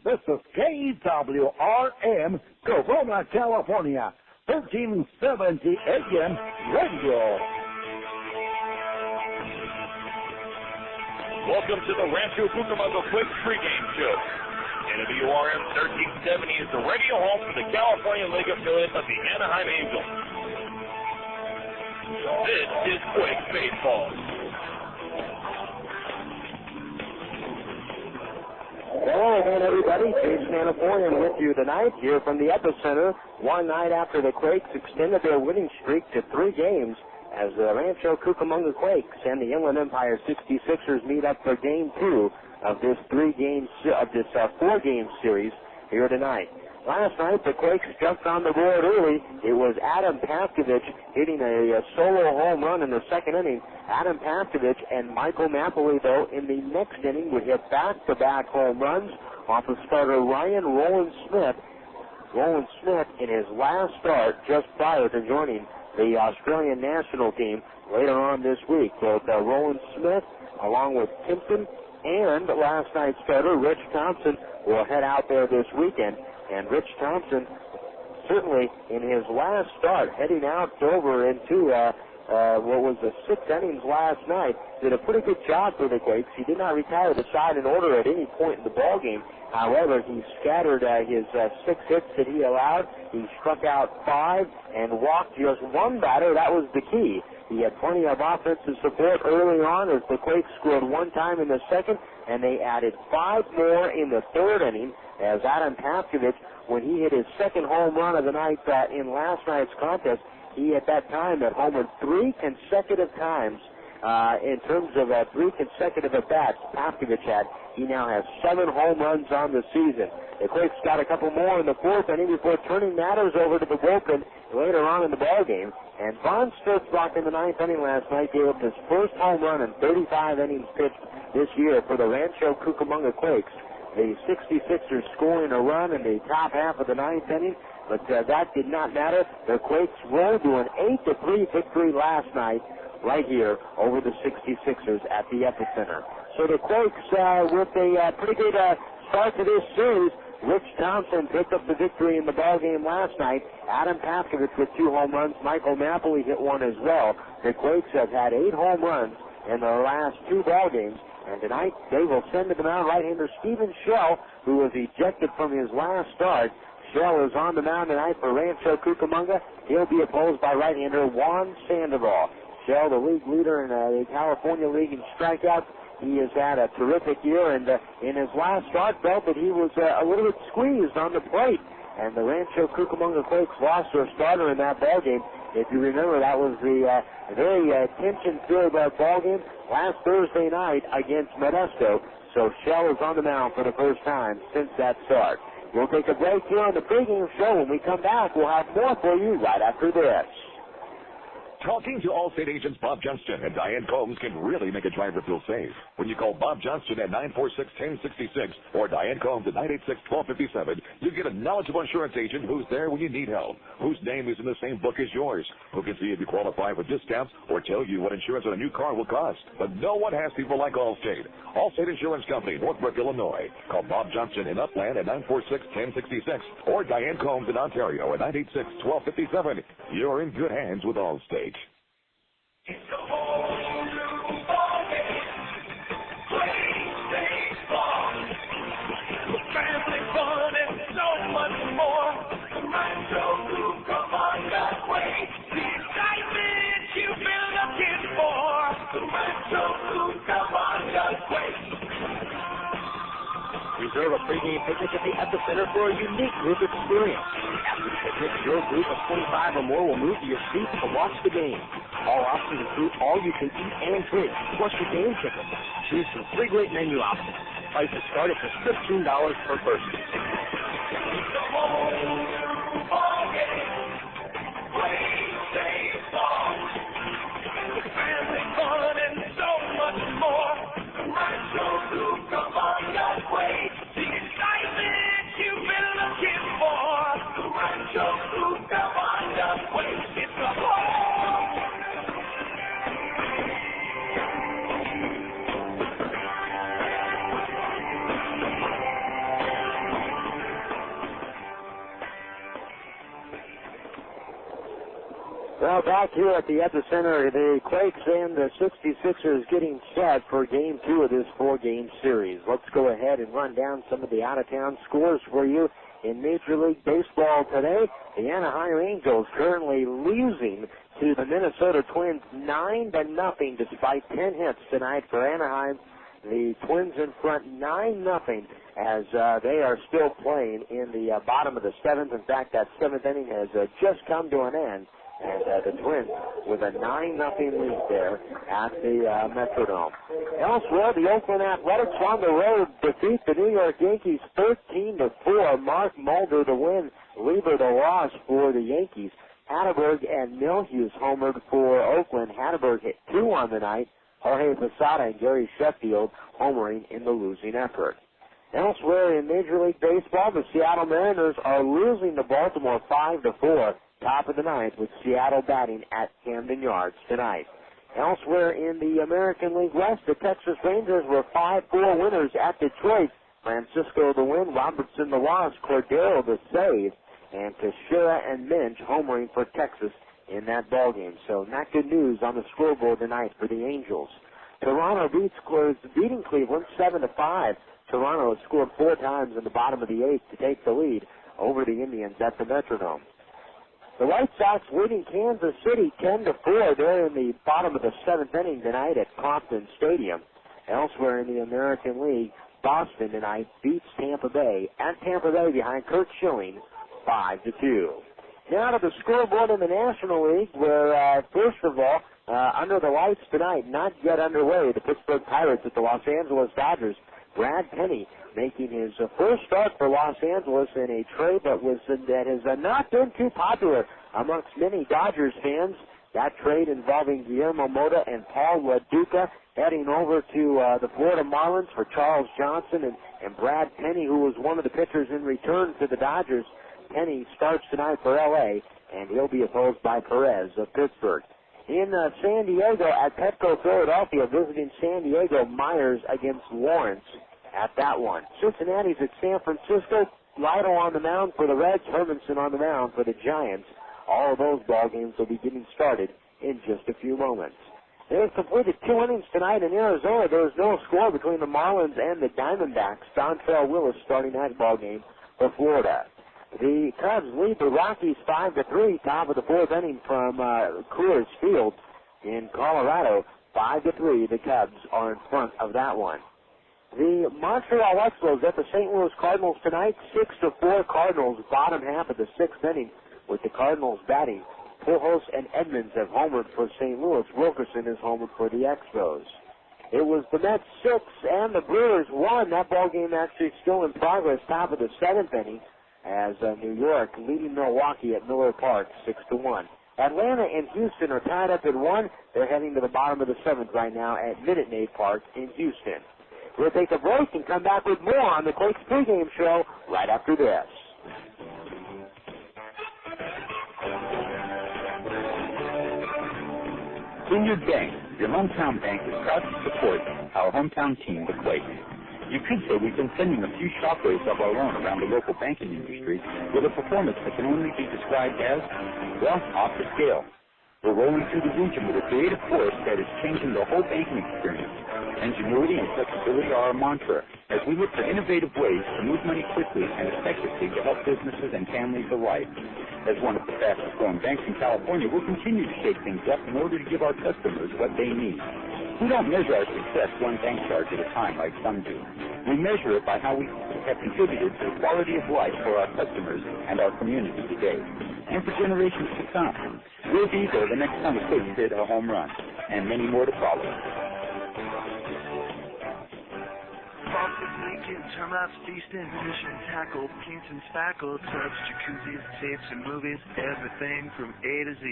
This is KWRM, Corona, California, 1370 AM Radio. Welcome to the Rancho Cucamonga Quakes pregame show. KWRM 1370 is the radio home for the California League affiliate of the Anaheim Angels. This is Quakes Baseball. Hello again, everybody. Jesus Guzman with you tonight here from the epicenter. One night after the Quakes extended their winning streak to 3 games as the Rancho Cucamonga Quakes and the Inland Empire 66ers meet up for Game 2 of this 4-game series here tonight. Last night, the Quakes jumped on the board early. It was Adam Paskovich hitting a solo home run in the second inning. Adam Paskovich and Michael Napoli, though, in the next inning would hit back-to-back home runs off of starter Ryan Roland Smith. Roland Smith in his last start just prior to joining the Australian national team later on this week. Both Roland Smith, along with Timpton, and last night's starter Rich Thompson will head out there this weekend. And Rich Thompson, certainly in his last start, heading out over into what was the 6 innings last night, did a pretty good job for the Quakes. He did not retire the side in order at any point in the ball game. However, he scattered his 6 hits that he allowed. He struck out 5 and walked just 1 batter. That was the key. He had plenty of offensive support early on as the Quakes scored 1 time in the second, and they added 5 more in the third inning as Adam Paskovich, when he hit his second home run of the night in last night's contest, he at that time had homered 3 consecutive times in terms of 3 consecutive at-bats Paskovich had. He now has 7 home runs on the season. The Quakes got a couple more in the 4th inning before turning matters over to the bullpen later on in the ballgame. And Von Sturzbach in the 9th inning last night gave up his first home run in 35 innings pitched this year for the Rancho Cucamonga Quakes. The 66ers scoring a run in the top half of the 9th inning, but that did not matter. The Quakes rolled to an 8-3 victory last night right here over the 66ers at the epicenter. So the Quakes with a pretty good start to this series. Rich Thompson picked up the victory in the ballgame last night. Adam Paskovich with 2 home runs. Michael Napoli hit 1 as well. The Quakes have had 8 home runs in their last 2 ballgames. And tonight, they will send to the mound right-hander Stephen Schell, who was ejected from his last start. Schell is on the mound tonight for Rancho Cucamonga. He'll be opposed by right-hander Juan Sandoval. Schell, the league leader in the California League in strikeouts. He has had a terrific year, and in his last start, felt that he was a little bit squeezed on the plate. And the Rancho Cucamonga Quakes lost their starter in that ballgame. If you remember, that was the very tension-filled ballgame last Thursday night against Modesto. So Schell is on the mound for the first time since that start. We'll take a break here on the pregame show. When we come back, we'll have more for you right after this. Talking to Allstate agents Bob Johnston and Diane Combs can really make a driver feel safe. When you call Bob Johnston at 946-1066 or Diane Combs at 986-1257, you get a knowledgeable insurance agent who's there when you need help, whose name is in the same book as yours, who can see if you qualify for discounts or tell you what insurance on a new car will cost. But no one has people like Allstate. Allstate Insurance Company, Northbrook, Illinois. Call Bob Johnston in Upland at 946-1066 or Diane Combs in Ontario at 986-1257. You're in good hands with Allstate. It's a whole new ballgame. Quakes baseball. Family fun and so much more. The Rancho Cucamonga Quakes. The excitement you've been looking for. The Rancho Cucamonga Quakes. Reserve a pregame picnic at the epicenter for a unique group experience. After the picnic, your group of 25 or more will move to your seats to watch the game. All options include all-you-can-eat and drink, plus your game ticket. Choose from 3 great menu options. Prices start at just $15 per person. It's a whole new ballgame. Quakes baseball. Family fun and so much more. Rancho Cucamonga Quakes. The excitement you've been looking for. Rancho Cucamonga Quakes. It's a home. Well, back here at the epicenter, the Quakes and the 66ers getting set for Game 2 of this 4-game series. Let's go ahead and run down some of the out-of-town scores for you. In Major League Baseball today, the Anaheim Angels currently losing to the Minnesota Twins 9-0 despite 10 hits tonight for Anaheim. The Twins in front 9-0 as they are still playing in the bottom of the 7th. In fact, that 7th inning has just come to an end. And the Twins with a 9-0 lead there at the Metrodome. Elsewhere, the Oakland Athletics on the road defeat the New York Yankees 13-4. Mark Mulder the win, Lieber the loss for the Yankees. Hatterberg and Milhuse homered for Oakland. Hatterberg hit 2 on the night. Jorge Posada and Gary Sheffield homering in the losing effort. Elsewhere in Major League Baseball, the Seattle Mariners are losing to Baltimore 5-4. Top of the ninth with Seattle batting at Camden Yards tonight. Elsewhere in the American League West, the Texas Rangers were 5-4 winners at Detroit. Francisco the win, Robertson the loss, Cordero the save, and Teixeira and Minch homering for Texas in that ballgame. So not good news on the scoreboard tonight for the Angels. Toronto beating Cleveland 7-5. Toronto has scored 4 times in the bottom of the 8th to take the lead over the Indians at the Metrodome. The White Sox leading Kansas City 10-4. They're in the bottom of the 7th inning tonight at Compton Stadium. Elsewhere in the American League, Boston tonight beats Tampa Bay at Tampa Bay behind Kurt Schilling 5-2. Now to the scoreboard in the National League, where first of all, under the lights tonight, not yet underway, the Pittsburgh Pirates at the Los Angeles Dodgers. Brad Penny making his first start for Los Angeles in a trade that has not been too popular amongst many Dodgers fans. That trade involving Guillermo Mota and Paul Duca heading over to the Florida Marlins for Charles Johnson and Brad Penny, who was one of the pitchers in return to the Dodgers. Penny starts tonight for L.A., and he'll be opposed by Perez of Pittsburgh. In San Diego at Petco Philadelphia, visiting San Diego, Myers against Lawrence at that one. Cincinnati's at San Francisco. Lytle on the mound for the Reds, Hermanson on the mound for the Giants. All of those ball games will be getting started in just a few moments. They've completed 2 innings tonight in Arizona. There was no score between the Marlins and the Diamondbacks. Dontrell Willis starting that ball game for Florida. The Cubs lead the Rockies 5-3, top of the 4th inning from Coors Field in Colorado. 5-3, the Cubs are in front of that one. The Montreal Expos at the St. Louis Cardinals tonight, 6-4 Cardinals, bottom half of the 6th inning with the Cardinals batting. Pujols and Edmonds have homered for St. Louis. Wilkerson is homered for the Expos. It was the Mets 6 and the Brewers 1. That ball game actually still in progress, top of the 7th inning, as New York leading Milwaukee at Miller Park 6-1. Atlanta and Houston are tied up at 1. They're heading to the bottom of the 7th right now at Minute Maid Park in Houston. We'll take a break and come back with more on the Quakes pregame show right after this. Vineyard Bank, your hometown bank, is proud to support our hometown team, the Quakes. You could say we've been sending a few shockwaves of our own around the local banking industry with a performance that can only be described as, well, off the scale. We're rolling through the region with a creative force that is changing the whole banking experience. Ingenuity and flexibility are our mantra as we look for innovative ways to move money quickly and effectively to help businesses and families alike. As one of the fastest growing banks in California, we'll continue to shake things up in order to give our customers what they need. We don't measure our success one bank charge at a time like some do. We measure it by how we have contributed to the quality of life for our customers and our community today, and for generations to come. We'll be there the next time the Quakes hit a home run, and many more to follow. Faucets leaking, termites feasting, fishing, tackle, paints and spackle, tubs, jacuzzis, tapes and movies, everything from A to Z.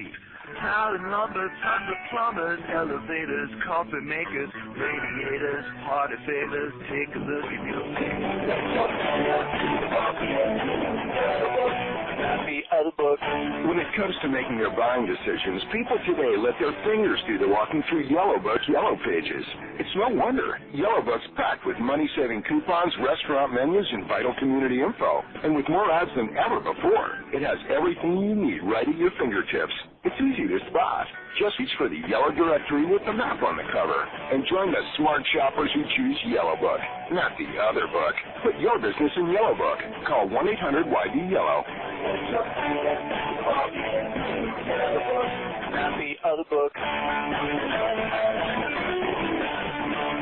Tile and lumber, tons of plumbers, elevators, carpet makers, radiators, party favors. Take a look at your face. The other book. When it comes to making their buying decisions, people today let their fingers do the walking through Yellowbook's Yellow Pages. It's no wonder. Yellowbook's packed with money-saving coupons, restaurant menus, and vital community info. And with more ads than ever before, it has everything you need right at your fingertips. It's easy to spot. Just reach for the Yellow Directory with the map on the cover and join the smart shoppers who choose Yellowbook, not the other book. Put your business in Yellowbook. Call 1-800-YB-YELLOW. Not the other book.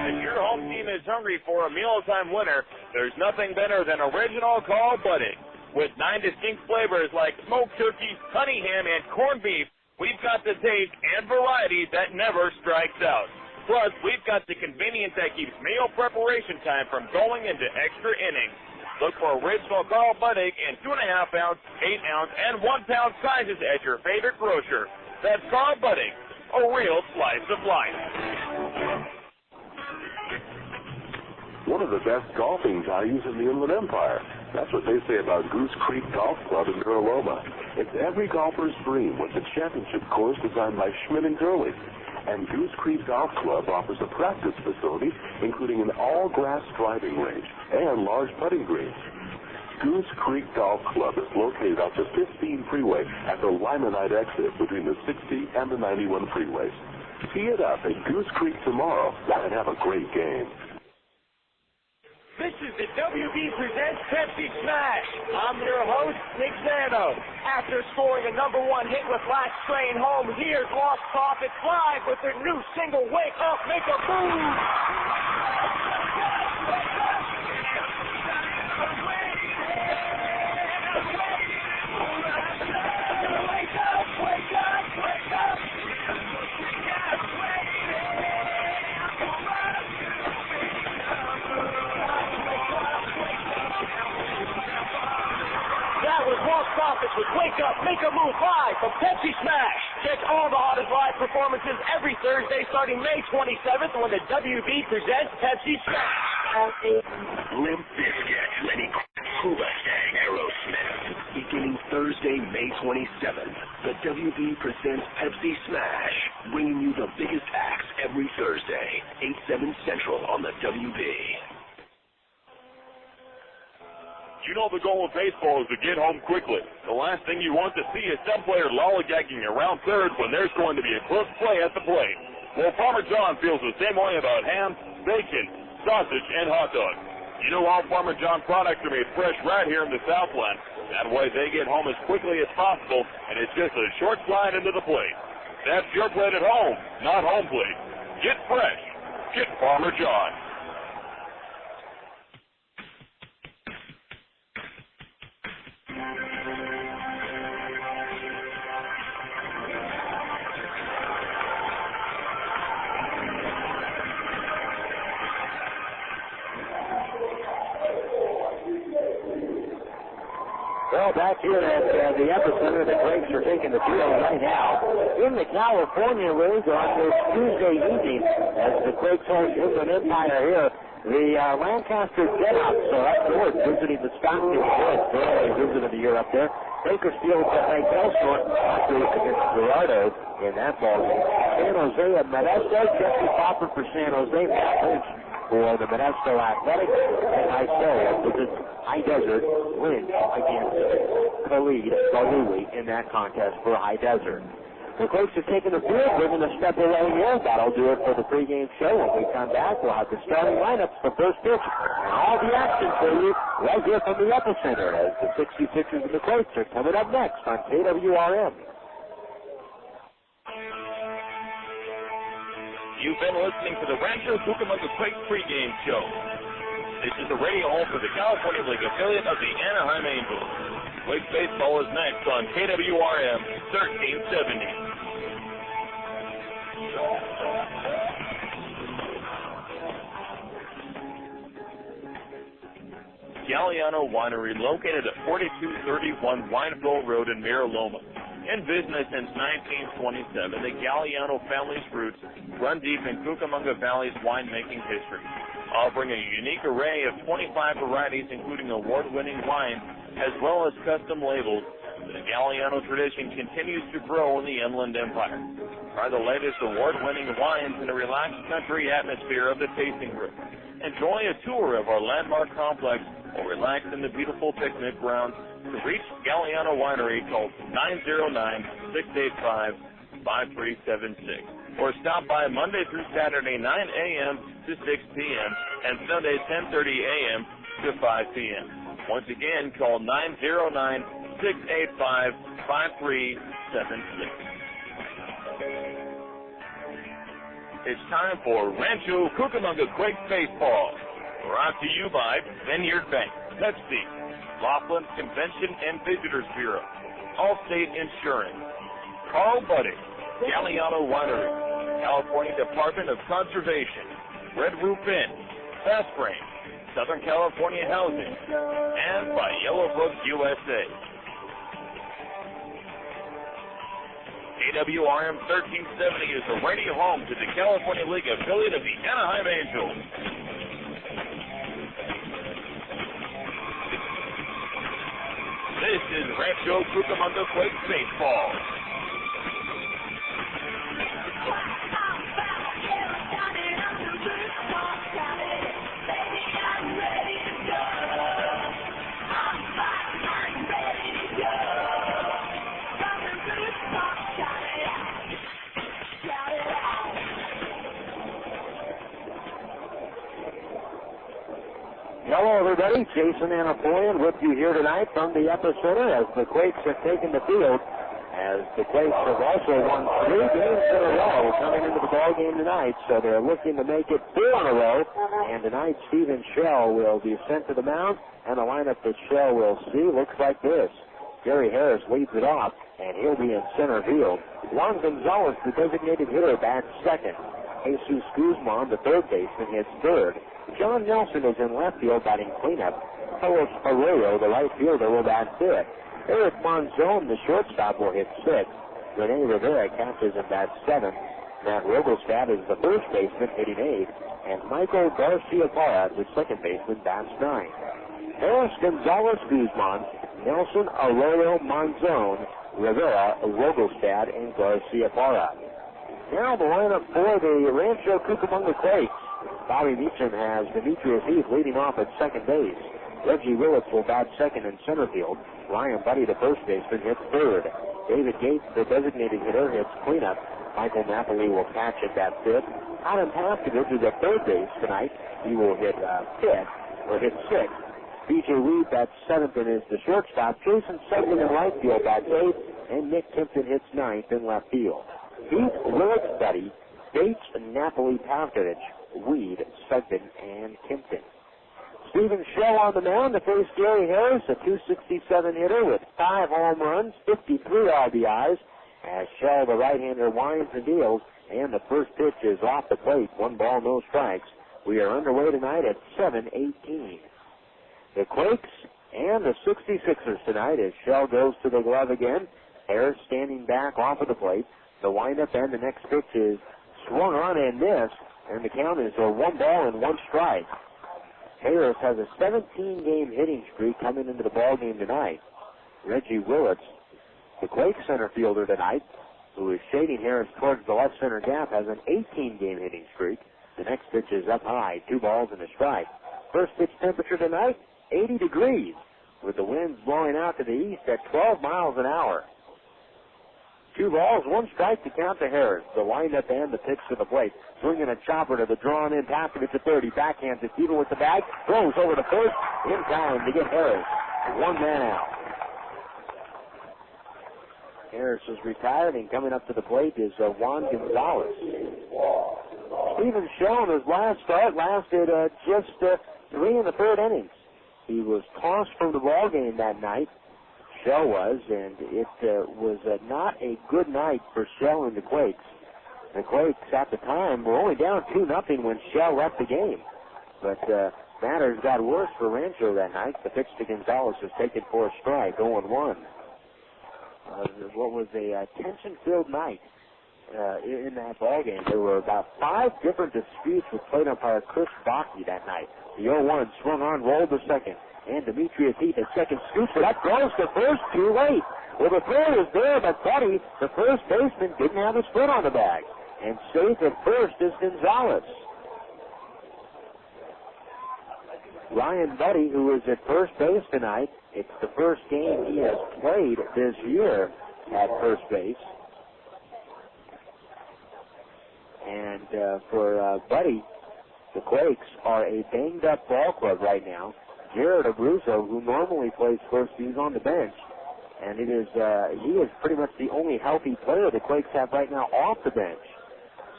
If your home team is hungry for a mealtime winner, there's nothing better than original call Budde. With 9 distinct flavors like smoked turkey, honey ham, and corned beef, we've got the taste and variety that never strikes out. Plus, we've got the convenience that keeps meal preparation time from going into extra innings. Look for original Carl Budde in 2.5-ounce, 8-ounce, and 1-pound sizes at your favorite grocer. That's Carl Budde, a real slice of life. One of the best golfing values in the Inland Empire. That's what they say about Goose Creek Golf Club in Mira Loma. It's every golfer's dream with the championship course designed by Schmidt & Gurley. And Goose Creek Golf Club offers a practice facility, including an all-grass driving range and large putting greens. Goose Creek Golf Club is located off the 15 freeway at the Limonite exit between the 60 and the 91 freeways. Tee it up at Goose Creek tomorrow and have a great game. This is the WB Presents Pepsi Smash. I'm your host, Nick Zano. After scoring a #1 hit with Last Train Home, here's Lost Profits live with their new single, Wake Up, Make a Move. Lost Profits with Wake Up, Make a Move live from Pepsi Smash. Check all the hottest live performances every Thursday starting May 27th when the WB presents Pepsi Smash. Limp Bizkit, Lenny Hoobastank, Aerosmith. Beginning Thursday, May 27th, the WB presents Pepsi Smash, bringing you the biggest acts every Thursday, 8/7 Central on the WB. You know the goal of baseball is to get home quickly. The last thing you want to see is some player lollygagging around third when there's going to be a close play at the plate. Well, Farmer John feels the same way about ham, bacon, sausage, and hot dogs. You know all Farmer John products are made fresh right here in the Southland. That way they get home as quickly as possible, and it's just a short slide into the plate. That's your plate at home, not home plate. Get fresh. Get Farmer John. Well, back here at the epicenter, the Quakes are taking the field right now in the California League on this Tuesday evening as the Quakes host Inland Empire here. The Lancaster Jayhawks are up north visiting the Stockton Boys. They visited the year up there. Bakersfield played Belshore against Gerardo in that ball game. San Jose and Modesto. Jesse Popper for San Jose. Matt Lynch for the Modesto Athletics. And I say, visits High Desert wins against Khalid Galuli in that contest for High Desert. The Quakes are taking the field. We're going to step away here. That'll do it for the pregame show. When we come back, we'll have the starting lineups for first pitch and all the action for you right here from the epicenter as the 66ers and the Quakes are coming up next on KWRM. You've been listening to the Rancho Cucamonga Quakes pregame show. This is the radio home for the California League affiliate of the Anaheim Angels. Quakes baseball is next on KWRM 1370. Galliano Winery, located at 4231 Wineville Road in Mira Loma. In business since 1927, the Galliano family's roots run deep in Cucamonga Valley's winemaking history, offering a unique array of 25 varieties, including award-winning wines, as well as custom labels. The Galliano tradition continues to grow in the Inland Empire. Try the latest award-winning wines in a relaxed country atmosphere of the tasting room. Enjoy a tour of our landmark complex or relax in the beautiful picnic grounds. To reach Galliano Winery, call 909-685-5376 or stop by Monday through Saturday 9 a.m. to 6 p.m. and Sunday 10:30 a.m. to 5 p.m. Once again, call 909-685-5376. It's time for Rancho Cucamonga Quakes Baseball. Brought to you by Vineyard Bank, Pepsi, Laughlin Convention and Visitors Bureau, Allstate Insurance, Carl Budde, Galliano Winery, California Department of Conservation, Red Roof Inn, Fast Frame, Southern California Housing, and by Yellowbrook USA. AWRM 1370 is the radio home to the California League affiliate of the Anaheim Angels. This is Rancho Cucamonga Quakes Baseball. Hello, everybody. Jason Anapolian with you here tonight from the epicenter as the Quakes have taken the field. As the Quakes have also won 3 games in a row coming into the ball game tonight, so they're looking to make it 4 in a row. And tonight, Stephen Shell will be sent to the mound, and the lineup that Shell will see looks like this. Gary Harris leads it off, and he'll be in center field. Juan Gonzalez, the designated hitter, bats second. Jesus Guzman, the third baseman, hits third. John Nelson is in left field batting cleanup. Carlos Arroyo, the right fielder, will bat fifth. Eric Monzon, the shortstop, will hit sixth. Rene Rivera catches and bats seventh. Matt Rogelstad is the first baseman, hitting eighth. And Michael Garcia-Parra, the second baseman, bats ninth. Harris, Gonzalez, Guzman, Nelson, Arroyo, Monzon, Rivera, Rogelstad, and Garcia-Parra. Now the lineup for the Rancho Cucamonga Quakes. Bobby Meacham has Demetrius Heath leading off at second base. Reggie Willits will bat second in center field. Ryan Budde, the first baseman, hits third. David Gates, the designated hitter, hits cleanup. Michael Napoli will catch at that fifth. Adam Paskovich is at third base tonight. He will hit sixth. B.J. Reed bats seventh and is the shortstop. Jason Sugden in right field bats eighth. And Nick Timpton hits ninth in left field. Heath, Willits, Budde, Bates, Napoli, Paskovich, Weed, Sugden, and Timpton. Stephen Shell on the mound to face Gary Harris, a .267 hitter with 5 home runs, 53 RBIs. As Shell, the right-hander, winds and deals, and the first pitch is off the plate. 1 ball, no strikes. We are underway tonight at 7:18. The Quakes and the 66ers tonight as Shell goes to the glove again. Harris standing back off of the plate. The windup and the next pitch is swung on and missed, and the count is a 1 ball and 1 strike. Harris has a 17-game hitting streak coming into the ball game tonight. Reggie Willits, the Quake center fielder tonight, who is shading Harris towards the left center gap, has an 18-game hitting streak. The next pitch is up high, 2 balls and a strike. First pitch temperature tonight, 80 degrees, with the winds blowing out to the east at 12 miles an hour. 2 balls, 1 strike to count to Harris. The windup and the pitch to the plate. Swinging a chopper to the drawn-in Paskovich at 30. Backhands it even with the bag. Throws over to first in time to get Harris. 1 man out. Harris is retired, and coming up to the plate is Juan Gonzalez. Stephen Shell in his last start lasted just 3 in the 3rd innings. He was tossed from the ball game that night. Shell was, and it was not a good night for Shell and the Quakes. The Quakes at the time were only down 2-0 when Shell left the game. But matters got worse for Rancho that night. The pitch to Gonzalez was taken for a strike, 0-1. What was a tension-filled night in that ballgame. There were about 5 different disputes with plate umpire Chris Bocke that night. The 0-1 swung on, rolled to second. And Demetrius Heath at second scoops it up, goes to first, too late. Well, the throw was there, but Budde, the first baseman, didn't have his foot on the bag. And safe at first is Gonzalez. Ryan Budde, who is at first base tonight, it's the first game he has played this year at first base. And for Budde, the Quakes are a banged-up ball club right now. Jared Abruzzo, who normally plays first, he's on the bench. And it is he is pretty much the only healthy player the Quakes have right now off the bench.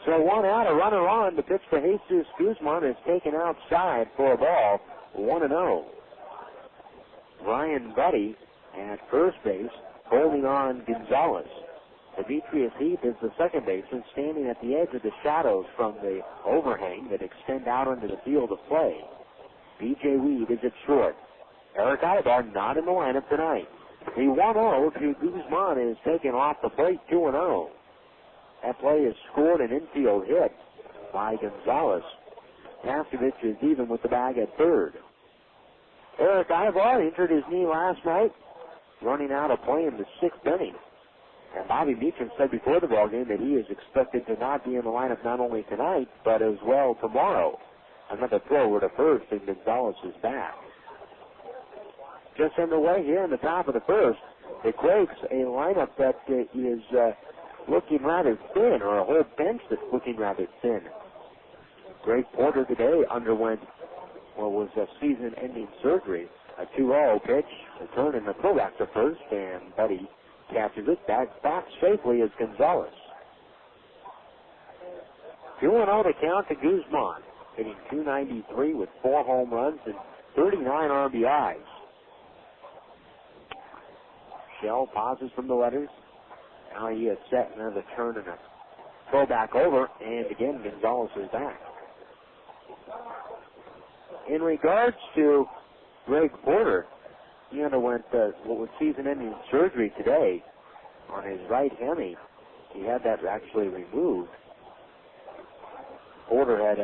So 1 out, a runner on. The pitch to Jesus Guzman is taken outside for a ball, 1-0. Ryan Budde at first base, holding on Gonzalez. Demetrius Heath is the second baseman, standing at the edge of the shadows from the overhang that extend out into the field of play. B.J. Weed is at short. Eric Ibar not in the lineup tonight. The 1-0 to Guzman is taken off the plate, 2-0. That play is scored an infield hit by Gonzalez. Pastovich is even with the bag at third. Eric Ibar injured his knee last night, running out of play in the 6th inning. And Bobby Meacham said before the ballgame that he is expected to not be in the lineup not only tonight, but as well tomorrow. Another throw to first, and Gonzalez is back. Just underway here in the top of the first. The Quakes, a lineup that is looking rather thin, or a whole bench that's looking rather thin. Greg Porter today underwent what was a season-ending surgery. A 2-0 pitch, a turn and a throwback to first, and Budde catches it back safely as Gonzalez. 2-0 to count to Guzman, hitting .293 with 4 home runs and 39 RBIs. Shell pauses from the letters. Now he is set another turn and a throw back over, and again Gonzalez is back. In regards to Greg Porter, he underwent what was season-ending surgery today on his right hemi. He had that actually removed. Porter had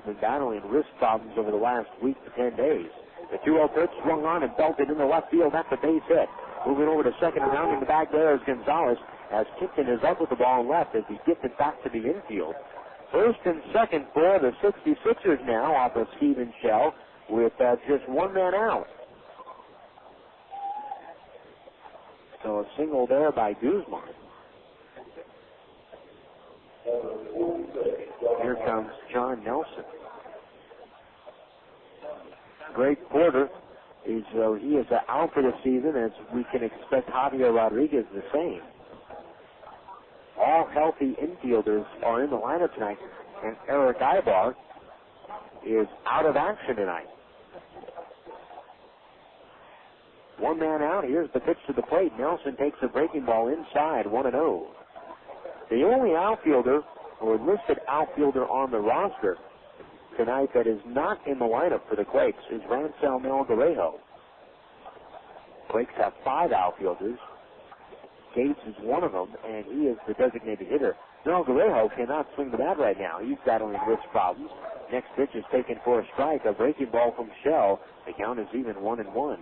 been battling wrist problems over the last week to 10 days. The 2-0 pitch swung on and belted into left field. That's a base hit. Moving over to second and rounding the back there is Gonzalez, as Tipton is up with the ball left as he gets it back to the infield. First and second for the 66ers now off of Steven Shell with just one man out. So a single there by Guzman. Here comes John Nelson. Greg Porter is he is out for the season, as we can expect Javier Rodriguez the same. All healthy infielders are in the lineup tonight, and Eric Ibar is out of action tonight. One man out. Here's the pitch to the plate. Nelson takes a breaking ball inside, 1-0. The only outfielder, or listed outfielder on the roster tonight that is not in the lineup for the Quakes is Rancho Melgarejo. Quakes have 5 outfielders. Gates is one of them, and he is the designated hitter. Melgarejo cannot swing the bat right now. He's battling wrist problems. Next pitch is taken for a strike. A breaking ball from Shell. The count is even 1-1.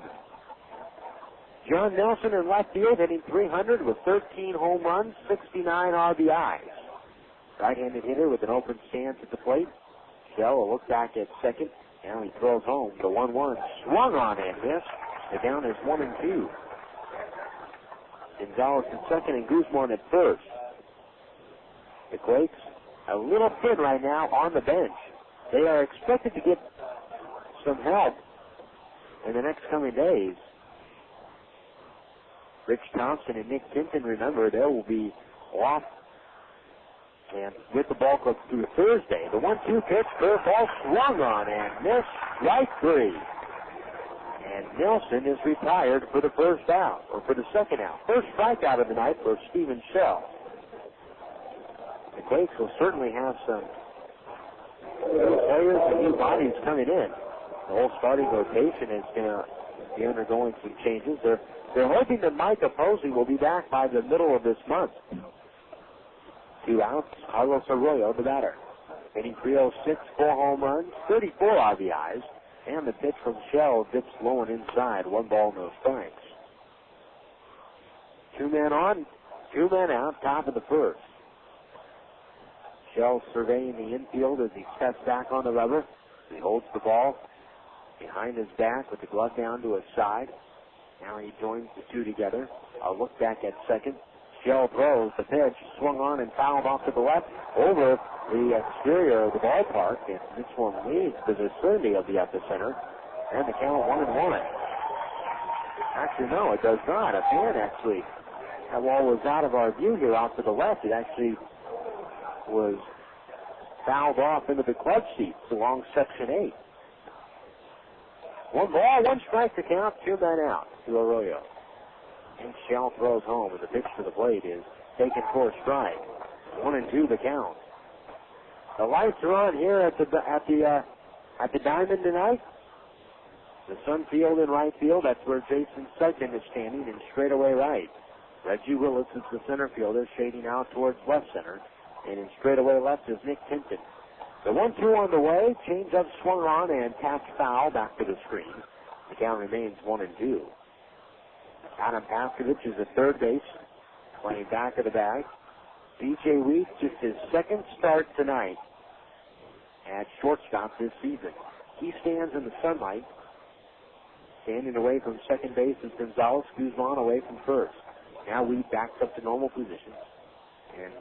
John Nelson in left field hitting .300 with 13 home runs, 69 RBIs. Right-handed hitter with an open stance at the plate. Shell will look back at second. Now he throws home. The 1-1 swung on and missed. The count is 1-2. Gonzalez in second and Guzman at first. The Quakes a little thin right now on the bench. They are expected to get some help in the next coming days. Rich Thompson and Nick Tinton, remember, they will be off and with the ball club through Thursday. The 1-2 pitch, curveball swung on and missed, right free. And Nelson is retired for the first out, or for the second out. First strikeout of the night for Steven Shell. The Quakes will certainly have some new players and new bodies coming in. The whole starting rotation is going to be undergoing some changes. They're hoping that Mike Napoli will be back by the middle of this month. 2 outs. Carlos Arroyo, the batter. Hitting .306, 4 home runs, 34 RBIs, and the pitch from Shell dips low and inside. 1 ball, no strikes. 2 men on, 2 men out, top of the first. Shell surveying the infield as he steps back on the rubber. He holds the ball behind his back with the glove down to his side. Now he joins the two together. A look back at second. Shell throws the pitch, swung on and fouled off to the left over the exterior of the ballpark. And this one leads to the vicinity of the epicenter. And the count 1-1. Actually, no, it does not. A fan actually. That ball was out of our view here off to the left. It actually was fouled off into the club seats along section 8. 1 ball, 1 strike to count, 2 men out to Arroyo. And Shell throws home, and the pitch to the plate is taken for a strike. 1-2 the count. The lights are on here at the Diamond tonight. The Sunfield in right field. That's where Jason Sutton is standing in straightaway right. Reggie Willits is the center fielder, shading out towards left center. And in straightaway left is Nick Tinton. The 1-2 on the way. Change up swung on and tapped foul back to the screen. The count remains 1-2. Adam Paskovich is at third base, playing back of the bag. B.J. Weeks, just his second start tonight at shortstop this season. He stands in the sunlight. Standing away from second base is Gonzalez. Guzman away from first. Now Weed backs up to normal positions. And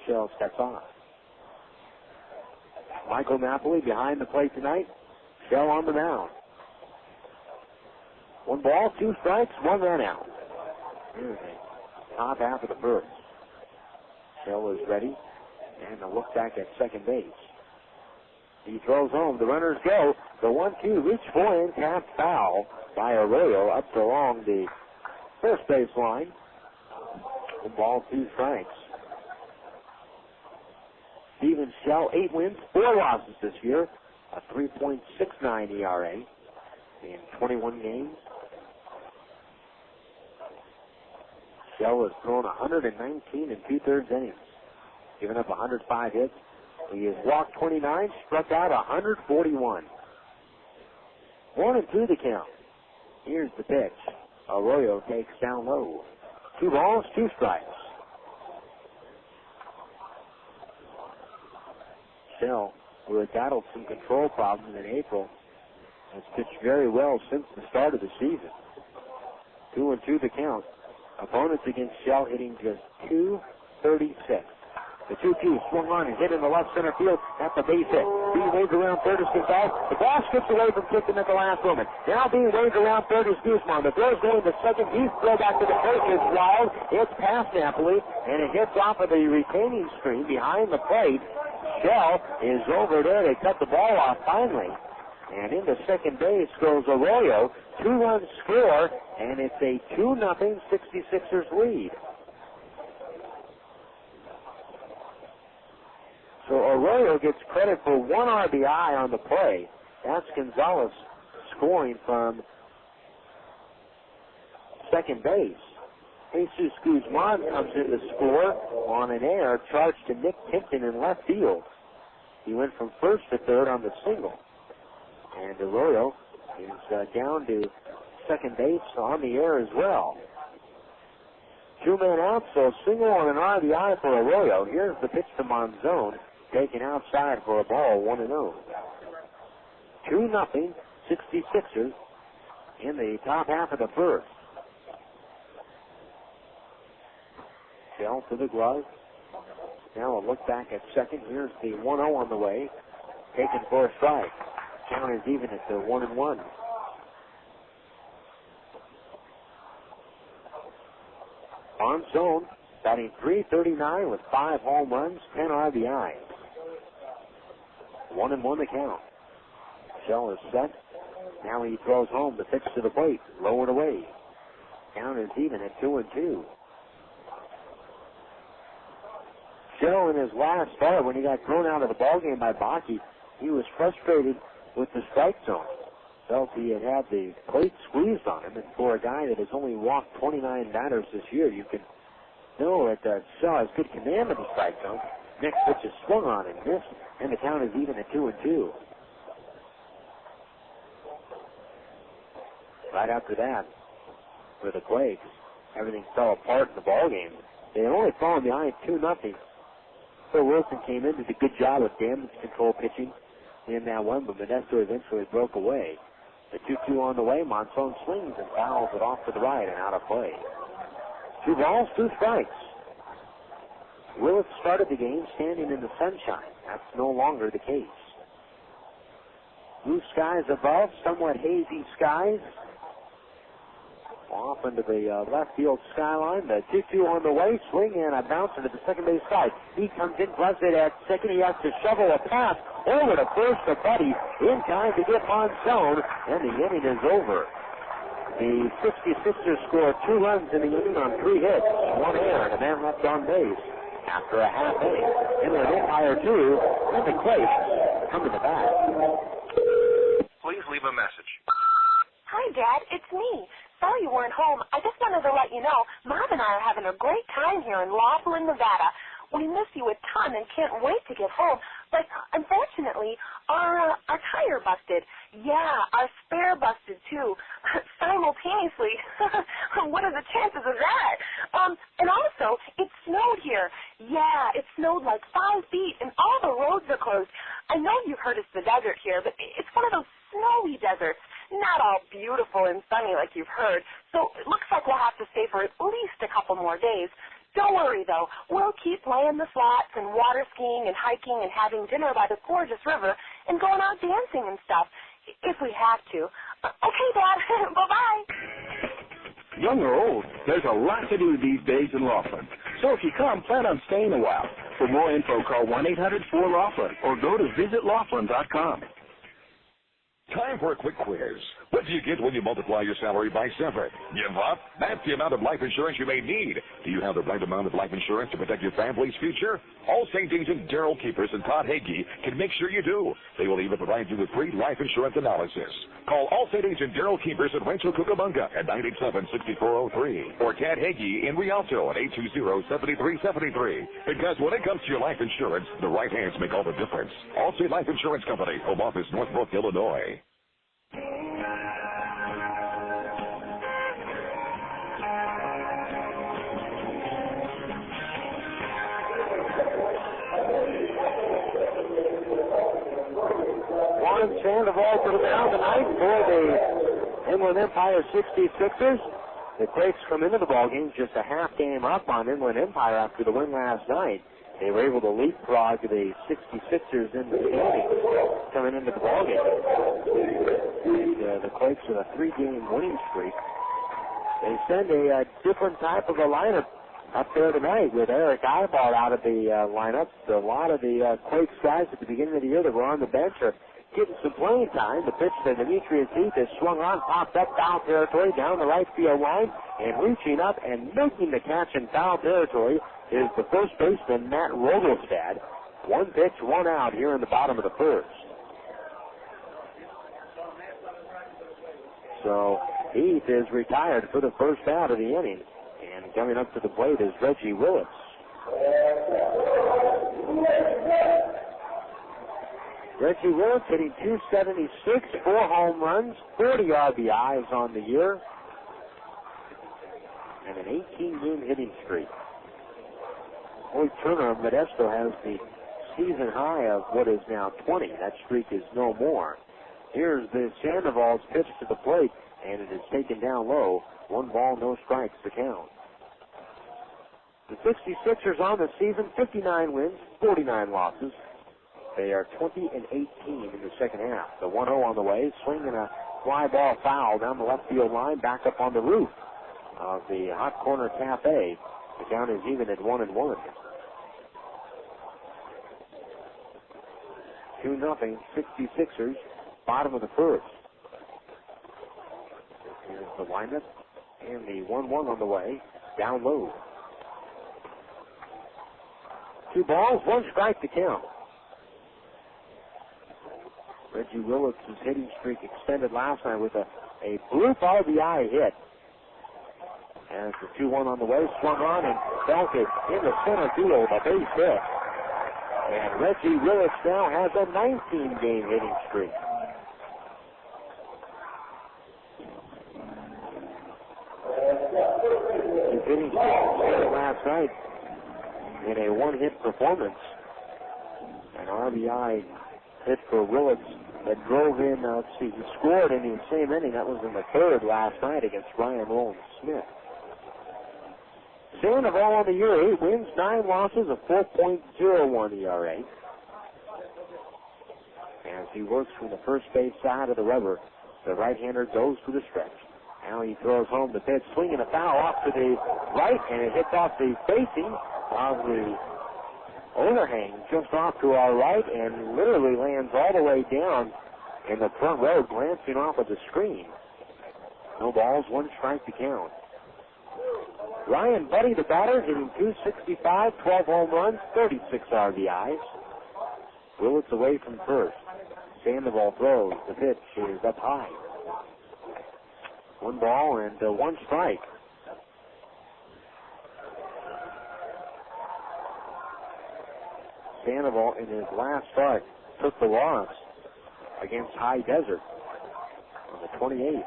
Shell steps off. Michael Napoli behind the plate tonight. Shell on the mound. 1 ball, 2 strikes, 1 run out. Here's the top half of the first. Shell is ready. And a look back at second base. He throws home. The runners go. The 1-2 reach for and tapped foul by Arroyo up along the first base line. 1 ball, 2 strikes. Steven Shell, 8 wins, 4 losses this year. A 3.69 ERA in 21 games. Shell has thrown 119 2/3 innings, given up 105 hits. He has walked 29, struck out 141. 1-2 the count. Here's the pitch. Arroyo takes down low. 2 balls, 2 strikes. Shell, who had battled some control problems in April, has pitched very well since the start of the season. 2-2 the count. Opponents against Shell hitting just .236. The 2-2 swung on and hit in the left center field. That's a base hit. Being waved around third is Gonzalez. The ball skips away from Tipton at the last moment. Now being waved around third is Guzman. The throw's going to second. He's throw back to the first. It's wild. It's past Napoli, and it hits off of the retaining screen behind the plate. Shell is over there. They cut the ball off finally. And into second base goes Arroyo. 2-run score, and it's a 2-0 66ers lead. So Arroyo gets credit for 1 RBI on the play. That's Gonzalez scoring from second base. Jesus Guzman comes in to score on an error charged to Nick Tinton in left field. He went from first to third on the single. And Arroyo is down to second base on the air as well. 2 men out, so single and an RBI for Arroyo. Here's the pitch to Monzon, taken outside for a ball, 1-0. 2-0, 66ers in the top half of the first. Shell to the glove. Now a look back at second. Here's the 1-0 on the way, taken for a strike. Count is even at the 1-1. Monzon batting .339 with 5 home runs, 10 RBIs. 1-1 the count. Shell is set. Now he throws home the pitch to the plate, lowered away. Count is even at 2-2. Shell in his last start, when he got thrown out of the ballgame by Bakke, he was frustrated with the strike zone. Felt he had the plate squeezed on him, and for a guy that has only walked 29 batters this year, you can No, it Shaw has good command of the strike zone. Next pitch is swung on and missed, and the count is even at 2-2. Right after that, for the Quakes, everything fell apart in the ballgame. They had only fallen behind 2-0. Phil Wilson came in, did a good job of damage control pitching in that one, but Modesto eventually broke away. The 2-2 on the way. Monson swings and fouls it off to the right and out of play. 2 balls, 2 strikes. Willits started the game standing in the sunshine. That's no longer the case. Blue skies above, somewhat hazy skies. Off into the left field skyline. The 2-2 on the way. Swing and a bounce into the second base side. He comes in, gloves it at second. He has to shovel a pass over to first to Budde in time to get Monson, and the inning is over. The 66ers score 2 runs in the inning on 3 hits, 1 error, and a man left on base after a half inning. Inland Empire 2, and the Quakes come to the bat. Please leave a message. Hi, Dad. It's me. Sorry you weren't home. I just wanted to let you know, Mom and I are having a great time here in Laughlin, Nevada. We miss you a ton and can't wait to get home. But unfortunately, our tire busted. Yeah, our spare busted too, simultaneously. What are the chances of that? And also, it snowed here. Yeah, it snowed like 5 feet, and all the roads are closed. I know you've heard it's the desert here, but it's one of those snowy deserts. Not all beautiful and sunny like you've heard. So it looks like we'll have to stay for at least a couple more days. Don't worry, though. We'll keep playing the slots and water skiing and hiking and having dinner by the gorgeous river and going out dancing and stuff, if we have to. Okay, Dad. Bye-bye. Young or old, there's a lot to do these days in Laughlin. So if you come, plan on staying a while. For more info, call 1-800-4-LAUGHLIN or go to visitlaughlin.com. Time for a quick quiz. What do you get when you multiply your salary by 7? Give up? That's the amount of life insurance you may need. Do you have the right amount of life insurance to protect your family's future? Allstate agent Daryl Keepers and Todd Hagee can make sure you do. They will even provide you with free life insurance analysis. Call Allstate agent Daryl Keepers at Rancho, Cucamonga at 987-6403 or Tad Hagee in Rialto at 820-7373. Because when it comes to your life insurance, the right hands make all the difference. Allstate Life Insurance Company, Home Office, Northbrook, Illinois. Sandoval to the mound tonight for the Inland Empire 66ers. The Quakes come into the ballgame just a half game up on Inland Empire after the win last night. They were able to leapfrog the 66ers in the standings coming into the ballgame. The Quakes with a 3-game winning streak. They send a different type of a lineup up there tonight with Eric Ibar out of the lineup. A lot of the Quakes guys at the beginning of the year that were on the bench are getting some playing time. The pitch to Demetrius Heath is swung on, popped up foul territory down the right field line, and reaching up and making the catch in foul territory is the first baseman, Matt Rogelstad. 1 pitch, 1 out here in the bottom of the first. So Heath is retired for the first out of the inning. And coming up to the plate is Reggie Willits. Reggie Willits hitting .276, 4 home runs, 40 RBIs on the year, and an 18-game hitting streak. Boyd Turner of Modesto has the season high of what is now 20. That streak is no more. Here's the Sandoval's pitch to the plate, and it is taken down low. 1 ball, no strikes to count. The 66ers on the season, 59 wins, 49 losses. They are 20-18 in the second half. The 1-0 on the way, swinging a fly ball foul down the left field line, back up on the roof of the Hot Corner Cafe. The count is even at 1-1. 2-0, 66ers, bottom of the first. Here's the windup, and the 1-1 on the way, down low. 2 balls, 1 strike to count. Reggie Willits' hitting streak extended last night with a bloop RBI hit. As the 2-1 on the way, swung on and belted in the center field, a base hit. And Reggie Willits now has a 19-game hitting streak. His hitting streak last night in a one-hit performance. An RBI hit for Willits that drove in, he scored in the same inning. That was in the third last night against Ryan Rollins Smith. Sandoval on the year, 8 wins, 9 losses, a 4.01 ERA. As he works from the first base side of the rubber, the right-hander goes to the stretch. Now he throws home the pitch, swinging a foul off to the right, and it hits off the facing of the overhang just off to our right and literally lands all the way down in the front row, glancing off of the screen. No balls, 1 strike to count. Ryan Budde, the batter, hitting .265, 12 home runs, 36 RBIs. Willits away from first. Sandoval throws. The pitch is up high. 1 ball and 1 strike. Sandoval in his last start took the loss against High Desert on the 28th.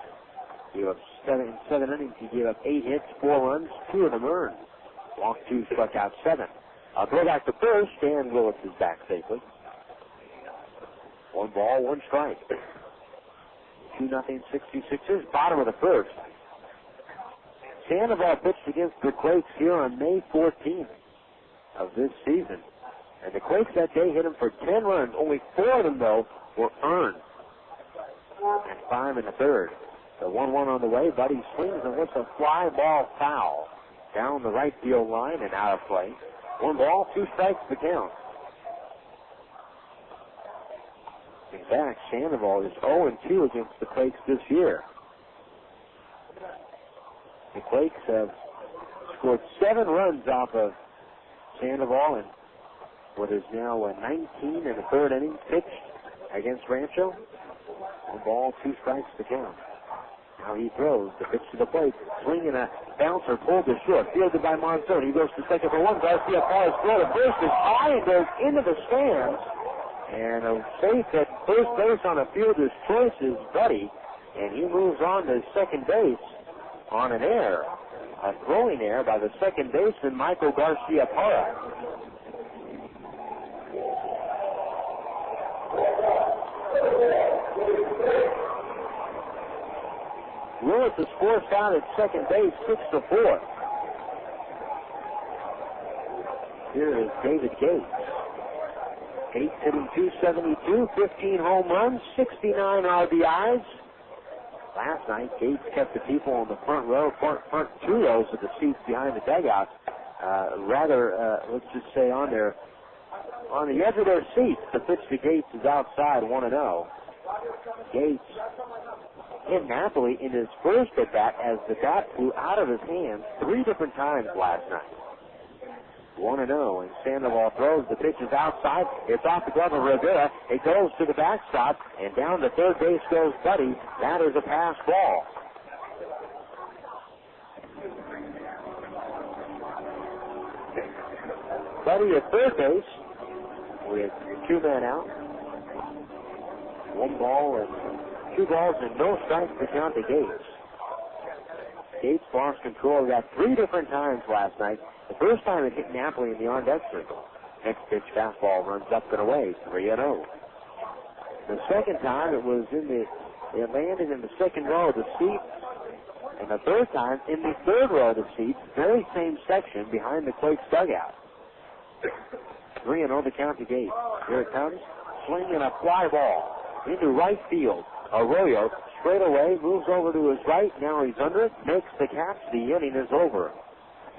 He gave up 7 innings. He gave up 8 hits, 4 runs, 2 of them earned. Walked 2, struck out 7. I'll throw back to first, and Willits is back safely. 1 ball, 1 strike. 2-0 66ers, bottom of the first. Sandoval pitched against the Quakes here on May 14th of this season. And the Quakes that day hit him for 10 runs. Only 4 of them, though, were earned. And 5 in the third. The 1-1 on the way. Budde swings and hits a fly ball foul down the right field line and out of play. 1 ball, 2 strikes to count. In fact, Sandoval is 0-2 against the Quakes this year. The Quakes have scored 7 runs off of Sandoval in what is now a 19 in the third inning pitched against Rancho. 1 ball, 2 strikes to count. Now he throws the pitch to the plate, swinging a bouncer pulled to short, fielded by Monzone. He goes to second for 1. Garcia fires throw to first is high and goes into the stands. And a safe at first base on a fielder's choice is Budde, and he moves on to second base on an error, a throwing error by the second baseman Michael Garcia Parra. Willits is forced out at second base, 6-4. Here is David Gates. Gates hitting .272, 15 home runs, 69 RBIs. Last night, Gates kept the people on the front row, front 2 rows of the seats behind the dugout, let's just say on the edge of their seats. The pitch to Gates is outside, 1-0. Gates hit Napoli in his first at-bat as the bat flew out of his hands 3 different times last night. 1-0, and Sandoval throws. The pitch is outside. It's off the glove of Rivera. It goes to the backstop, and down to third base goes Budde. That is a pass ball. Budde at third base with 2 men out. 1 ball and 2 balls and no strikes to count to Gates. Gates lost control of that 3 different times last night. The first time it hit Napoli in the on-deck circle. Next pitch, fastball runs up and away, 3-0. The second time it landed in the second row of the seat. And the third time in the third row of the seat, very same section behind the Quakes dugout. 3-0 the count to Gates. Here it comes, swinging a fly ball into right field. Arroyo straight away moves over to his right. Now he's under it, makes the catch. The inning is over.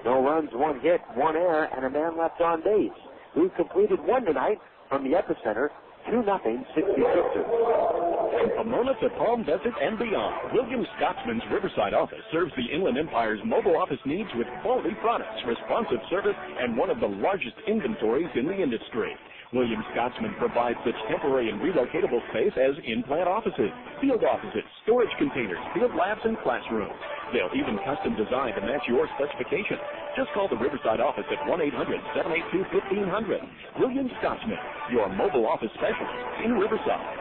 No runs, 1 hit, 1 error, and a man left on base. We've completed 1 tonight from the epicenter. 2-0 66ers. From Pomona to Palm Desert and beyond, William Scotsman's Riverside office serves the Inland Empire's mobile office needs with quality products, responsive service, and one of the largest inventories in the industry. William Scotsman provides such temporary and relocatable space as in-plant offices, field offices, storage containers, field labs, and classrooms. They'll even custom design to match your specifications. Just call the Riverside office at 1-800-782-1500. William Scotsman, your mobile office specialist in Riverside.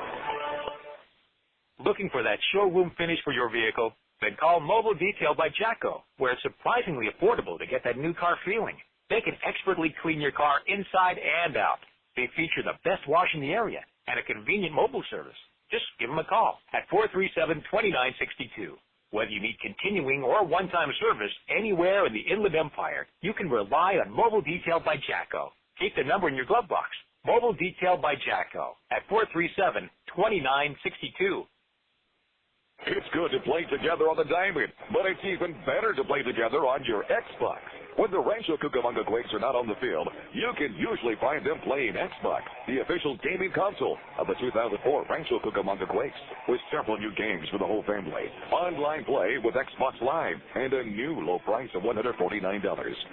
Looking for that showroom finish for your vehicle? Then call Mobile Detail by Jacko, where it's surprisingly affordable to get that new car feeling. They can expertly clean your car inside and out. They feature the best wash in the area and a convenient mobile service. Just give them a call at 437-2962. Whether you need continuing or one-time service anywhere in the Inland Empire, you can rely on Mobile Detail by Jacko. Keep the number in your glove box. Mobile Detail by Jacko at 437-2962. It's good to play together on the diamond, but it's even better to play together on your Xbox. When the Rancho Cucamonga Quakes are not on the field, you can usually find them playing Xbox, the official gaming console of the 2004 Rancho Cucamonga Quakes, with several new games for the whole family, online play with Xbox Live, and a new low price of $149.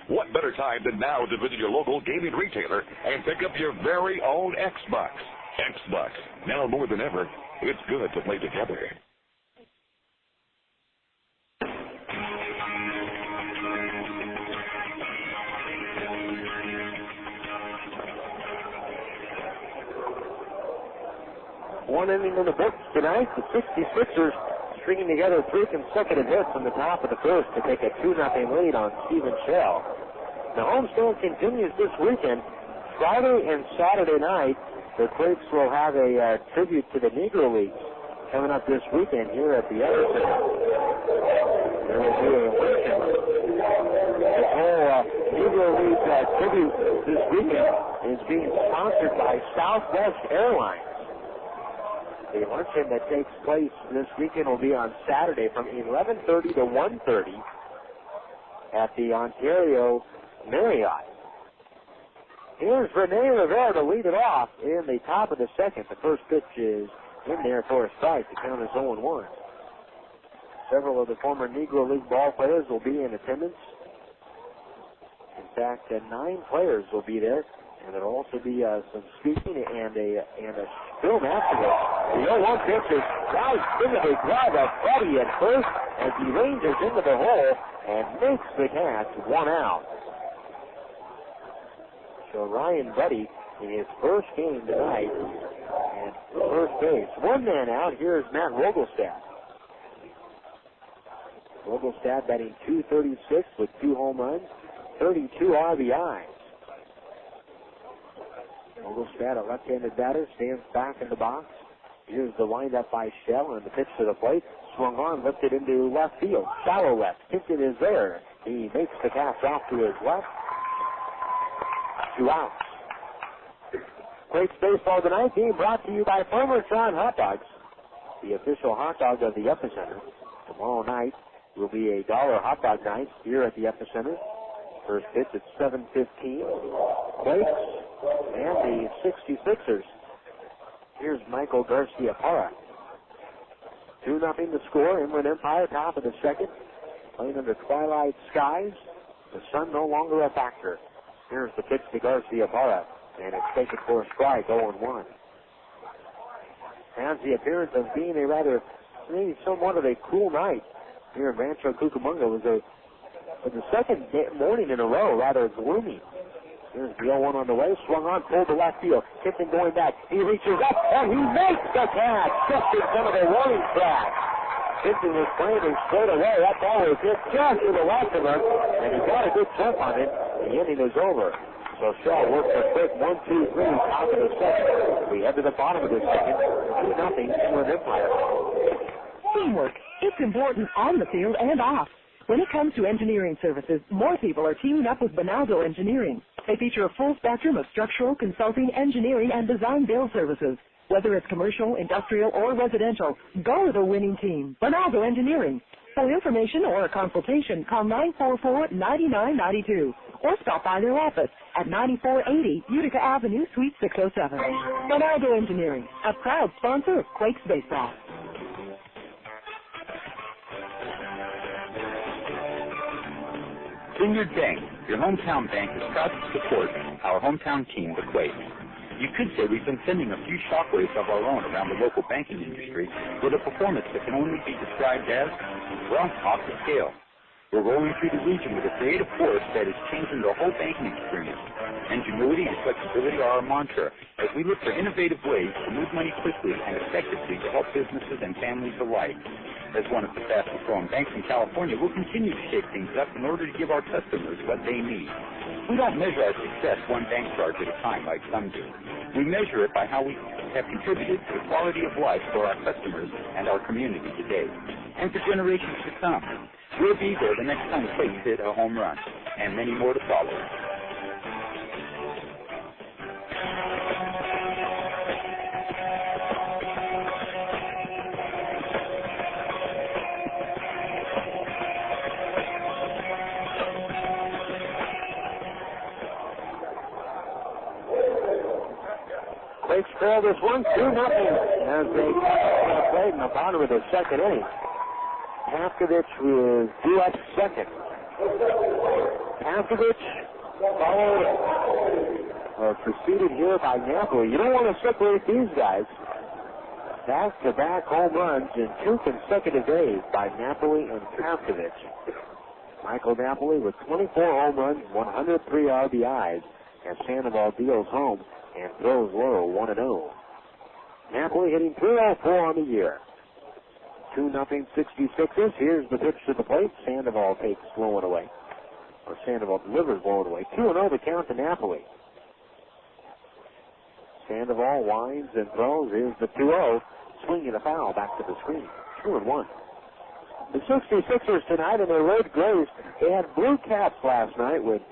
What better time than now to visit your local gaming retailer and pick up your very own Xbox? Xbox, now more than ever, it's good to play together. One inning in the books tonight. The 66ers stringing together 3 consecutive hits from the top of the first to take a 2-0 lead on Stephen Shell. The homestand continues this weekend. Friday and Saturday night, the Quakes will have a tribute to the Negro Leagues coming up this weekend here at the Everson. There will be a luncheon. This whole Negro League tribute this weekend is being sponsored by Southwest Airlines. The luncheon that takes place this weekend will be on Saturday from 11:30 to 1:30 at the Ontario Marriott. Here's Rene Rivera to lead it off in the top of the second. The first pitch is in there for a strike. The count is 0-1. Several of the former Negro League ball players will be in attendance. In fact, 9 players will be there. And there'll also be some speaking and a film afterwards. The 0-1 pitch is right into the glove of Budde at first as he ranges into the hole and makes the catch 1 out. So Ryan Budde in his first game tonight at first base. 1 man out. Here's Matt Rogelstad. Rogelstad batting .236 with 2 home runs, 32 RBIs. Rogelstad, a left-handed batter, stands back in the box. Here's the windup by Shell and the pitch to the plate. Swung on, lifted into left field. Shallow left. Pinkett is there. He makes the catch off to his left. 2 outs. Quakes baseball tonight being brought to you by Farmer John Hot Dogs, the official hot dog of the Epicenter. Tomorrow night will be a $1 hot dog night here at the Epicenter. First pitch at 7:15. Quakes and the 66ers. Here's Michael Garcia-Parra. 2-0 the score. Inland Empire, top of the second. Playing under twilight skies. The sun no longer a factor. Here's the pitch to Garcia-Parra. And it's taken for a strike, 0-1. Has the appearance of being a rather, maybe somewhat of a cool night here in Rancho Cucamonga. Was the second morning in a row rather gloomy. Here's the 0-1 on the way. Swung on, pulled to left field. Tipton going back. He reaches up, and he makes the catch just in front of the warning track. Tipton was claiming straight away. That ball was hit just to the left of him, and he got a good jump on it. The inning is over. So Shaw works a quick 1-2-3, top of the second. We head to the bottom of the second. 2-0 Inland Empire. Teamwork. It's important on the field and off. When it comes to engineering services, more people are teaming up with Bonaldo Engineering. They feature a full spectrum of structural, consulting, engineering, and design build services. Whether it's commercial, industrial, or residential, go with a winning team. Bonaldo Engineering. For information or a consultation, call 944-9992 or stop by their office at 9480 Utica Avenue, Suite 607. Bonaldo Engineering, a proud sponsor of Quakes Baseball. Vineyard Bank, your hometown bank, is proud to support our hometown team, the Quakes. You could say we've been sending a few shockwaves of our own around the local banking industry with a performance that can only be described as, well, off the scale. We're rolling through the region with a creative force that is changing the whole banking experience. Ingenuity and flexibility are our mantra as we look for innovative ways to move money quickly and effectively to help businesses and families alike. As one of the fastest growing banks in California, we'll continue to shake things up in order to give our customers what they need. We don't measure our success one bank charge at a time like some do. We measure it by how we have contributed to the quality of life for our customers and our community today, and for generations to come. We'll be there the next time Quakes hit a home run, and many more to follow. Quakes trail this one 2-0 as they played in the bottom of the second inning. Paskovich was due up second. Paskovich followed, preceded here by Napoli. You don't want to separate these guys. Back-to-back home runs in 2 consecutive days by Napoli and Paskovich. Michael Napoli with 24 home runs, 103 RBIs, as Sandoval deals home and throws low 1-0. Napoli hitting .304 on the year. 2-0 66ers. Here's the pitch to the plate. Sandoval takes blowing away. Or Sandoval delivers blowing away. 2-0 the count to Napoli. Sandoval winds and throws. Here's the 2-0. Swinging a foul back to the screen. 2-1. The 66ers tonight in their red grays. They had blue caps last night with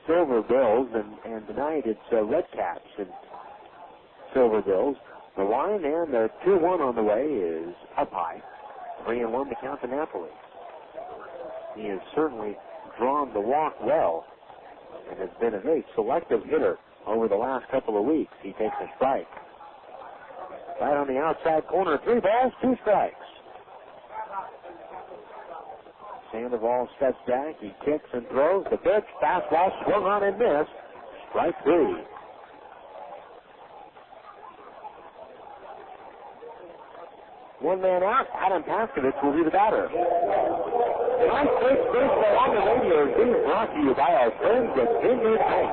silver bills, and tonight it's red caps and silver bills. The line and the 2-1 on the way is up high. 3-1 to count to Napoli. He has certainly drawn the walk well and has been a very selective hitter over the last couple of weeks. He takes a strike. Right on the outside corner, 3 balls, 2 strikes. Sandoval steps back, he kicks and throws. The pitch, fastball swung on and missed. Strike 3. One man out, Adam Paskovich will be the batter. Tonight's Quakes Baseball on the radio is being brought to you by our friends at Vineyard Bank,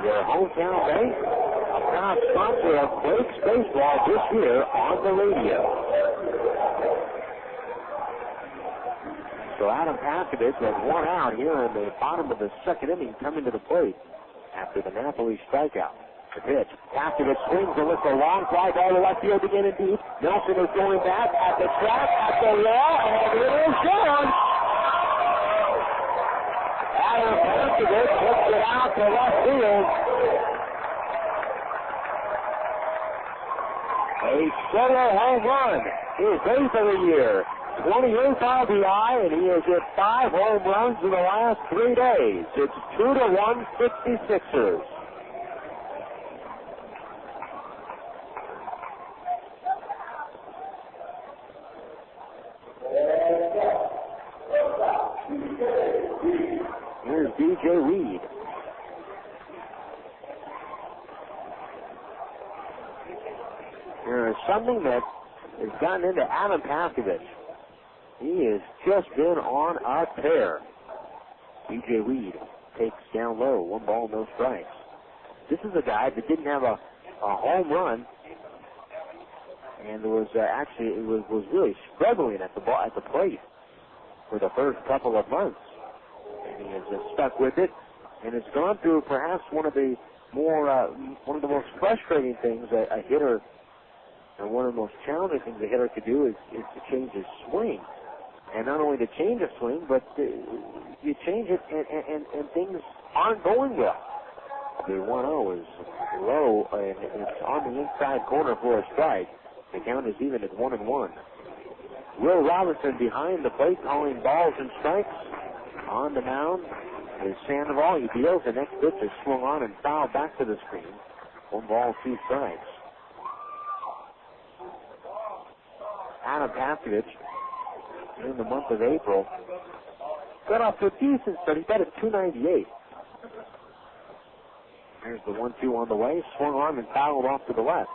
your hometown bank, a proud sponsor of Quakes Baseball this year on the radio. So Adam Paskovich has 1 out here in the bottom of the second inning coming to the plate after the Napoli strikeout. The pitch. Paskovich swings and lifts a long fly ball to left field again and deep. Nelson is going back at the track, at the wall, and it is gone. Adam Paskovich hits it out to left field. A solo home run. His 8th of the year. 28th RBI, and he has hit 5 home runs in the last 3 days. It's 2-1 66ers. Here's DJ Reed. There is something that has gotten into Adam Paskovich. He has just been on a tear. DJ Reed takes down low. 1 ball, no strikes. This is a guy that didn't have a home run, and was really struggling at the plate for the first couple of months. And he has stuck with it, and it's gone through perhaps one of the most frustrating things a hitter, and one of the most challenging things a hitter could do is to change his swing. And not only to change a swing, but you change it and things aren't going well. The 1-0 is low, and it's on the inside corner for a strike. The count is even at 1-1. Will Robinson behind the plate calling balls and strikes. On the mound is Sandoval. He deals. The next pitch is swung on and fouled back to the screen. 1 ball, 2 strikes. Adam Paskovich, in the month of April, got off to a decent start. He batted .298. There's the 1-2 on the way. Swung on and fouled off to the left.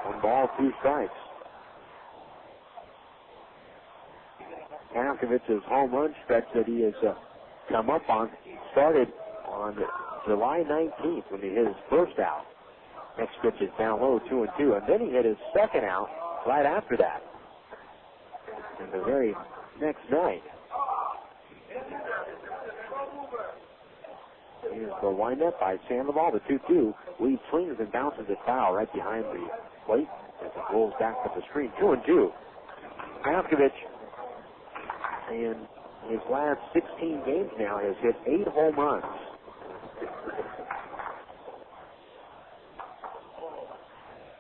1 ball, 2 strikes. Pavkovich's home run stretch that he has come up on started on July 19th when he hit his first out. Next pitch is down low, 2-2, and then he hit his second out right after that. And the very next night. Here's the windup by Sandoval, the 2-2. Lead swings and bounces it foul right behind the plate as it rolls back to the screen. 2-2. Pavkovich, in his last 16 games now, has hit 8 home runs.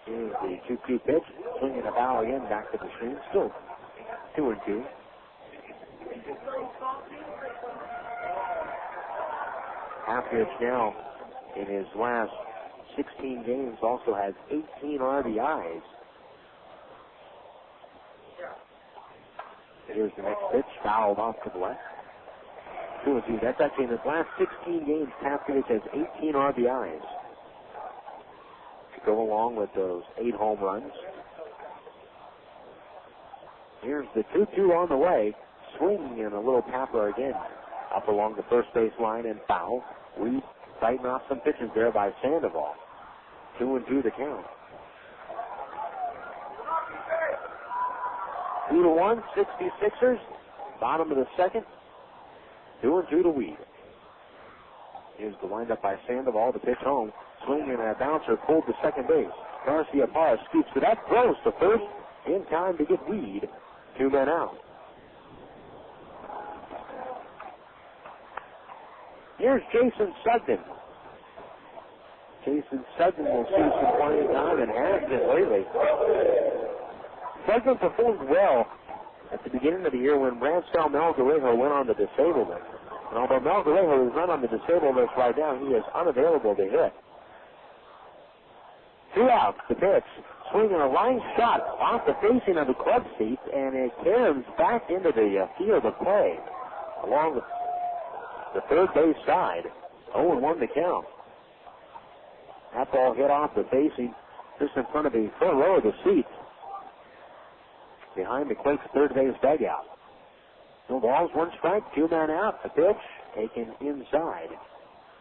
Here's the 2-2 pitch. Swinging a foul again back to the screen. Still 2-2. Pavkovich now, in his last 16 games, also has 18 RBIs. Here's the next pitch, fouled off to the left. 2-2. That's actually in his last 16 games, Pavkovich has 18 RBIs. To go along with those 8 home runs. Here's the 2-2 on the way. Swinging and a little tapper again. Up along the first base line and foul. We fighting off some pitches there by Sandoval. 2-2 the count. 2-1, 66ers. Bottom of the second. 2-2 to Weed. Here's the windup by Sandoval. The pitch home. Swinging and a bouncer pulled to second base. Garcia Parra scoops it up. Throws to first. In time to get Weed. 2 men out. Here's Jason Sugden. Jason Sugden will see some playing time and has been lately. Sugden performed well at the beginning of the year when Ransel Melgarejo went on the disabled list. And although Melgarejo is not on the disabled list right now, he is unavailable to hit. 2 outs, the pitch. Swinging a line shot off the facing of the club seats, and it carries back into the field of play along the third base side. 0-1 to count. That ball hit off the facing just in front of the front row of the seats behind the Quakes third base dugout. No balls, 1 strike, 2 men out. The pitch taken inside.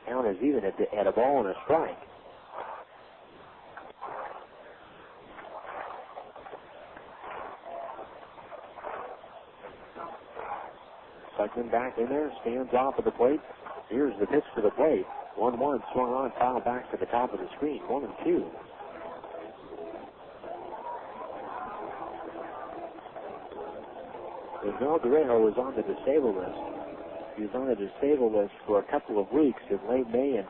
Count is even at a ball and a strike. Sugden back in there, stands off of the plate. Here's the pitch to the plate. 1-1, swung on, foul back to the top of the screen. 1-2. Melgarejo was on the disabled list. He was on the disabled list for a couple of weeks in late May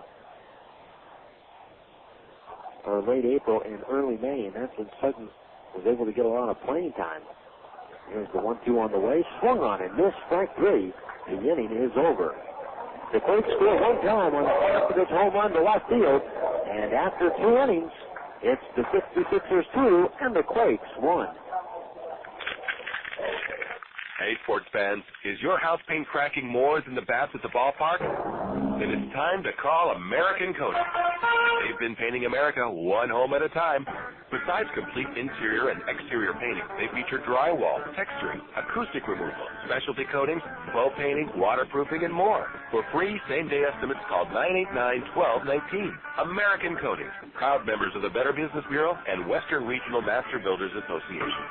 or late April and early May, and that's when Sugden was able to get a lot of playing time. Here's the 1-2 on the way. Swung on and missed, strike 3. The inning is over. The Quakes score 1 time on the Pavkovich home run to left field. And after 2 innings, it's the 66ers 2 and the Quakes 1. Hey, sports fans, is your house paint cracking more than the bats at the ballpark? Then it's time to call American Coatings. They've been painting America one home at a time. Besides complete interior and exterior painting, they feature drywall, texturing, acoustic removal, specialty coatings, flow painting, waterproofing, and more. For free same-day estimates, call 989-1219. American Coatings, proud members of the Better Business Bureau and Western Regional Master Builders Association.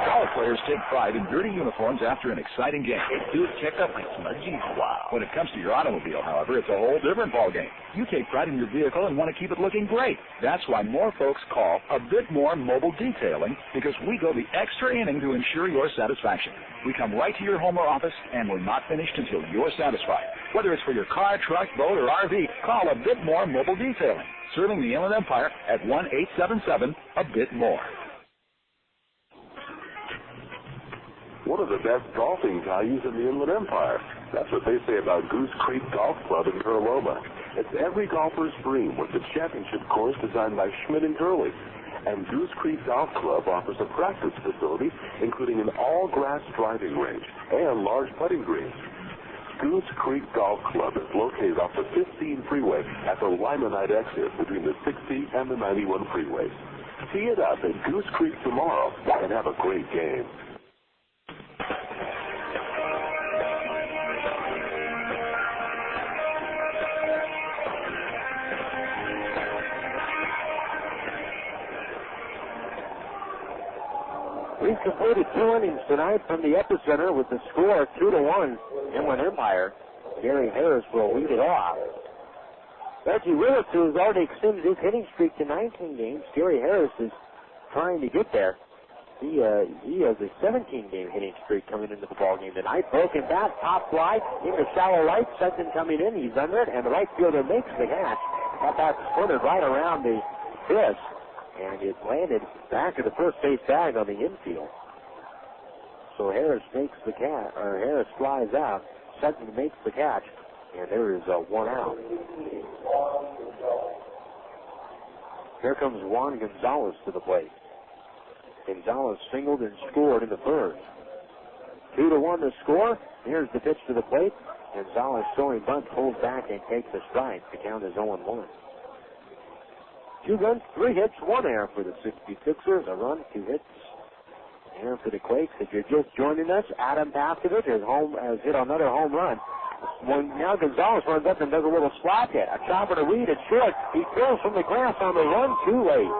All players take pride in dirty uniforms after an exciting game. Dude, check out my smudgies. Wow. When it comes to your automobile, however, it's a whole different ballgame. You take pride in your vehicle and want to keep it looking great. That's why more folks call A Bit More Mobile Detailing, because we go the extra inning to ensure your satisfaction. We come right to your home or office, and we're not finished until you're satisfied. Whether it's for your car, truck, boat, or RV, call A Bit More Mobile Detailing, serving the Inland Empire at 1-877-A-BIT-MORE. One of the best golfing values in the Inland Empire. That's what they say about Goose Creek Golf Club in Curloma. It's every golfer's dream with the championship course designed by Schmidt & Curley. And Goose Creek Golf Club offers a practice facility, including an all-grass driving range and large putting greens. Goose Creek Golf Club is located off the 15 freeway at the Limonite exit between the 60 and the 91 freeways. Tee it up at Goose Creek tomorrow and have a great game. We've completed 2 innings tonight from the epicenter with the score 2-1. Inland Empire. Gary Harris will lead it off. Reggie Willits, who has already extended his hitting streak to 19 games. Gary Harris is trying to get there. He has a 17-game hitting streak coming into the ball game tonight. Broken bat, top fly, into shallow right. Sutton coming in. He's under it, and the right fielder makes the catch. That bat splintered right around the fist, and it landed back at the first base bag on the infield. So Harris makes the catch, or Harris flies out. Sutton makes the catch, and there is a 1 out. Here comes Juan Gonzalez to the plate. Gonzalez singled and scored in the first. 2-1 to score. Here's the pitch to the plate. Gonzalez showing bunt, pulls back and takes a strike. The count is 0-1. 2 runs, 3 hits, 1 error for the 66ers. A run, 2 hits. Error for the Quakes. If you're just joining us, Adam Paskovich has hit another home run. Now Gonzalez runs up and does a little slap hit. A chopper to Reed at short. He throws from the grass on the run too late.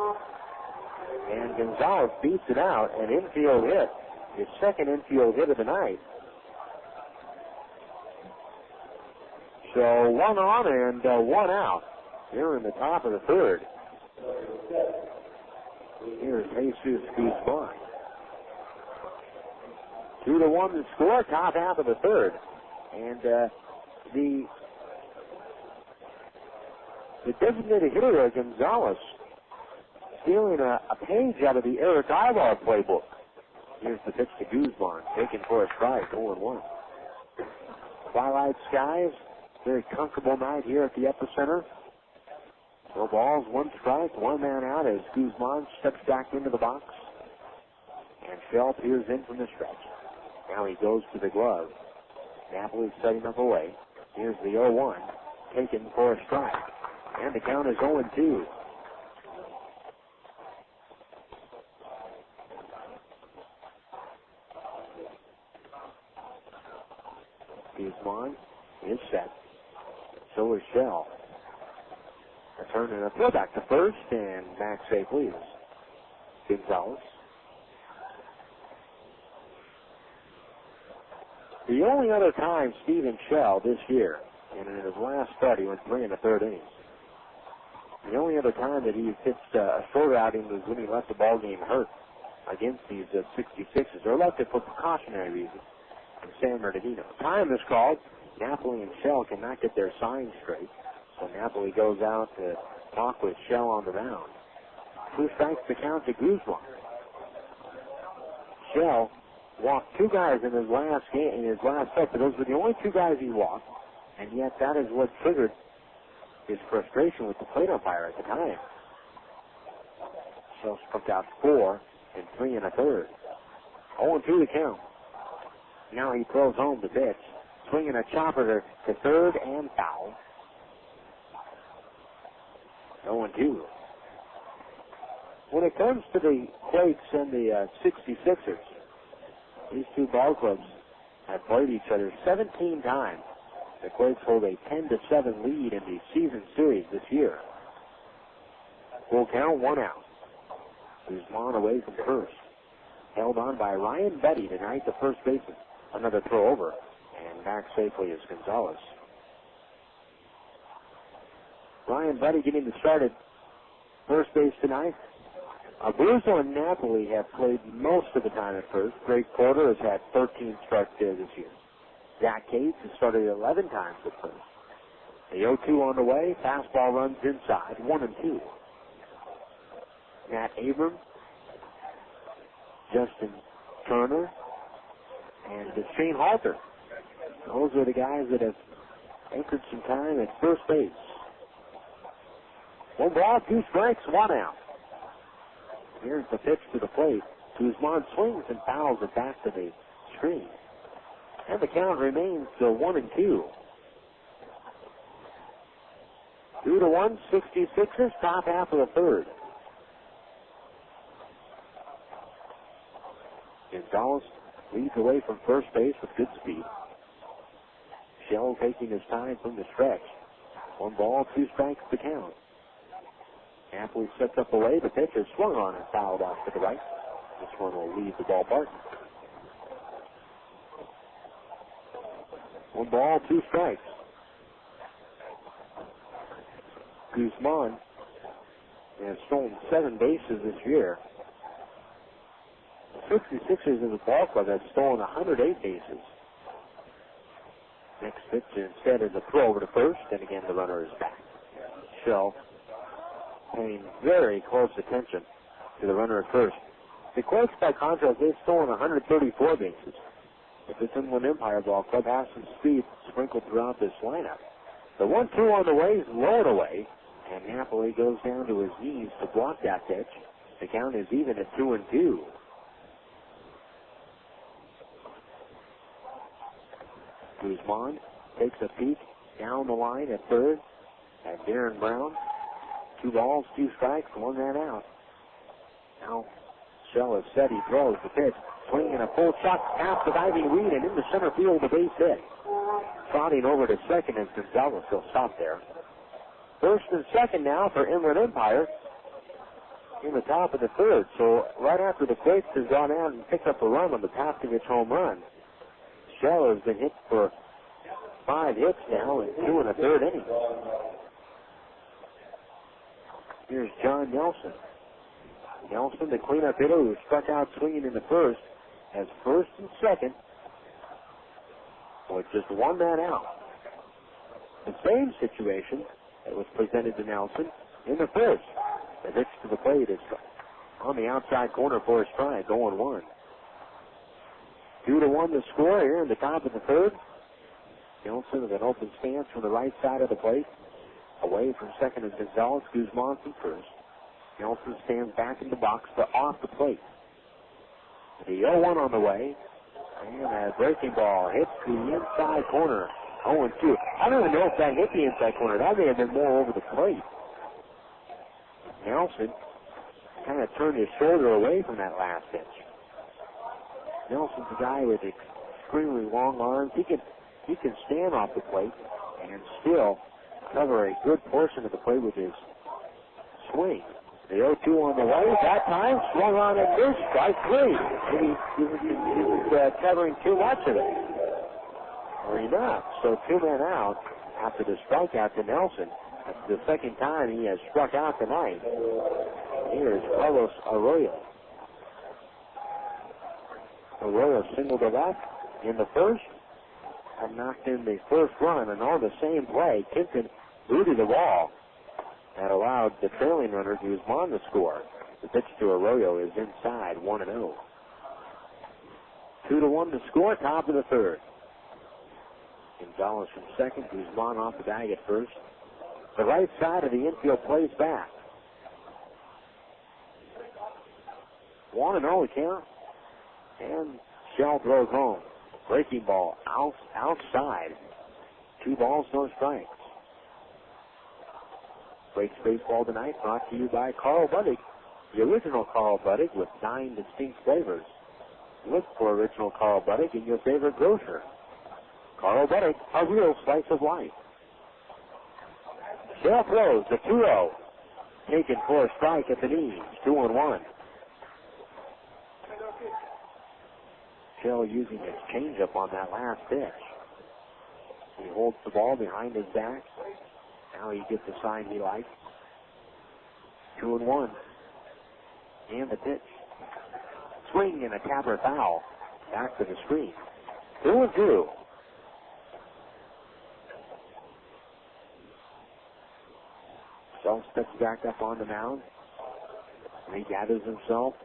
And Gonzalez beats it out. An infield hit. His second infield hit of the night. So 1 on and 1 out. Here in the top of the third. Here's Jesus Guzman. 2-1 to score, top half of the third. And the designated hitter, Gonzalez, stealing a page out of the Eric Ivar playbook. Here's the pitch to Guzman, taken for a strike, 0-1. Twilight skies, very comfortable night here at the epicenter. No balls, 1 strike, 1 man out as Guzman steps back into the box. And Shell peers in from the stretch. Now he goes to the glove. Napoli setting up away. Here's the 0-1, taken for a strike. And the count is 0-2. Guzman is set. So is Shell. A turn and a throw back to first, and back safely is Gonzalez. The only other time Stephen Shell this year, and in his last start, he went 3 1/3 innings. The only other time that he pitched a short outing was when he left the ball game hurt against these 66ers, or left it for precautionary reasons in San Bernardino. Time is called. Napoli and Shell cannot get their signs straight, so Napoli goes out to talk with Shell on the mound. 2 strikes to count to Guzman. Shell walked 2 guys in his last game, in his last set, but those were the only 2 guys he walked, and yet that is what triggered his frustration with the plate umpire at the time. Shell struck out 4 in 3 1/3. 0-2 to count. Now he throws home the pitch, swinging a chopper to third and foul. 0-2. When it comes to the Quakes and the 66ers, these 2 ball clubs have played each other 17 times. The Quakes hold a 10-7 lead in the season series this year. Full count, 1 out. Guzman away from first. Held on by Ryan Budde tonight, the first baseman. Another throw over, and back safely is Gonzalez. Ryan Budde getting the start at first base tonight. Abruzzo and Napoli have played most of the time at first. Greg Porter has had 13 starts there this year. Zach Cates has started 11 times at first. The 0-2 on the way. Fastball runs inside, 1-2. Matt Abram, Justin Turner, and Shane Halter. Those are the guys that have anchored some time at first base. 1 ball, 2 strikes, 1 out. Here's the pitch to the plate. Guzman swings and fouls it back to the screen. And the count remains 1-2. 2-1, 66ers, top half of the third. Gonzalez leads away from first base with good speed. Shell taking his time from the stretch. 1 ball, 2 strikes to count. Napoli sets up away. The pitch is swung on and fouled off to the right. This one will leave the ballpark. 1 ball, 2 strikes. Guzman has stolen 7 bases this year. The 66ers in the ball club have stolen 108 bases. Next pitch instead is a throw over to first, and again the runner is back. Shell paying very close attention to the runner at first. The Quakes, by contrast, they've stolen 134 bases. But this Inland Empire ball club has some speed sprinkled throughout this lineup. The 1-2 on the way is lowered away, and Napoli goes down to his knees to block that pitch. The count is even at 2-2. Guzman takes a peek down the line at third, and Darren Brown. 2 balls, 2 strikes, 1 man out. Now, Shell is set. He throws the pitch. Swinging a full shot past the diving Reed and into center field, the base hit. Trotting over to second, and Gonzalez will stop there. First and second now for Inland Empire in the top of the third. So right after the Quakes has gone out and picked up a run on the Pastovich home run, Shell has been hit for 5 hits now in 2 1/3 innings. Here's John Nelson. Nelson, the cleanup hitter who struck out swinging in the first, has first and second with just 1 man out. The same situation that was presented to Nelson in the first. The pitch to the plate is on the outside corner for a strike, 0-1. 2-1 the score here in the top of the third. Nelson with an open stance from the right side of the plate. Away from second is Gonzalez. Guzman from first. Nelson stands back in the box but off the plate. The 0-1 on the way. And a breaking ball hits the inside corner. 0-2. I don't even know if that hit the inside corner. That may have been more over the plate. Nelson kind of turned his shoulder away from that last pitch. Nelson's a guy with extremely long arms. He can stand off the plate and still cover a good portion of the plate with his swing. The 0-2 on the way. That time swung on and missed. Strike 3. Maybe he was covering too much of it. Or enough. So 2 men out after the strikeout to Nelson. That's the second time he has struck out tonight. Here's Carlos Arroyo. Arroyo singled to left in the first and knocked in the first run, and on the same play, Kimpton booted the ball that allowed the trailing runner Guzman to score. The pitch to Arroyo is inside, 1-0. 2-1 to score, top of the third. Gonzalez from second, Guzman off the bag at first. The right side of the infield plays back. 1-0 count. And Shell throws home. Breaking ball outside. 2 balls, no strikes. Quakes baseball tonight brought to you by Carl Budde, the original Carl Budde with 9 distinct flavors. Look for original Carl Budde in your favorite grocer. Carl Budde, a real slice of life. Shell throws the 2-0. Taken for a strike at the knees. 2-1. Shell using his changeup on that last pitch. He holds the ball behind his back. Now he gets the sign he likes. 2-1. And the pitch. Swing and a tapper foul. Back to the screen. 2-2. Shell steps back up on the mound. Regathers himself.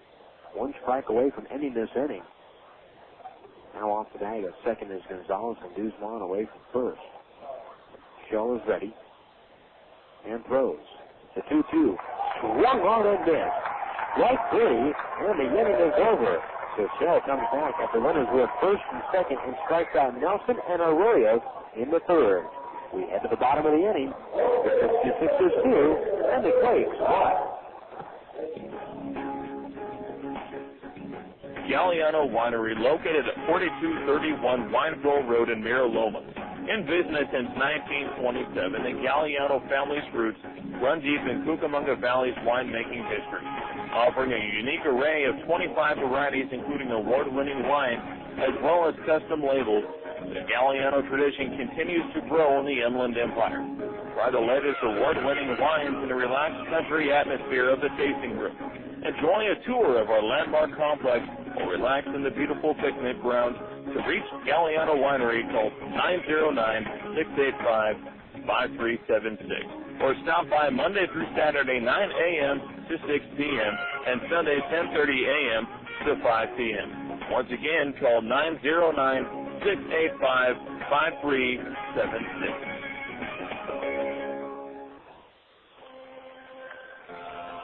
1 strike away from ending this inning. Now off the bag at second is Gonzalez and Guzman away from first. Shell is ready. And throws. The 2-2. Swung on and missed. Strike 3, and the inning is over. So Shell comes back after runners were at first and second and strikes out Nelson and Arroyo in the third. We head to the bottom of the inning. The 66ers 2 and the Quakes 1. Galliano Winery, located at 4231 Wineville Road in Mira Loma. In business since 1927, the Galliano family's roots run deep in Cucamonga Valley's winemaking history, offering a unique array of 25 varieties, including award-winning wine, as well as custom labels. The Galliano tradition continues to grow in the Inland Empire. Try the latest award-winning wines in the relaxed country atmosphere of the tasting room. Enjoy a tour of our landmark complex or relax in the beautiful picnic grounds. To reach Galliano Winery, call 909-685-5376 or stop by Monday through Saturday 9 a.m. to 6 p.m. and Sunday 10:30 a.m. to 5 p.m. Once again, call 909-685-5376.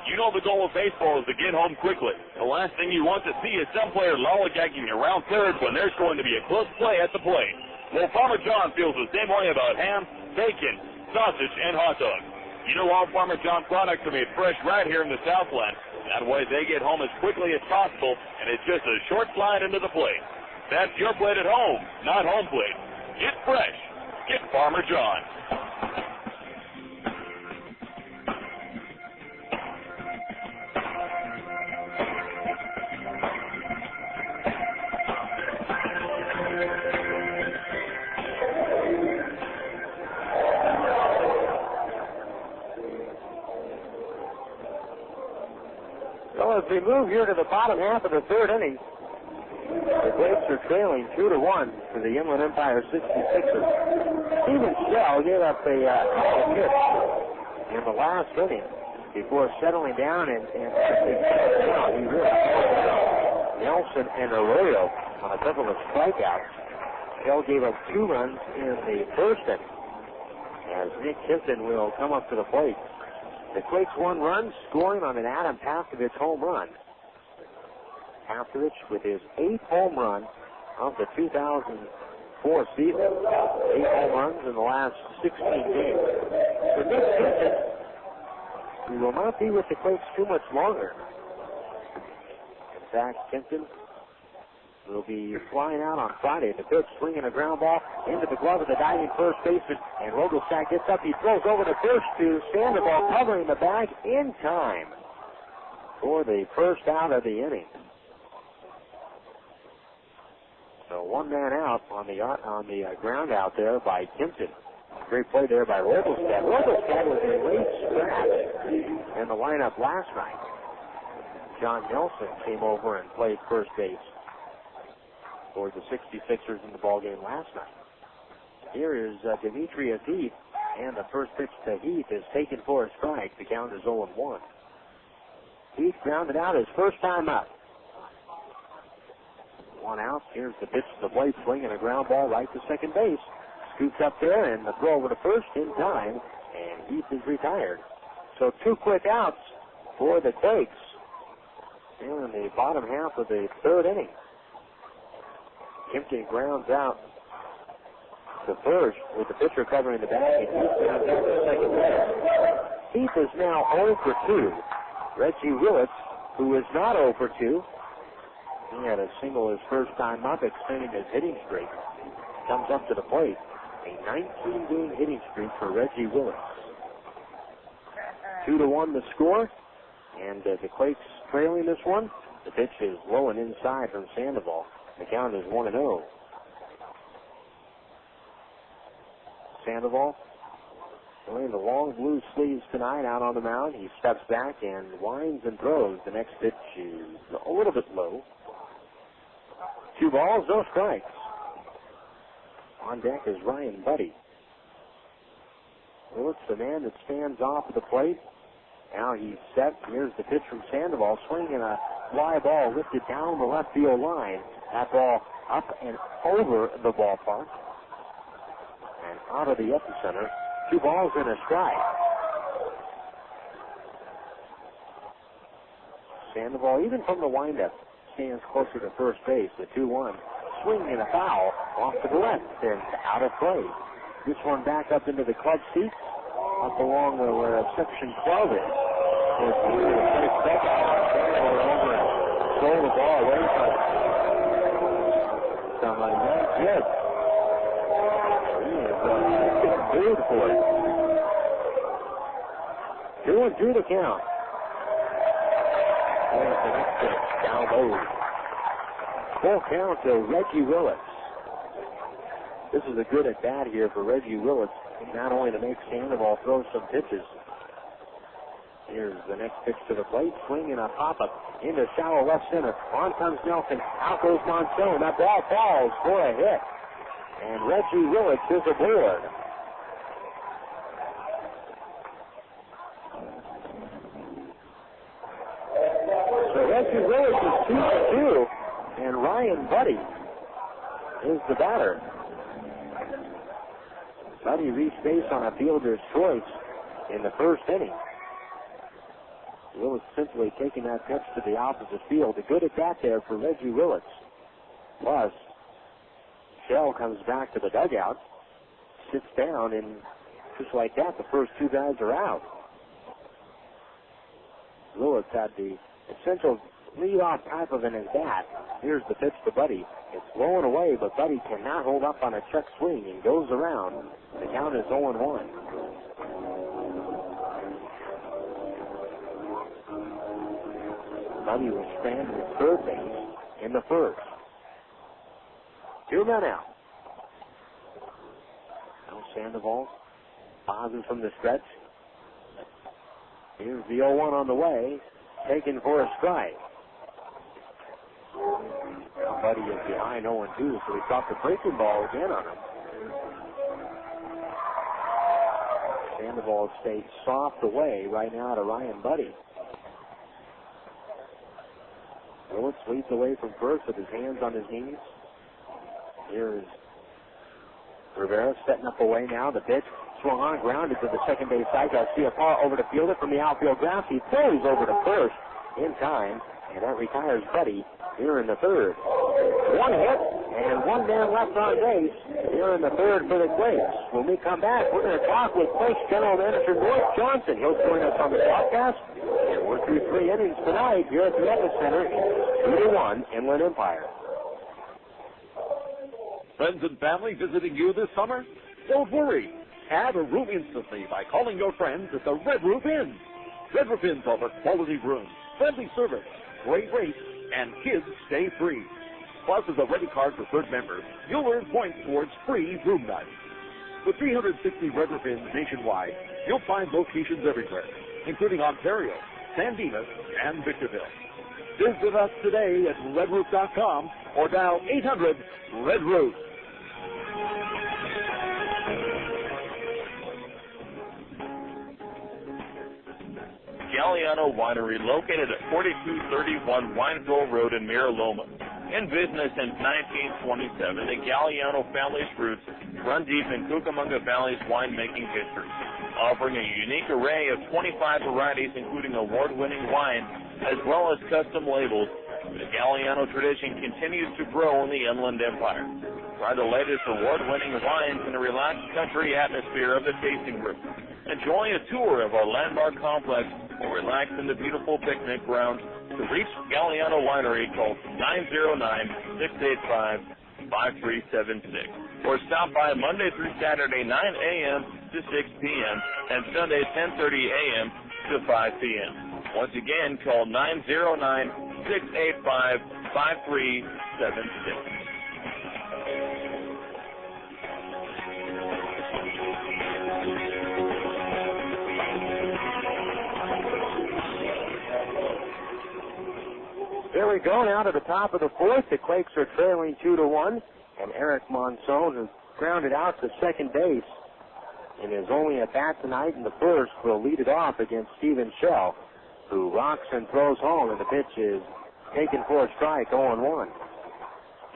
You know the goal of baseball is to get home quickly. The last thing you want to see is some player lollygagging around third when there's going to be a close play at the plate. Well, Farmer John feels the same way about ham, bacon, sausage, and hot dogs. You know all Farmer John products are made fresh right here in the Southland. That way they get home as quickly as possible, and it's just a short slide into the plate. That's your plate at home, not home plate. Get fresh. Get Farmer John. So as we move here to the bottom half of the third inning, the Quakes are trailing 2-1 to the Inland Empire 66ers. Steven Shell gave up a pitch in the last inning before settling down and he really Nelson and Arroyo on a couple of strikeouts. Shell gave up 2 runs in the first inning as Nick Kimpton will come up to the plate. The Quakes 1 run, scoring on an Adam Paskovich home run. Paskovich with his 8th home run of the 2004 season. 8 home runs in the last 16 games. For Nick Kimpton, he will not be with the Quakes too much longer. In fact, Kimpton will be flying out on Friday. The pitch swinging a ground ball into the glove of the diving first baseman, and Rogelstack gets up. He throws over to first to Sandoval, covering the bag in time for the first out of the inning. So 1 man out on the ground out there by Kimpton. Great play there by Rogelstack. Rogelstack was a late scratch in the lineup last night. John Nelson came over and played first base for the 66ers in the ballgame last night. Here is Demetrius Heath, and the first pitch to Heath is taken for a strike. The count is 0-1. Heath grounded out his first time up. 1 out. Here's the pitch to the plate, swinging a ground ball right to second base. Scoops up there, and the throw over to first in time, and Heath is retired. So 2 quick outs for the Quakes in the bottom half of the third inning. Kimpton grounds out to first with the pitcher covering the bag, and Heath grounds out to second base. Heath is now 0 for 2. Reggie Willits, who is not 0 for 2, he had a single his first time up, extending his hitting streak. Comes up to the plate. A 19-game hitting streak for Reggie Willits. 2-1 the score, and the Quakes trailing this one. The pitch is low and inside from Sandoval. The count is 1-0. Sandoval wearing the long blue sleeves tonight out on the mound. He steps back and winds and throws. The next pitch is a little bit low. 2 balls, no strikes. On deck is Ryan Budde. Willits, the man that stands off the plate. Now he's set. Here's the pitch from Sandoval, swinging a fly ball lifted down the left field line. That ball up and over the ballpark and out of the epicenter. 2 balls and a strike. Sandoval, even from the windup, stands closer to first base. The 2-1. Swing and a foul off to the left and out of play. This one back up into the club seats, up along where section 12 is. It's over and stole the ball away from somebody. Yes. He is getting booed for it. 2-2 to count. There's the next pitch, down low. Full count to Reggie Willits. This is a good at bat here for Reggie Willits, not only to make Sandoval throw some pitches. Here's the next pitch to the plate, swing and a pop-up into shallow left center. On comes Nelson, out goes Monson. That ball falls for a hit, and Reggie Willits is aboard. So Reggie Willits is 2-2, and Ryan Budde is the batter. Budde reached base on a fielder's choice in the first inning. Willits simply taking that pitch to the opposite field. A good at bat there for Reggie Willits. Plus, Shell comes back to the dugout, sits down, and just like that, the first two guys are out. Willits had the essential lead-off type of an at-bat. Here's the pitch to Budde. It's blowing away, but Budde cannot hold up on a check swing and goes around. The count is 0-1. Budde was stranded at third base in the first. 2 men out. Now Sandoval pauses from the stretch. Here's the 0-1 on the way, taken for a strike. Now Budde is behind 0-2, so he dropped the breaking ball again on him. Sandoval stays soft away right now to Ryan Budde. Willits leads away from first with his hands on his knees. Here's Rivera setting up away now. The pitch swung on, grounded to the second base side. Garcia far over to fielder from the outfield ground. He throws over to first in time, and that retires Budde here in the third. One hit and one man left on base here in the third for the Quakes. When we come back, we're going to talk with Quakes General Manager North Johnson. He'll join us on the broadcast. And we're through 3 innings tonight here at the Epicenter, 2-1 Inland Empire. Friends and family visiting you this summer? Don't worry. Add a room instantly by calling your friends at the Red Roof Inn. Red Roof Inns offer quality rooms, friendly service, great rates, and kids stay free. Plus, as a ready card for third members, you'll earn points towards free room nights. With 360 Red Roof Inns nationwide, you'll find locations everywhere, including Ontario, San Dimas, and Victorville. Visit us today at redroof.com or dial 800-RED-ROOF. Galliano Winery, located at 4231 Wineville Road in Mira Loma. In business since 1927, the Galliano family's roots run deep in Cucamonga Valley's winemaking history, offering a unique array of 25 varieties, including award-winning wine, as well as custom labels. The Galliano tradition continues to grow in the Inland Empire. Try the latest award-winning wines in the relaxed country atmosphere of the tasting room. Enjoy a tour of our landmark complex or relax in the beautiful picnic grounds. To reach Galliano Winery, call 909-685-5376 or stop by Monday through Saturday 9 a.m. to 6 p.m. and Sunday 10:30 a.m. to 5 p.m. Once again, call 909-685-5376. There we go, now to the top of the fourth. The Quakes are trailing 2-1, and Eric Monson, who grounded out to second base in his only at-bat tonight in the first, will lead it off against Stephen Shell, who rocks and throws home, and the pitch is taken for a strike, 0-1.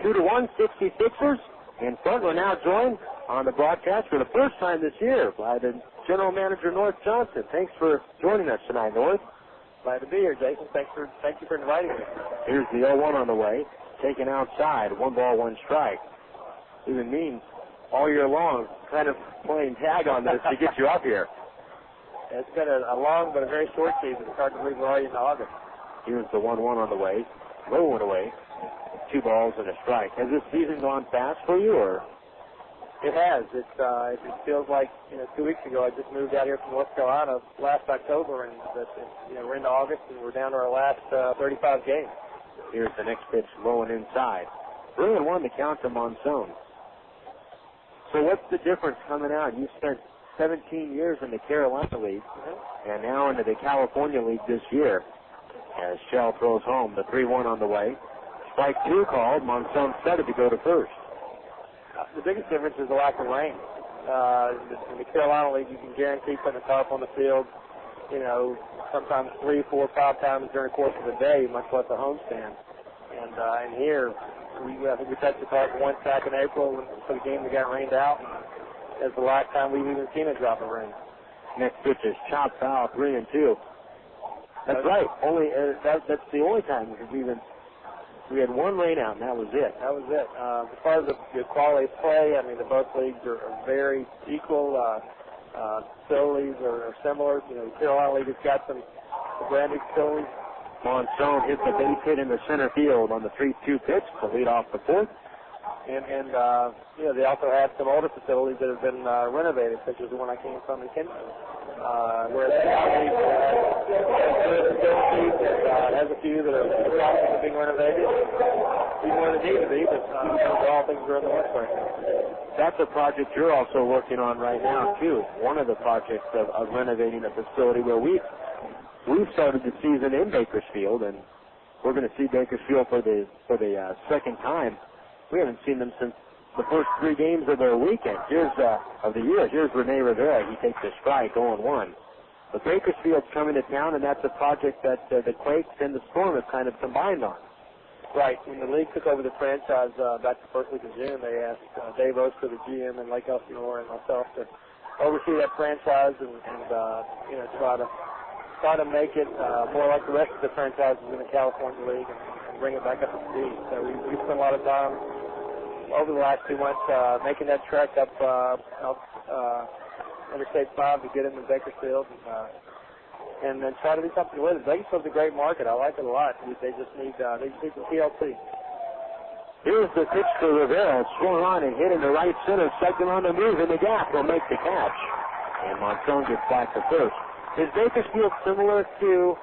2-1, 66ers in front. We're now joined on the broadcast for the first time this year by the General Manager, North Johnson. Thanks for joining us tonight, North. Glad to be here, Jason. Thank you for inviting me. Here's the 0-1 on the way. Taken outside. 1 ball, 1 strike. Even means all year long, kind of playing tag on this to get you up here. It's been a long but a very short season. It's hard to believe we're already in August. Here's the 1-1 on the way. Low one away. 2 balls and a strike. Has this season gone fast for you, or? It has. It feels like 2 weeks ago I just moved out here from North Carolina last October, and we're into August and we're down to our last 35 games. Here's the next pitch, low and inside. 3-1 the count to Monson. So what's the difference coming out? You spent 17 years in the Carolina League, and now into the California League this year. As Shell throws home, the 3-1 on the way. Strike 2 called. Monson set it to go to first. The biggest difference is the lack of rain. In the Carolina League, you can guarantee putting a tarp on the field, sometimes 3, 4, 5 times during the course of the day, much less a homestand. And here, I think we touched the tarp one sack in April for the game that got rained out. That's the last time we've even seen a drop of rain. Next pitch is chopped foul, 3-2. That's right. That's the only time we had one rain out, and that was it. As far as the quality of play, I mean, both leagues are very equal. Facilities are similar. The Carolina League has got some brand new facilities. Monson hits a base hit in the center field on the 3-2 pitch to lead off the fourth. And they also have some older facilities that have been renovated, such as the one I came from in Kinston. Whereas the League has facilities, has a few that are being renovated. Even where they need to be, but all things are in the works right now. That's a project you're also working on right now, too. One of the projects of renovating a facility where we've started the season in Bakersfield, and we're going to see Bakersfield for the second time. We haven't seen them since the first 3 games of their weekend. Of the year. Here's Rene Rivera. He takes a strike, 0-1. But Bakersfield's coming to town, and that's a project that the Quakes and the Storm have kind of combined on. Right. When the league took over the franchise back the first week of June, they asked Dave Oster, the GM, and Lake Elsinore, and myself to oversee that franchise and try to make it more like the rest of the franchises in the California League and bring it back up to speed. So we spent a lot of time over the last 2 months making that trek up Interstate 5 to get into Bakersfield and then try to do something with it. Bakersfield's a great market. I like it a lot. They just need some TLC. Here's the pitch to Rivera. Swung on and hit in the right center. Second on the move in the gap. Will make the catch. And Monson gets back to first. Is Bakersfield similar to,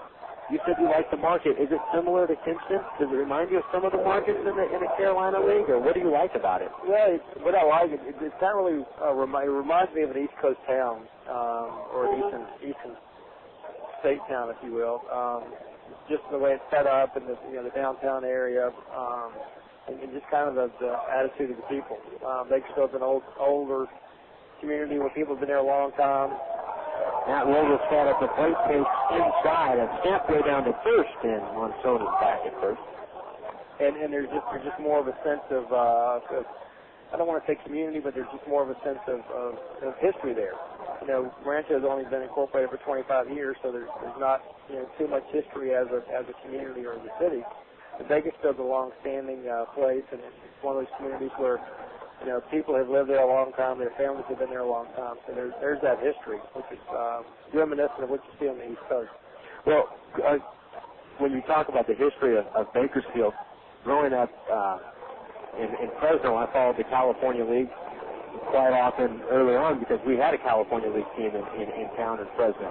you said you like the market, is it similar to Kinston? Does it remind you of some of the markets in the Carolina League, or what do you like about it? Well, what I like, it's not really, it reminds me of an East Coast town, or an Eastern state town, if you will. Just the way it's set up and the downtown area, and just kind of the attitude of the people. Bakersfield's an older community where people have been there a long time. That roll was fat at the plate, takes inside, a snap way down to first, and Monson is back at first. And there's just more of a sense of I don't want to say community, but there's just more of a sense of history there. Rancho has only been incorporated for 25 years, so there's not too much history as a community or as a city. But Bakersfield's a long-standing place, and it's one of those communities where people have lived there a long time. Their families have been there a long time. So there's that history, which is reminiscent of what you see on the East Coast. Well, when you talk about the history of Bakersfield, growing up in Fresno, I followed the California League quite often early on because we had a California League team in town in Fresno.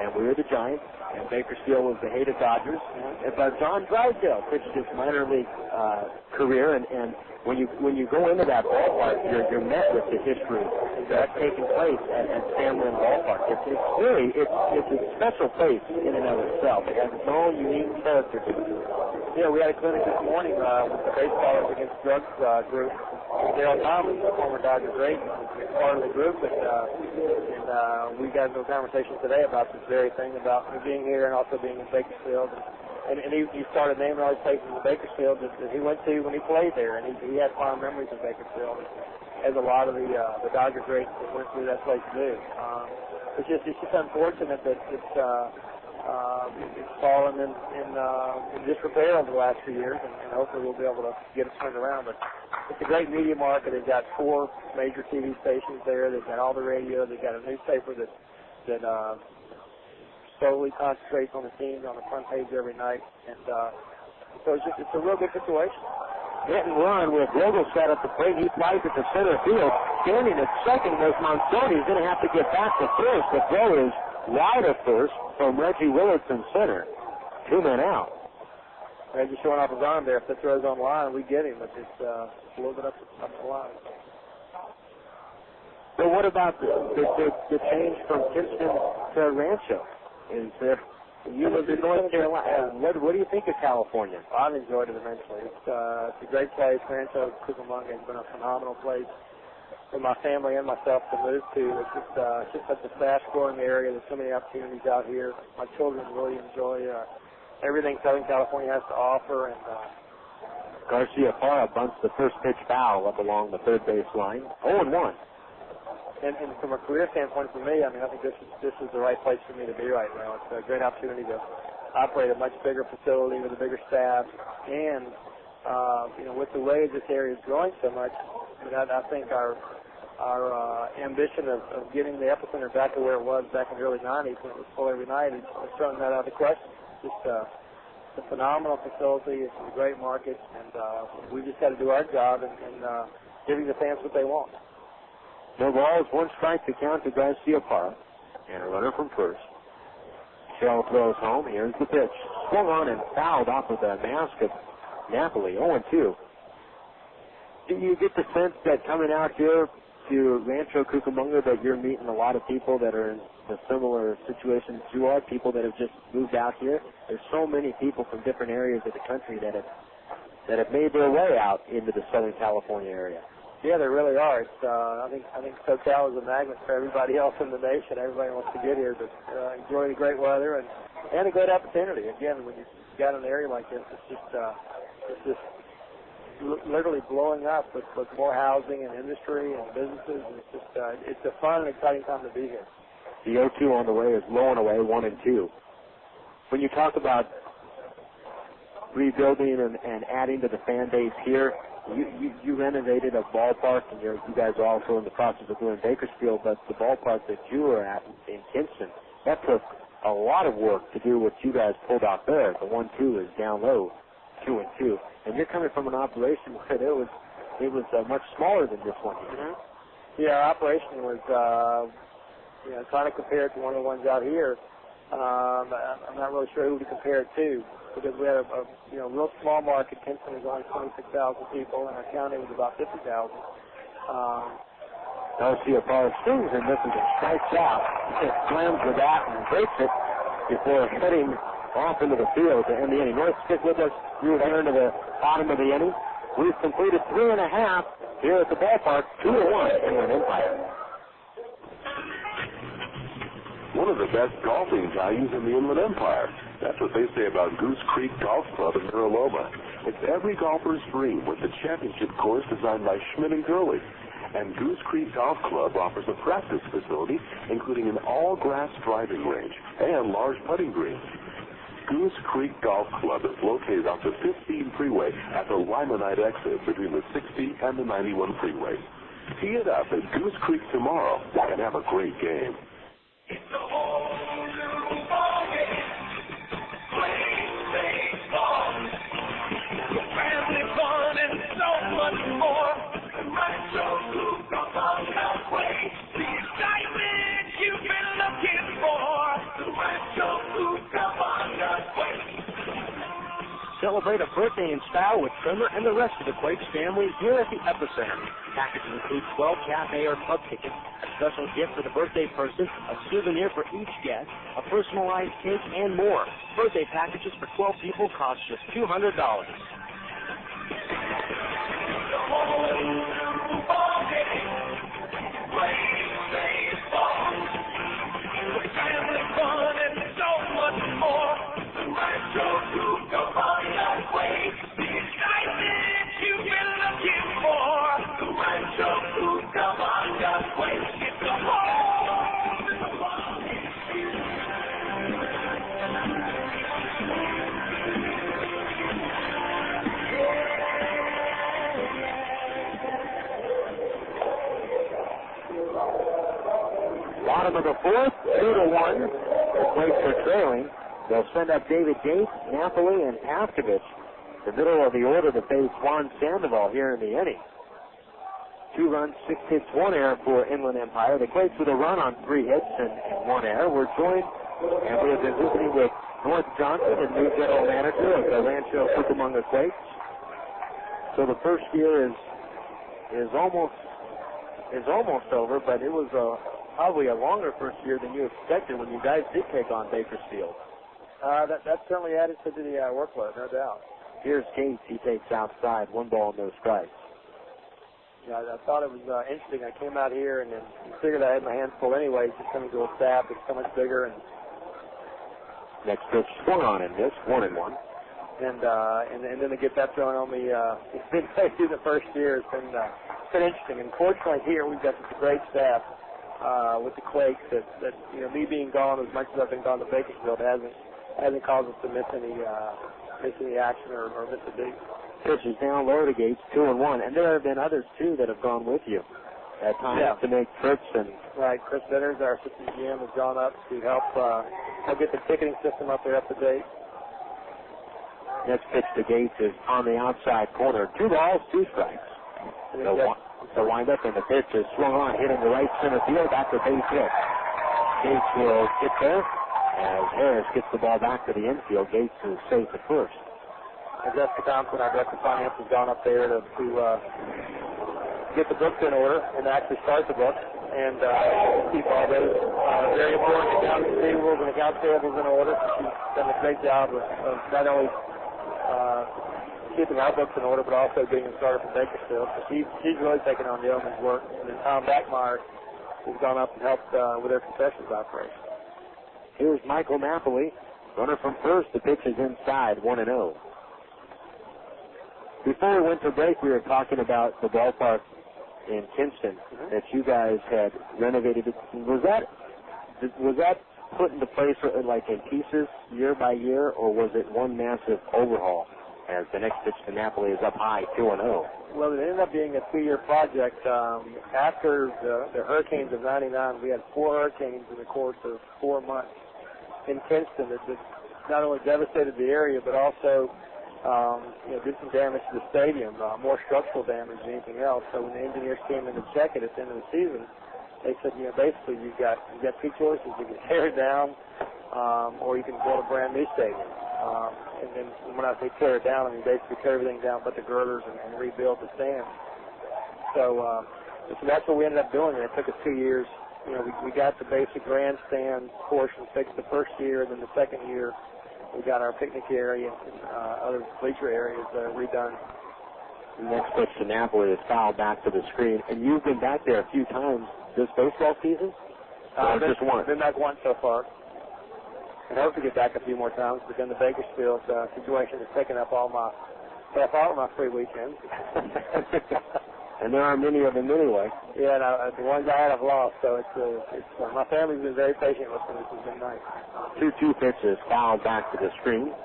And we were the Giants, and Bakersfield was the hated Dodgers. But John Drysdale pitched his minor league career, and when you go into that ballpark, you're met with the history that's taken place at Sam Lynn Ballpark. It's a special place in and of itself. It has its own unique character to it. We had a clinic this morning with the Baseballers Against Drugs group. Daryl Thomas, a former Dodger great, was part of the group, and we got into a conversation today about this very thing, about being here and also being in Bakersfield. And he started naming all these places in Bakersfield that he went to when he played there, and he had fond memories of Bakersfield, as a lot of the Dodger greats that went through that place do. It's just unfortunate that it's it's fallen in disrepair over the last few years, and hopefully we'll be able to get it turned around. But it's a great media market. They've got 4 major TV stations there. They've got all the radio. They've got a newspaper that solely concentrates on the teams on the front page every night, and so it's a real good situation. Hit and run with Vogel set up the plate. He flies it to center field. Standing at second was Monzoni. He's going to have to get back to first. The throw is wide of first from Reggie Willits in center. 2 men out. Reggie showing off his arm there. If the throw's on line, we get him, but it's a little bit up the line. So what about the change from Kinston to Rancho? Is there... You live in North Carolina. What do you think of California? I've enjoyed it immensely. It's a great place. Rancho Cucamonga has been a phenomenal place for my family and myself to move to. It's just such a fast-growing area. There's so many opportunities out here. My children really enjoy everything Southern California has to offer. And Garcia Parra bunts the first pitch foul up along the third base line. 0-1. And from a career standpoint for me, I mean, I think this is the right place for me to be right now. It's a great opportunity to operate a much bigger facility with a bigger staff, and with the way this area is growing so much, I think our ambition of getting the epicenter back to where it was back in the early '90s when it was full every night is throwing that out of the question. It's just a phenomenal facility. It's a great market, and we just got to do our job and giving the fans what they want. No balls, 1 strike to count to Garcia Parra, and a runner from first. Shell throws home. Here's the pitch. Swung on and fouled off of the mask of Napoli. 0-2. Do you get the sense that coming out here to Rancho Cucamonga that you're meeting a lot of people that are in a similar situation as you are, people that have just moved out here? There's so many people from different areas of the country that have made their way out into the Southern California area. Yeah, there really are. It's, I think SoCal is a magnet for everybody else in the nation. Everybody wants to get here to enjoy the great weather and a great opportunity. Again, when you've got an area like this, it's just literally blowing up with more housing and industry and businesses. And it's a fun and exciting time to be here. The 0-2 on the way is low and away, 1-2. When you talk about rebuilding and adding to the fan base here, you renovated a ballpark, and you guys are also in the process of doing Bakersfield, but the ballpark that you were at in Kinston, that took a lot of work to do what you guys pulled out there. The 1-2 is down low, 2-2. And you're coming from an operation where it was much smaller than this one. Mm-hmm. Yeah, our operation was, trying to compare it to one of the ones out here. I'm not really sure who to compare it to, because we had a real small market. Kinston was only 26,000 people, and our county was about 50,000. Garcia Parra swings and misses and strikes out. He slams the bat and breaks it before heading off into the field to end the inning. North, stick with us. You're here into the bottom of the inning. We've completed 3.5 here at the ballpark. 2-1 Inland Empire. One of the best golfing values in the Inland Empire. That's what they say about Goose Creek Golf Club in Mira Loma. It's every golfer's dream with the championship course designed by Schmidt & Gurley. And Goose Creek Golf Club offers a practice facility, including an all-grass driving range and large putting greens. Goose Creek Golf Club is located off the 15 freeway at the Limonite exit between the 60 and the 91 freeways. Tee it up at Goose Creek tomorrow and have a great game. It's a whole new ballgame. Playing baseball. Family fun and so much more. Rancho Cucamonga Quakes. The excitement you've been looking for. The Rancho Cucamonga Quakes. Celebrate a birthday in style with Trimmer and the rest of the Quakes family here at the Epicenter. Packages include 12 cafe or pub tickets, a special gift for the birthday person, a souvenir for each guest, a personalized cake, and more. Birthday packages for 12 people cost just $200. Family fun and so much more. The Rancho Cucamonga Quakes. The excitement you've been looking for. The Rancho Cucamonga Quakes. It's a home. Bottom of the fourth, 2-1. The Quakes are trailing. They'll send up David Gates, Napoli, and Paskovich. The middle of the order to face Juan Sandoval here in the inning. 2 runs, 6 hits, 1 error for Inland Empire. The Quakes with a run on 3 hits and 1 error. We're joined, and we have been visiting with North Johnson, the new general manager of the Rancho Cucamonga Quakes. So the first year is almost over, but it was probably a longer first year than you expected when you guys did take on Bakersfield. That certainly added to the workload, no doubt. Here's Gates. He takes outside. 1 ball, no strikes. Yeah, I thought it was interesting. I came out here and then figured I had my hands full anyway, just coming to a staff that's so much bigger. And next pitch swung on and missed, 1-1. And then to get that thrown on me midway through the first year has been interesting. And fortunately here we've got such a great staff with the Quakes that me being gone as much as I've been gone to Bakersfield hasn't caused us to miss any action or miss a beat. Pitch is down low to Gates, 2-1, and there have been others too that have gone with you at times to make trips. And right, Chris Bitters, our assistant GM, has gone up to help get the ticketing system up there up to date. Next pitch to Gates is on the outside corner. 2 balls, 2 strikes. The windup and the pitch is swung on, hitting the right center field after base hit. Gates will get there as Harris gets the ball back to the infield. Gates is safe at first. Jessica Thompson, our director of finance, has gone up there to get the books in order and actually start the books and keep all those very important accounts receivables and accounts payables in order. She's done a great job of not only keeping our books in order, but also getting them started for Bakersfield. So she's really taken on the yeoman's work. And then Tom Backmeyer has gone up and helped with their concessions operation. Here's Michael Napoli, runner from first. The pitch is inside, 1-0. Before we went to break, we were talking about the ballpark in Kinston that you guys had renovated. Was that put into place like in pieces year by year, or was it one massive overhaul? As the next pitch to Napoli is up high, 2-0. Well, it ended up being a 2-year project. After the hurricanes of '99, we had 4 hurricanes in the course of 4 months in Kinston that not only devastated the area, but also did some damage to the stadium, more structural damage than anything else. So when the engineers came in to check it at the end of the season, they said, basically you've got 2 choices. You can tear it down, or you can build a brand new stadium. And then when I say tear it down, I mean basically tear everything down but the girders and rebuild the stands. So that's what we ended up doing. And it took us 2 years. We got the basic grandstand portion fixed the first year, and then the second year we got our picnic area and other bleacher areas redone. The next pitch to Napoli is fouled back to the screen. And you've been back there a few times this baseball season? Just once? Been back once so far. And I hope to get back a few more times, but then the Bakersfield situation has taken up all my free weekends. And there are many of them anyway. Yeah, the ones I had I've lost, so it's my family's been very patient with me. This has been nice. 2-2 pitches fouled back to the screen.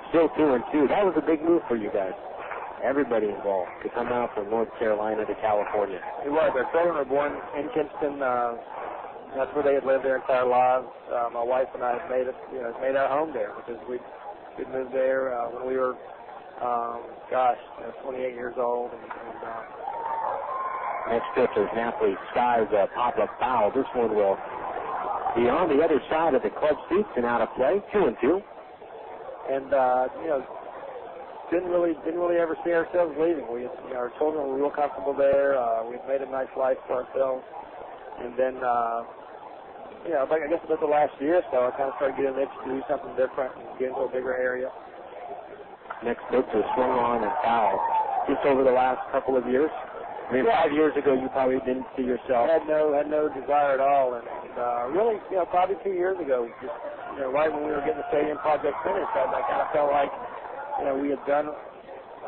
Still 2-2. That was a big move for you guys. Everybody involved to come out from North Carolina to California. It was. Our children were born in Kinston. That's where they had lived their entire lives. My wife and I have made our home there because we moved there when we were 28 years old. Next pitch is Napoli skies a pop-up foul. This one will be on the other side of the club seats and out of play. 2-2. And didn't really ever see ourselves leaving. Our children were real comfortable there. We've made a nice life for ourselves. And then, I guess about the last year or so, I kind of started getting an itch to do something different and get into a bigger area. Next pitch is swung on and fouled. Just over the last couple of years. I mean, 5 years ago, you probably didn't see yourself. Had no desire at all, and really, probably 2 years ago, just right when we were getting the stadium project finished, I kind of felt like we had done.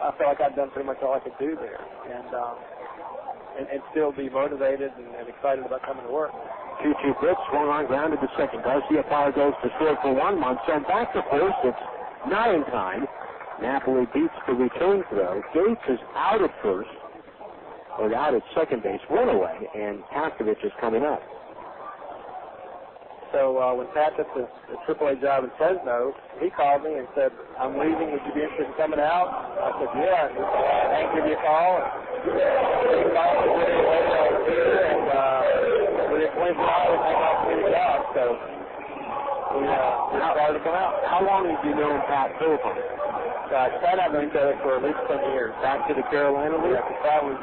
I felt like I'd done pretty much all I could do there, and still be motivated and excited about coming to work. 2-2 pitch, swung on, grounded to second. Garcia Power goes to short for 1 month, sent back to first. It's not in time. Napoli beats the return throw. Gates is out at first, or out at second base, run away, and Paskovich is coming up. So when Pat took the AAA job in Fresno, he called me and said, I'm leaving. Would you be interested in coming out? I said, yeah. He said, I can give you a call. And he called me later on here, and within 24 hours, they offered me the job. So we decided to come out. How long have you known Pat Philpott? Pat I've known each other for at least 10 years. Back to the Carolina League? Yeah, Pat was,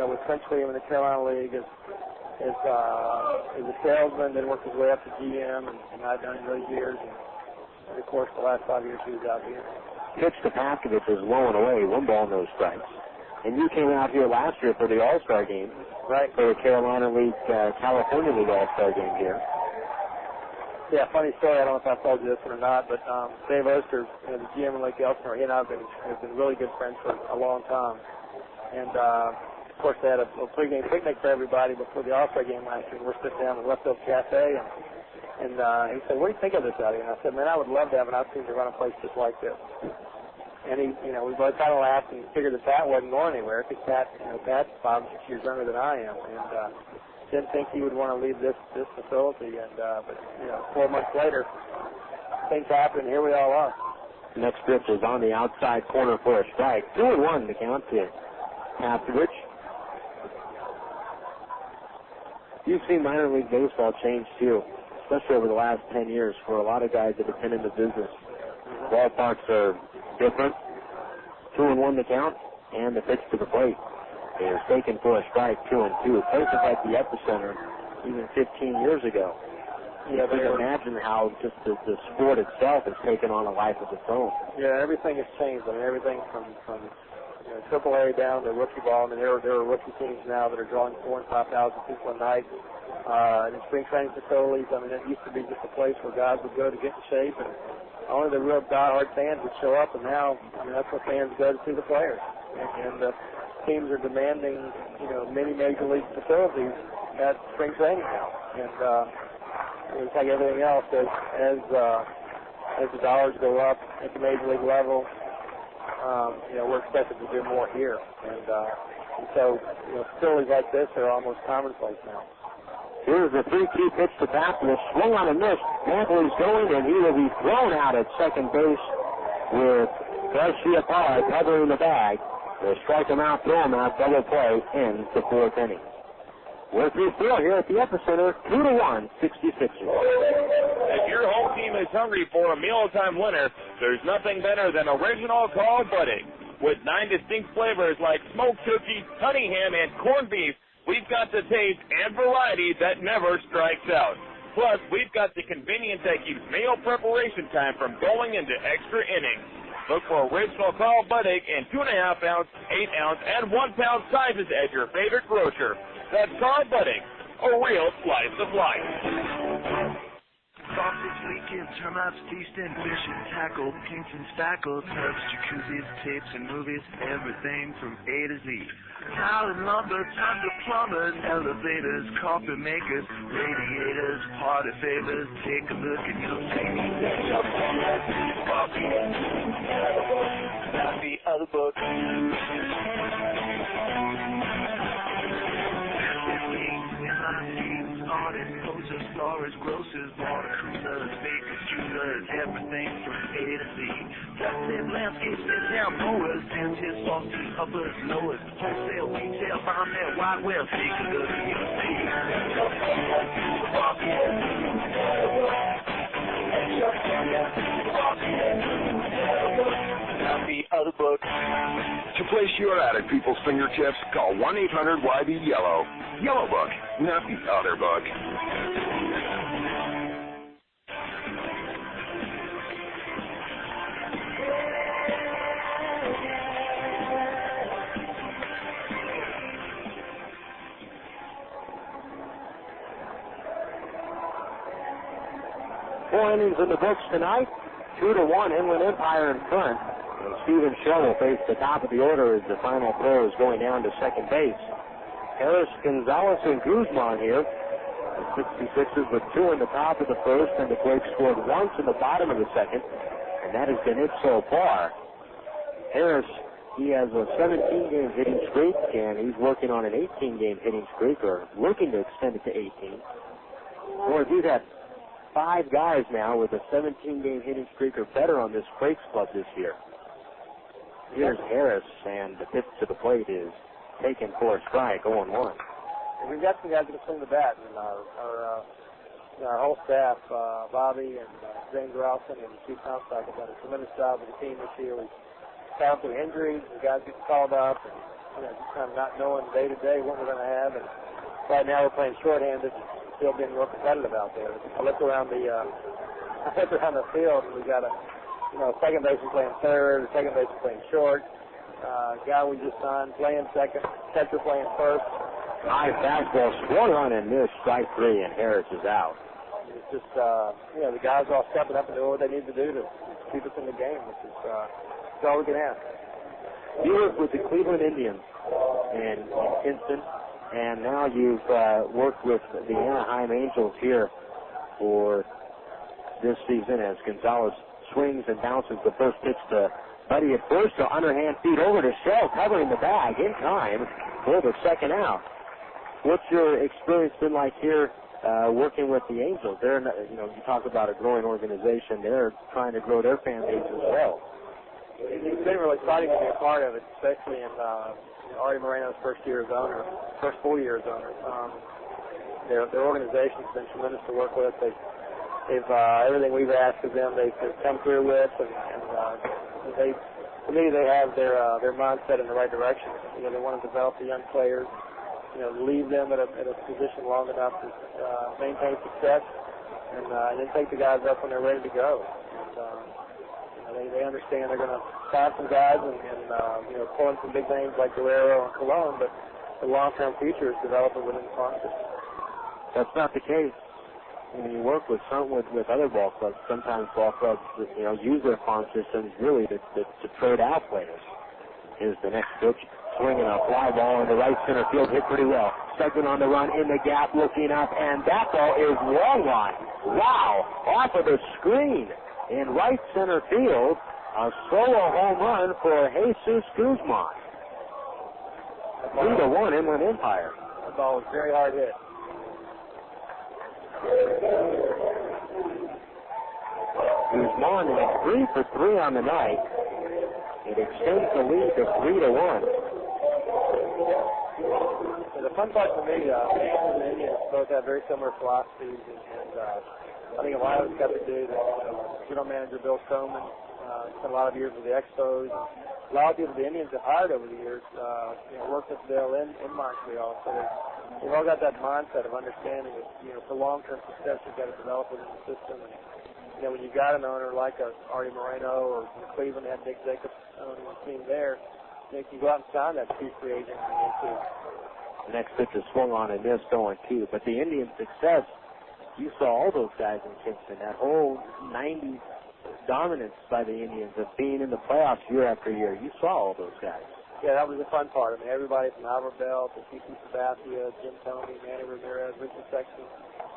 with French Freedom in the Carolina League as a salesman, then worked his way up to GM, and I've done it those years. And of course, the last 5 years he was out here. Pitch to Paskovich is low and away, 1 ball, no strikes. And you came out here last year for the All-Star game. Right. For the Carolina League, California League All-Star game here. Yeah, funny story. I don't know if I told you this one or not, but Dave Oster, the GM in Lake Elsinore, he and I have been really good friends for a long time. And of course, they had a pregame picnic for everybody before the All-Star game last year. And we're sitting down in the Left Field Cafe, and he said, "What do you think of this out here?" And I said, "Man, I would love to have an opportunity to run a place just like this." And we both kind of laughed and figured that Pat wasn't going anywhere because Pat's 5 or 6 years younger than I am, and didn't think he would want to leave this facility. And but 4 months later, things happened. Here we all are. Next pitch is on the outside corner for a strike. 2-1 to count to Paskovich. You've seen minor league baseball change too, especially over the last 10 years for a lot of guys that have been in the business. Ballparks are different. 2-1 to count, and the pitch to the plate. They are taken for a strike, 2-2. Places like the Epicenter, even 15 years ago. You can imagine how just the sport itself has taken on a life of its own. Yeah, everything has changed. I mean, everything from AAA down to rookie ball. I mean, there are rookie teams now that are drawing 4,000 and 5,000 people a night. In spring training facilities, I mean, it used to be just a place where guys would go to get in shape, and only the real diehard fans would show up. And now, I mean, that's where fans go to see the players. And the teams are demanding, many major league facilities at spring training now. And it's like everything else, as the dollars go up at the major league level, we're expected to do more here. And so, facilities like this are almost commonplace now. Here's a 3-2 pitch to Paskovich. Swung on a miss. Napoli's going, and he will be thrown out at second base with Garcia Parr covering the bag. They'll strike him out, throw him out, double play, ends the 4th inning. We're through 4 here at the Epicenter, 2-1, 66ers. If your home team is hungry for a mealtime winner, there's nothing better than original call Budde. With 9 distinct flavors like smoked turkey, honey ham, and corned beef, we've got the taste and variety that never strikes out. Plus, we've got the convenience that keeps meal preparation time from going into extra innings. Look for original call Budde in 2.5 ounce, 8 ounce, and 1 pound sizes at your favorite grocer. That's call Budde, a real slice of life. Sausage, leaking, termites, feasting, fishing, tackle, kinks and spackle, tubs, jacuzzis, tapes and movies, everything from A to Z. Tile and lumber, tons of plumbers, elevators, carpet makers, radiators, party favors. Take a look and you'll see the other book. Artists, posers, florists, grocers, water coolers, bakers, jewelers, everything from A to Z. Plastic landscapes, sit-down mowers, dentists, sauces, uppers, lowers, wholesale, retail, farm net, wide web. Take a look and you'll see. Not the other book. To place your ad at people's fingertips, call 1-800-YB-YELLOW. Yellow Book, not the other book. Four innings in the books tonight. 2-1, Inland Empire in front. And Stephen Shell will face the top of the order as the final throw is going down to second base. Harris, Gonzalez, and Guzman here. The 66ers with 2 in the top of the first, and the Quakes scored once in the bottom of the second, and that has been it so far. Harris, he has a 17-game hitting streak, and he's working on an 18-game hitting streak, or looking to extend it to 18. Boy, we've had 5 guys now with a 17-game hitting streak or better on this Quakes club this year. Here's Harris, and the pitch to the plate is taken for a strike, 0-1. We've got some guys that can swing the bat, and our whole staff, Bobby and James Ralston and Chief Comstock have done a tremendous job with the team this year. We've found through injuries, the guys get called up, and just kind of not knowing day to day what we're going to have. And right now we're playing shorthanded, still being real competitive out there. I look around the field, and we got a second baseman playing third, a second baseman playing short, guy we just signed playing second, catcher playing first. High fastball, swung on and missed, strike 3, and Harris is out. It's just, the guys are all stepping up and doing what they need to do to keep us in the game, which is all we can ask. You worked with the Cleveland Indians in Kinston, and now you've worked with the Anaheim Angels here for this season as Gonzalez swings and bounces the first pitch to Budde at first, so underhand feed over to Shell, covering the bag in time for the second out. What's your experience been like here working with the Angels? They're, you talk about a growing organization. They're trying to grow their fan base as well. It's been really exciting to be a part of it, especially in Artie Moreno's first full year as owner. Their organization's been tremendous to work with. They've everything we've asked of them, they've come through with, and to me, they have their mindset in the right direction. They want to develop the young players, leave them at a position long enough to maintain success, and then take the guys up when they're ready to go. And, they understand they're going to sign some guys and pull in some big names like Guerrero and Colon, but the long-term future is developing within the farm system. That's not the case. When you work with other ball clubs, sometimes ball clubs use their farm systems really to trade out players. Here's the next pitch, swinging a fly ball in the right center field, hit pretty well. Second on the run in the gap, looking up, and that ball is long line. Wow! Off of the screen in right center field, a solo home run for Jesus Guzman. 3-1 Inland Empire. That ball was very hard hit. Guzman is 3 for 3 on the night. It extends the lead to 3-1. So the fun part for me, the Angels and Indians both have very similar philosophies, and I think a lot of it's got to do with general manager Bill Stoneman. Spent a lot of years with the Expos. A lot of people the Indians have hired over the years worked with Bill in Montreal. So they've all got that mindset of understanding that, for long-term success, you've got to develop within the system. And, when you've got an owner like Artie Moreno or Cleveland had Dick Jacobs owning the team there, you can go out and sign that chief free agent. The next pitch is swung on and missed, 0-2. But the Indians' success, you saw all those guys in Kingston. That whole 90s dominance by the Indians of being in the playoffs year after year. You saw all those guys. Yeah, that was the fun part. I mean, everybody from Albert Bell to Kiki Sabathia, Jim Toney, Rene Rivera, Richard Sexton,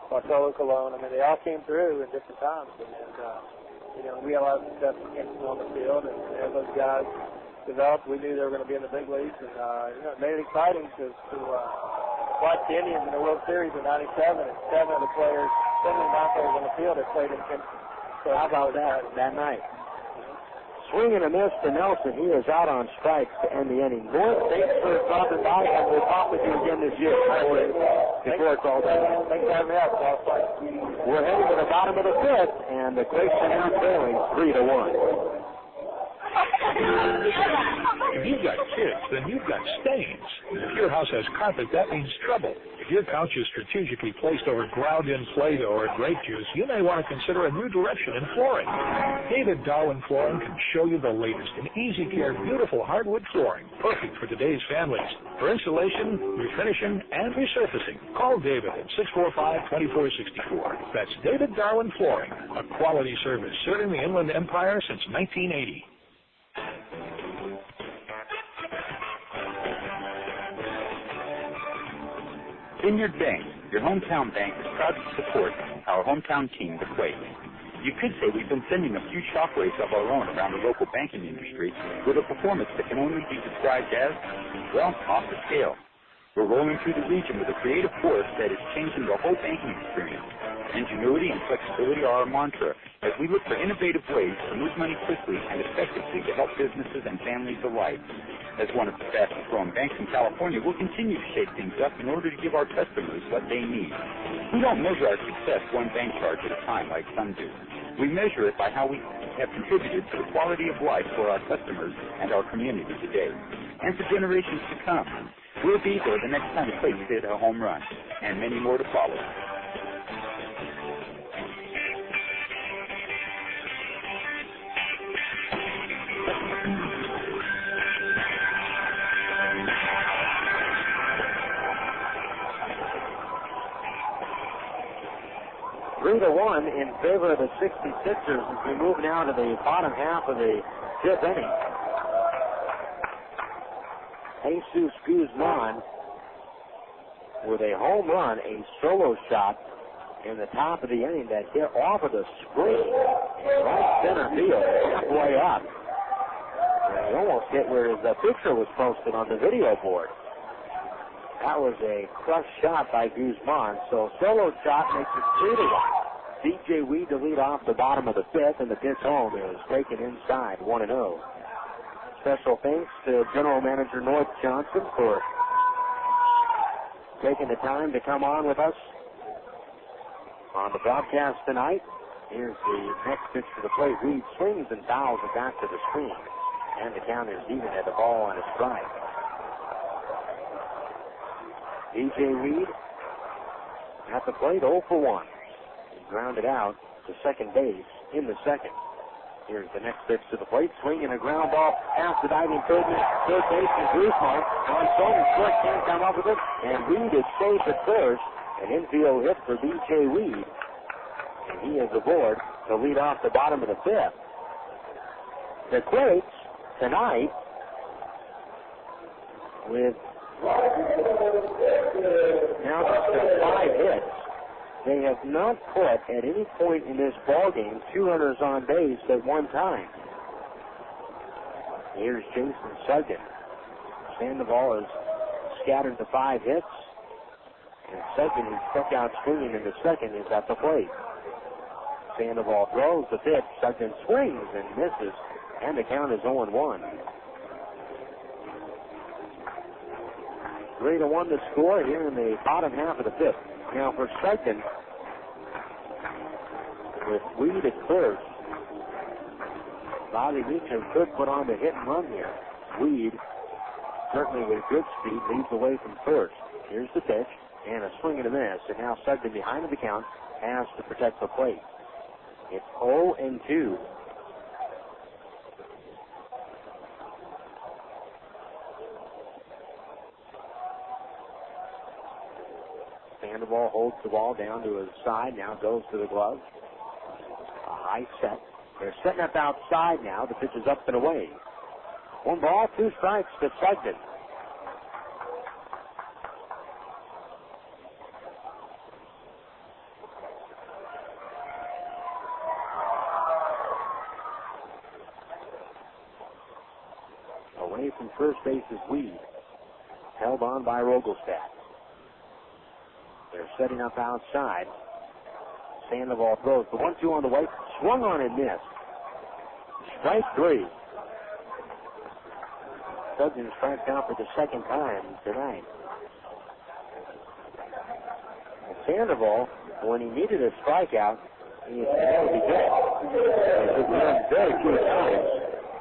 Bartolo Colon. I mean, they all came through in different times. And we had a lot of success in Kingston on the field. And as those guys developed, we knew they were going to be in the big leagues. And, it made it exciting to watch the Indians in the World Series in 97. And 7 of the players, 7 of the non-players on the field had played in Kingston. So how about that night? Swing and a miss to Nelson. He is out on strikes to end the inning. North, thanks for dropping by, and we'll talk with you again this year before it's all done. Thanks for having me out. We're heading to the bottom of the 5th, and the Quakes are now trailing 3-1. If you've got kids, then you've got stains. If your house has carpet, that means trouble. If your couch is strategically placed over ground-in Play-Doh or grape juice, you may want to consider a new direction in flooring. David Darwin Flooring can show you the latest in easy care, beautiful hardwood flooring, perfect for today's families. For installation, refinishing, and resurfacing, call David at 645-2464. That's David Darwin Flooring, a quality service serving the Inland Empire since 1980. Vineyard Bank, your hometown bank, is proud to support our hometown team, the Quakes. You could say we've been sending a few shockwaves of our own around the local banking industry with a performance that can only be described as, well, off the scale. We're rolling through the region with a creative force that is changing the whole banking experience. Ingenuity and flexibility are our mantra as we look for innovative ways to move money quickly and effectively to help businesses and families alike. As one of the fastest growing banks in California, we'll continue to shake things up in order to give our customers what they need. We don't measure our success one bank charge at a time like some do. We measure it by how we have contributed to the quality of life for our customers and our community today, and for generations to come. We'll be there the next time the Quakes hit a home run, and many more to follow. Three to 1 in favor of the 66ers as we move now to the bottom half of the fifth inning. Jesus Guzman with a home run, a solo shot in the top of the inning that hit off of the screen right center field, halfway up. And he almost hit where the picture was posted on the video board. That was a crushed shot by Guzman, so solo shot makes it 3 to 1. DJ Weed to lead off the bottom of the fifth, and the pitch home is taken inside 1-0. Special thanks to General Manager North Johnson for taking the time to come on with us on the broadcast tonight. Here's the next pitch to the plate. Weed swings and fouls it back to the screen, and the count is even at the ball on a strike. DJ Weed at the plate, 0 for 1. He grounded out to second base in the second. Here's the next pitch to the plate, swinging a ground ball past the diving third baseman Guzman. On Sonnen, Slick can't come up with it, and Weed is safe at first. An infield hit for DJ Weed, and he is aboard to lead off the bottom of the fifth. The Quakes tonight with now just 5 hits. They have not put at any point in this ballgame 2 runners on base at one time. Here's Jason Sugden. Sandoval has scattered the 5 hits, and Sugden, who struck out swinging in the second, is at the plate. Sandoval throws the pitch. Sugden swings and misses, and the count is 0-1. 3 to 1 to score here in the bottom half of the fifth. Now for Sugden, with Weed at first, Bobby Meacham could put on the hit and run here. Weed, certainly with good speed, leads away from first. Here's the pitch, and a swing and a miss. And now Sugden, behind the count, has to protect the plate. It's 0-2. Sandoval holds the ball down to his side, now goes to the glove. A high set. They're setting up outside now. The pitch is up and away. 1 ball, 2 strikes to Sugden. Away from first base is Weed. Held on by Rogelstadt. They're setting up outside. Sandoval throws the 1-2 on the way. Swung on and missed. Strike 3. Sugden strikes out for the second time tonight. And Sandoval, when he needed a strikeout, he was able to get it. It was very few times.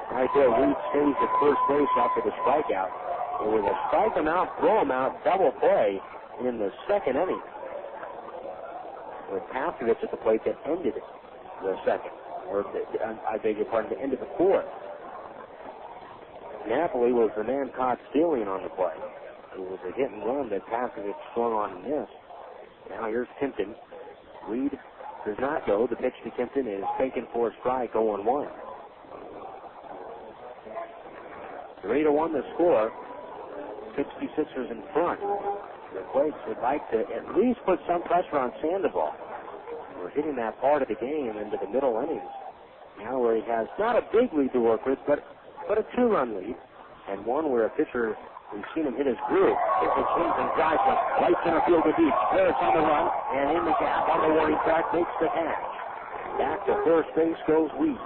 Right there, Weed stays at first base after the strikeout. It was a strike him out, throw him out, double play in the second inning, with Paskovich at the plate that ended the second, or I beg your pardon, that ended the fourth. Napoli was the man caught stealing on the play. It was a hit and run that Paskovich swung on and missed. Now here's Kimpton. Weed does not go. The pitch to Kimpton is taken for a strike, 0-1. 3 to 1 the score. 66ers in front. The Quakes would like to at least put some pressure on Sandoval. We're hitting that part of the game into the middle innings. Now where he has not a big lead to work with, but a 2-run lead, and one where a pitcher We've seen him hit his groove. It's a swings and drives him. Right center field to deep. Harris on the run, and in the gap on the warning track makes the catch. Back to first base goes Weed.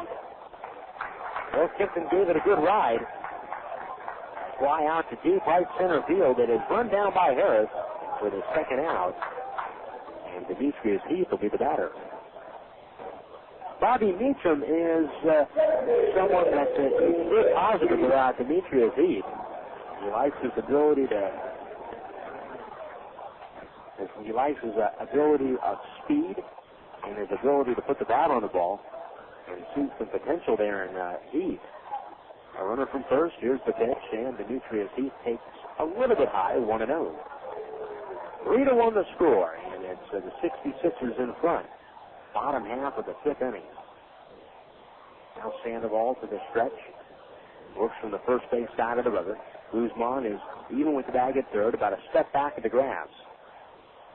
Well, Kimpton gave it a good ride. Fly out to deep right center field. It is run down by Harris for the second out. And Demetrius Heath will be the batter. Bobby Meacham is someone that's very positive about Demetrius Heath. He likes his ability of speed and his ability to put the bat on the ball, and sees some potential there in Heath. A runner from first. Here's the pitch, and Demetrius Heath takes a little bit high, 1-0. 3-1 the score, and it's the 66ers in front. Bottom half of the fifth inning. Now Sandoval to the stretch. Works from the first base side of the river. Guzman is even with the bag at third, about a step back at the grass.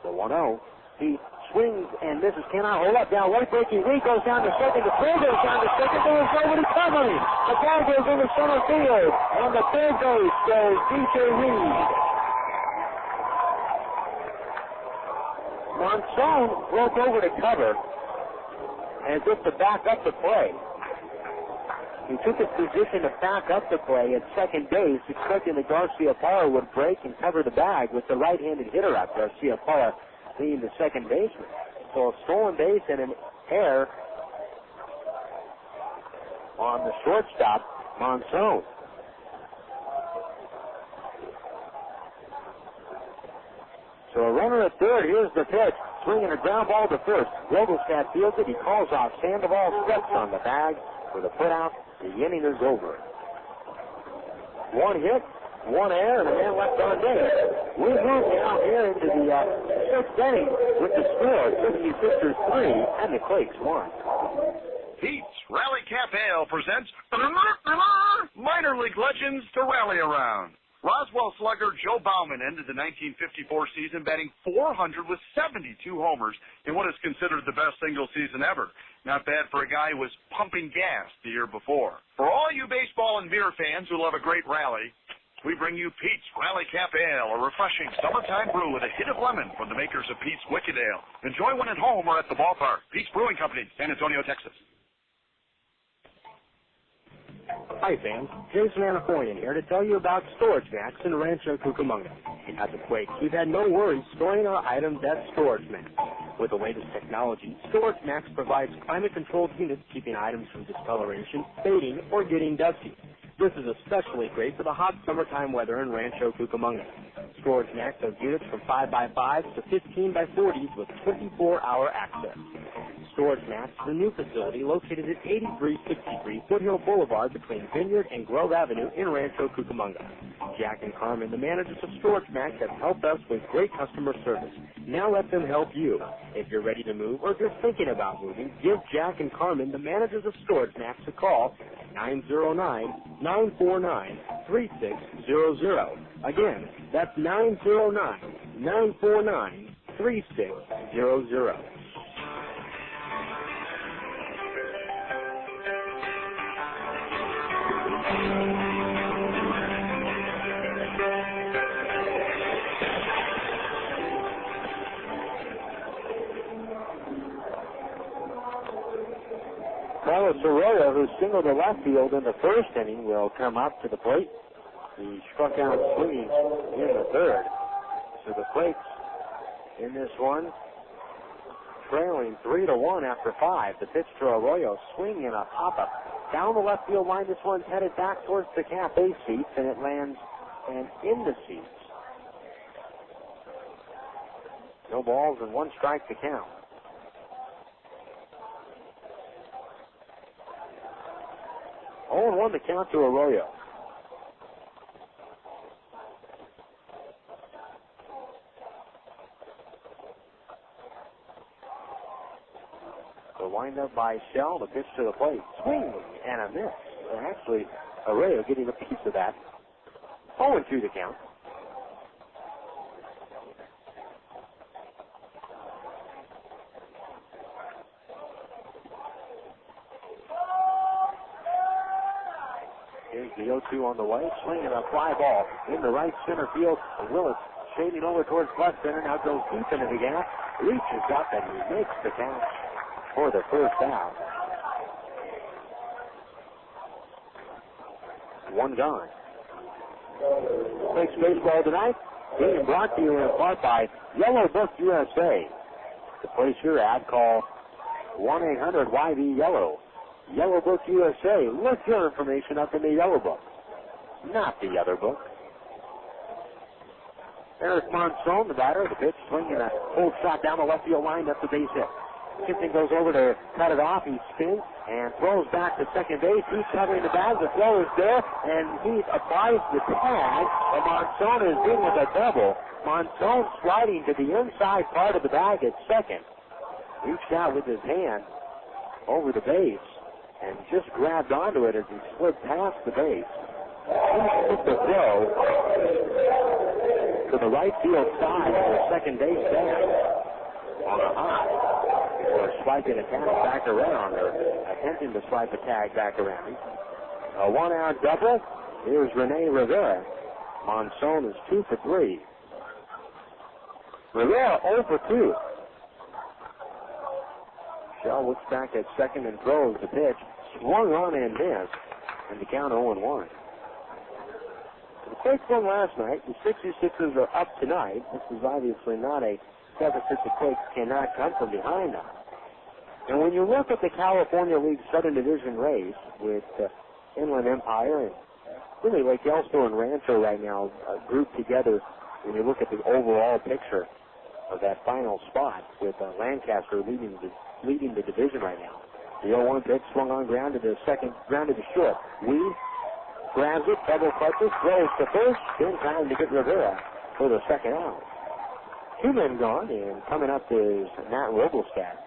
The 1-0. He swings and misses. Cannot hold up. Now right breaking. Reed goes down to second. The throw goes down to second. There's nobody coming. The ball goes into center field. On the third base goes DJ Reed. Monson broke over to cover as if to back up the play. He took his position to back up the play at second base, expecting that Garcia Parra would break and cover the bag with the right-handed hitter up. Garcia Parra being the second baseman. So a stolen base and an error on the shortstop, Monson. So a runner at third. Here's the pitch. Swinging a ground ball to first. Vogelstad fields it. He calls off. Sandoval steps on the bag with a put out. The inning is over. One hit, one error, and a man left on base. We move now here into the sixth inning with the score, 66ers 3 and the Quakes 1. Pete's Rally Cap Ale presents minor league legends to rally around. Roswell slugger Joe Bauman ended the 1954 season batting .400 with 72 homers in what is considered the best single season ever. Not bad for a guy who was pumping gas the year before. For all you baseball and beer fans who love a great rally, we bring you Pete's Rally Cap Ale, a refreshing summertime brew with a hit of lemon from the makers of Pete's Wicked Ale. Enjoy one at home or at the ballpark. Pete's Brewing Company, San Antonio, Texas. Hi fans, Jason Anapoyan here to tell you about Storage Max in Rancho Cucamonga. At the Quakes, we've had no worries storing our items at Storage Max. With the latest technology, Storage Max provides climate-controlled units keeping items from discoloration, fading, or getting dusty. This is especially great for the hot summertime weather in Rancho Cucamonga. Storage Max has units from 5x5s to 15x40s with 24-hour access. Storage Max is a new facility located at 8363 Foothill Boulevard between Vineyard and Grove Avenue in Rancho Cucamonga. Jack and Carmen, the managers of Storage Max, have helped us with great customer service. Now let them help you. If you're ready to move or if you're thinking about moving, give Jack and Carmen, the managers of Storage Max, a call at 909-949-3600. Again, that's 909-949-3600. Carlos Arroyo, who singled to left field in the first inning, will come up to the plate. He struck out swinging in the third. So the Quakes in this one, trailing 3-1 after 5. The pitch to Arroyo, swing and a pop-up. Down the left field line, this one's headed back towards the cafe seats, and it lands and in the seats. No balls and one strike to count. Oh, and 1 to count to Arroyo. The windup by Shell, the pitch to the plate. Swing and a miss. And actually, Arroyo getting a piece of that. 0-2 to count. Here's the 0-2 on the way, swinging a fly ball in the right center field. Willits shading over towards left center, now goes deep into the gap, reaches up, and he makes the catch for the first out. One gone. Quakes baseball tonight being brought to you in part by Yellow Book USA. To place your ad, call 1-800-YB-YELLOW. Yellow Book USA. Look your information up in the Yellow Book, not the other book. Eric Monson, the batter, the pitch, swinging a full shot down the left field line. That's a base hit. Kipton goes over to cut it off. He spins and throws back to second base. He's covering the bag. The throw is there, and he applies the tag. And Monson is in with a double. Monson sliding to the inside part of the bag at second. Reached out with his hand over the base and just grabbed onto it as he slid past the base. He took the throw to the right field side of the second base bag on a high. Or swiping a tag back around, or attempting to swipe a tag back around. A one-out double. Here's Rene Rivera. Monson is 2 for 3. Rivera 0 for 2. Shell looks back at second and throws the pitch. Swung on and missed. And the count 0-1. The Quakes won last night. The 66ers are up tonight. This is obviously not a deficit the Quakes cannot come from behind them. And when you look at the California League Southern Division race with Inland Empire and really Lake Elsto and Rancho right now grouped together, when you look at the overall picture of that final spot with Lancaster leading the division right now. The 0-1 pitch swung on ground to the short. Weed grabs it, double clutches, throws to first, then trying to get Rivera for the second out. 2 men gone, and coming up is Matt Rogelstad.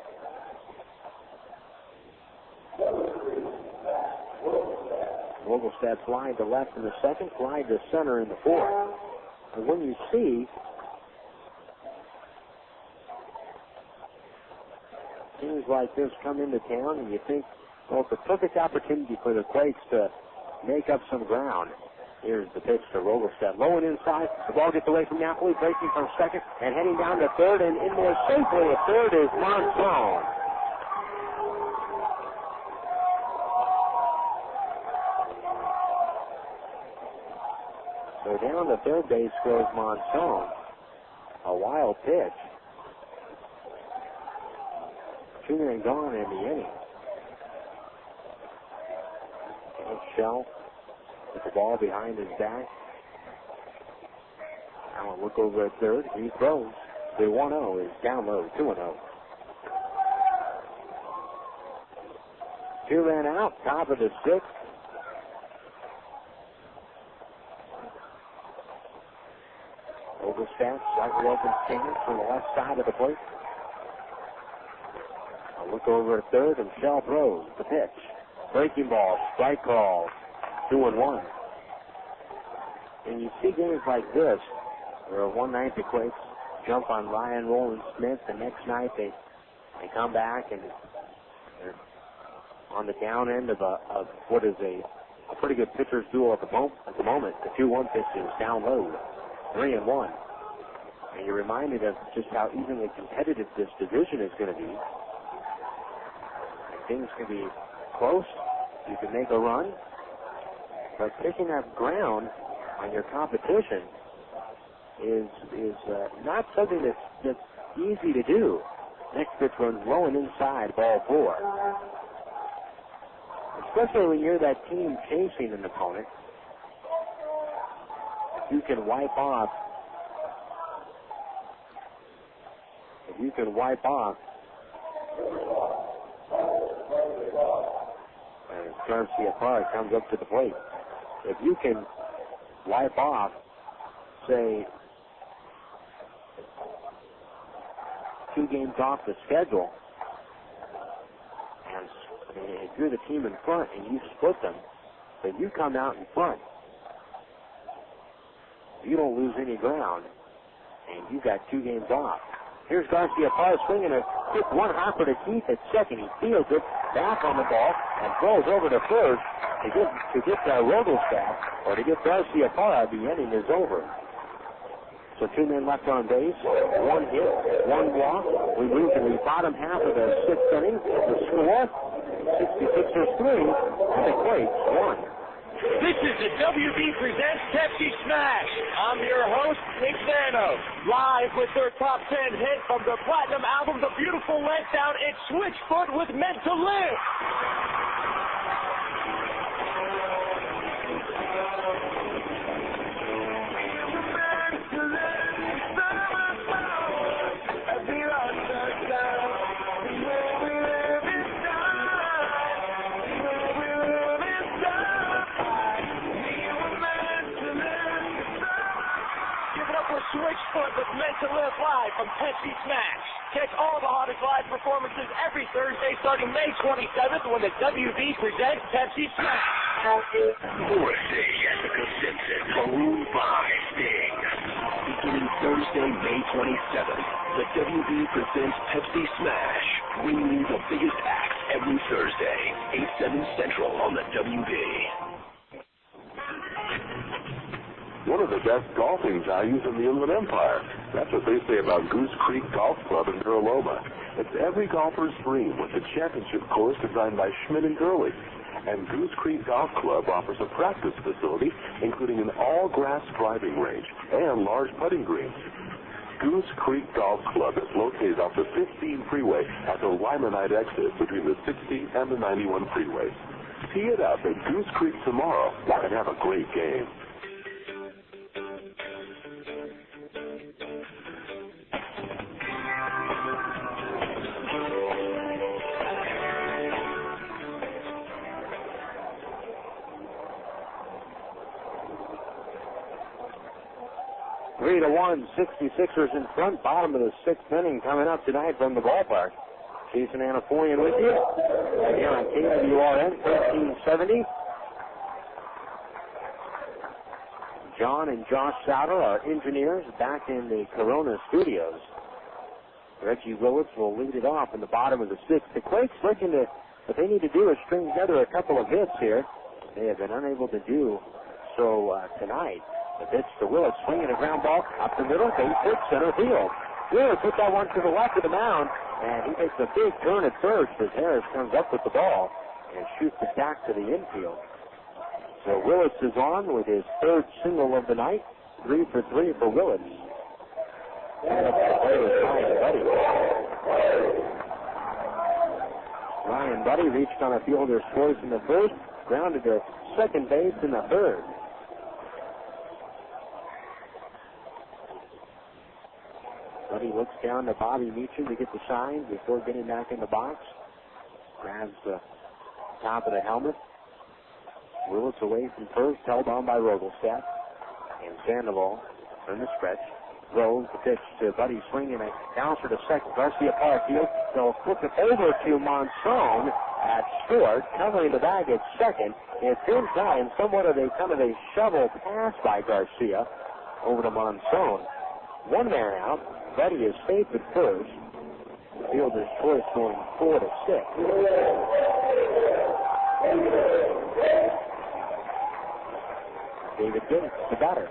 Rogelstad flying to left in the second, flying to center in the fourth. And when you see things like this come into town, and you think, well, it's a perfect opportunity for the Quakes to make up some ground. Here's the pitch to Rogelstad. Low and inside. The ball gets away from Napoli, breaking from second and heading down to third, and in there safely at third is Monson. So down the third base goes Monson. A wild pitch. 2 men gone in the inning. And Shell with the ball behind his back. Now a look over at third. He throws. The 1-0 is down low. 2-0. 2 men out. Top of the 6th. Rogelstad, slightly open stance from the left side of the plate. A look over at third, and Shell throws the pitch. Breaking ball, strike call, 2-1. And you see games like this, where one night the Quakes jump on Ryan Roland Smith, the next night they come back and they're on the down end of what is a pretty good pitcher's duel at the moment. The 2-1 pitch is down low. 3-1. And you're reminded of just how evenly competitive this division is going to be. And things can be close. You can make a run. But picking up ground on your competition is not something that's easy to do. Next pitch runs low and inside, ball 4. Especially when you're that team chasing an opponent. You can wipe off. If you can wipe off, and Garcia Park comes up to the plate. If you can wipe off, say, 2 games off the schedule, and if you're the team in front and you split them, but you come out in front, you don't lose any ground, and you got 2 games off. Here's Garcia Parr swinging a quick one hopper to Keith at second. He fields it back on the ball and throws over to first. to get Rogelstadt or to get Garcia Parra, the inning is over. So 2 men left on base, 1 hit, 1 walk. We move to the bottom half of the 6th inning. The score, 66ers 3, and the Quakes 1. This is the WB Presents Pepsi Smash. I'm your host, Nick Zano. Live with their top 10 hit from the platinum album, The Beautiful Letdown, it's Switchfoot with Meant to Live. Switchfoot with Meant to Live live from Pepsi Smash. Catch all the hottest live performances every Thursday starting May 27th when the WB presents Pepsi Smash. Morrissey, Jessica Simpson, Maroon 5, Sting. Beginning Thursday, May 27th, the WB presents Pepsi Smash, bringing you the biggest acts every Thursday, 8, 7 Central on the WB. One of the best golfing values in the Inland Empire. That's what they say about Goose Creek Golf Club in Mira Loma. It's every golfer's dream with the championship course designed by Schmidt & Gurley. And Goose Creek Golf Club offers a practice facility, including an all-grass driving range and large putting greens. Goose Creek Golf Club is located off the 15 freeway at the Lymanite exit between the 60 and the 91 freeways. Tee it up at Goose Creek tomorrow and have a great game. Three to 1, 66ers in front, bottom of the 6th inning coming up tonight from the ballpark. Jason Anapolian with you here on KWRN 1370. John and Josh Souter, our engineers, back in the Corona studios. Reggie Willits will lead it off in the bottom of the 6th. The Quakes looking to, what they need to do is string together a couple of hits here. They have been unable to do so tonight. The pitch to Willits, swinging a ground ball up the middle, base hit, center field. Willits put that one to the left of the mound, and he makes a big turn at first as Harris comes up with the ball and shoots it back to the infield. So Willits is on with his 3rd single of the night, 3 for 3 for Willits. And up to play with Ryan Budde. Ryan Budde reached on a fielder's choice in the 1st, grounded to second base in the 3rd. Budde looks down to Bobby Meacham to get the sign before getting back in the box. Grabs the top of the helmet. Willits away from first, held on by Rogelstadt. And Sandoval from the stretch. Throws the pitch to Budde, swinging a bouncer to second. Garcia Parkfield. They'll flip it over to Monson at short, covering the bag at second. It's inside, somewhat of a shovel pass by Garcia over to Monson. 1 man out. Budde is safe at first. Fielder's choice going 4 to 6. David Gates, the batter.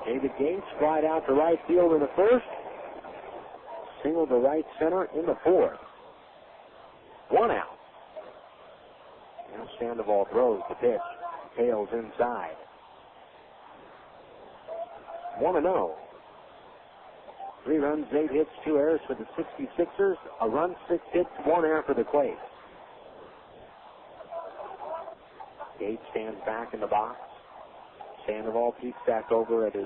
David Gates flied out to right field in the 1st. Single to right center in the 4th. 1 out. Now Sandoval throws the pitch. Tails inside. 1-0. 3 runs, 8 hits, 2 errors for the 66ers. A run, 6 hits, 1 error for the Quakes. Gates stands back in the box. Sandoval peeks back over at his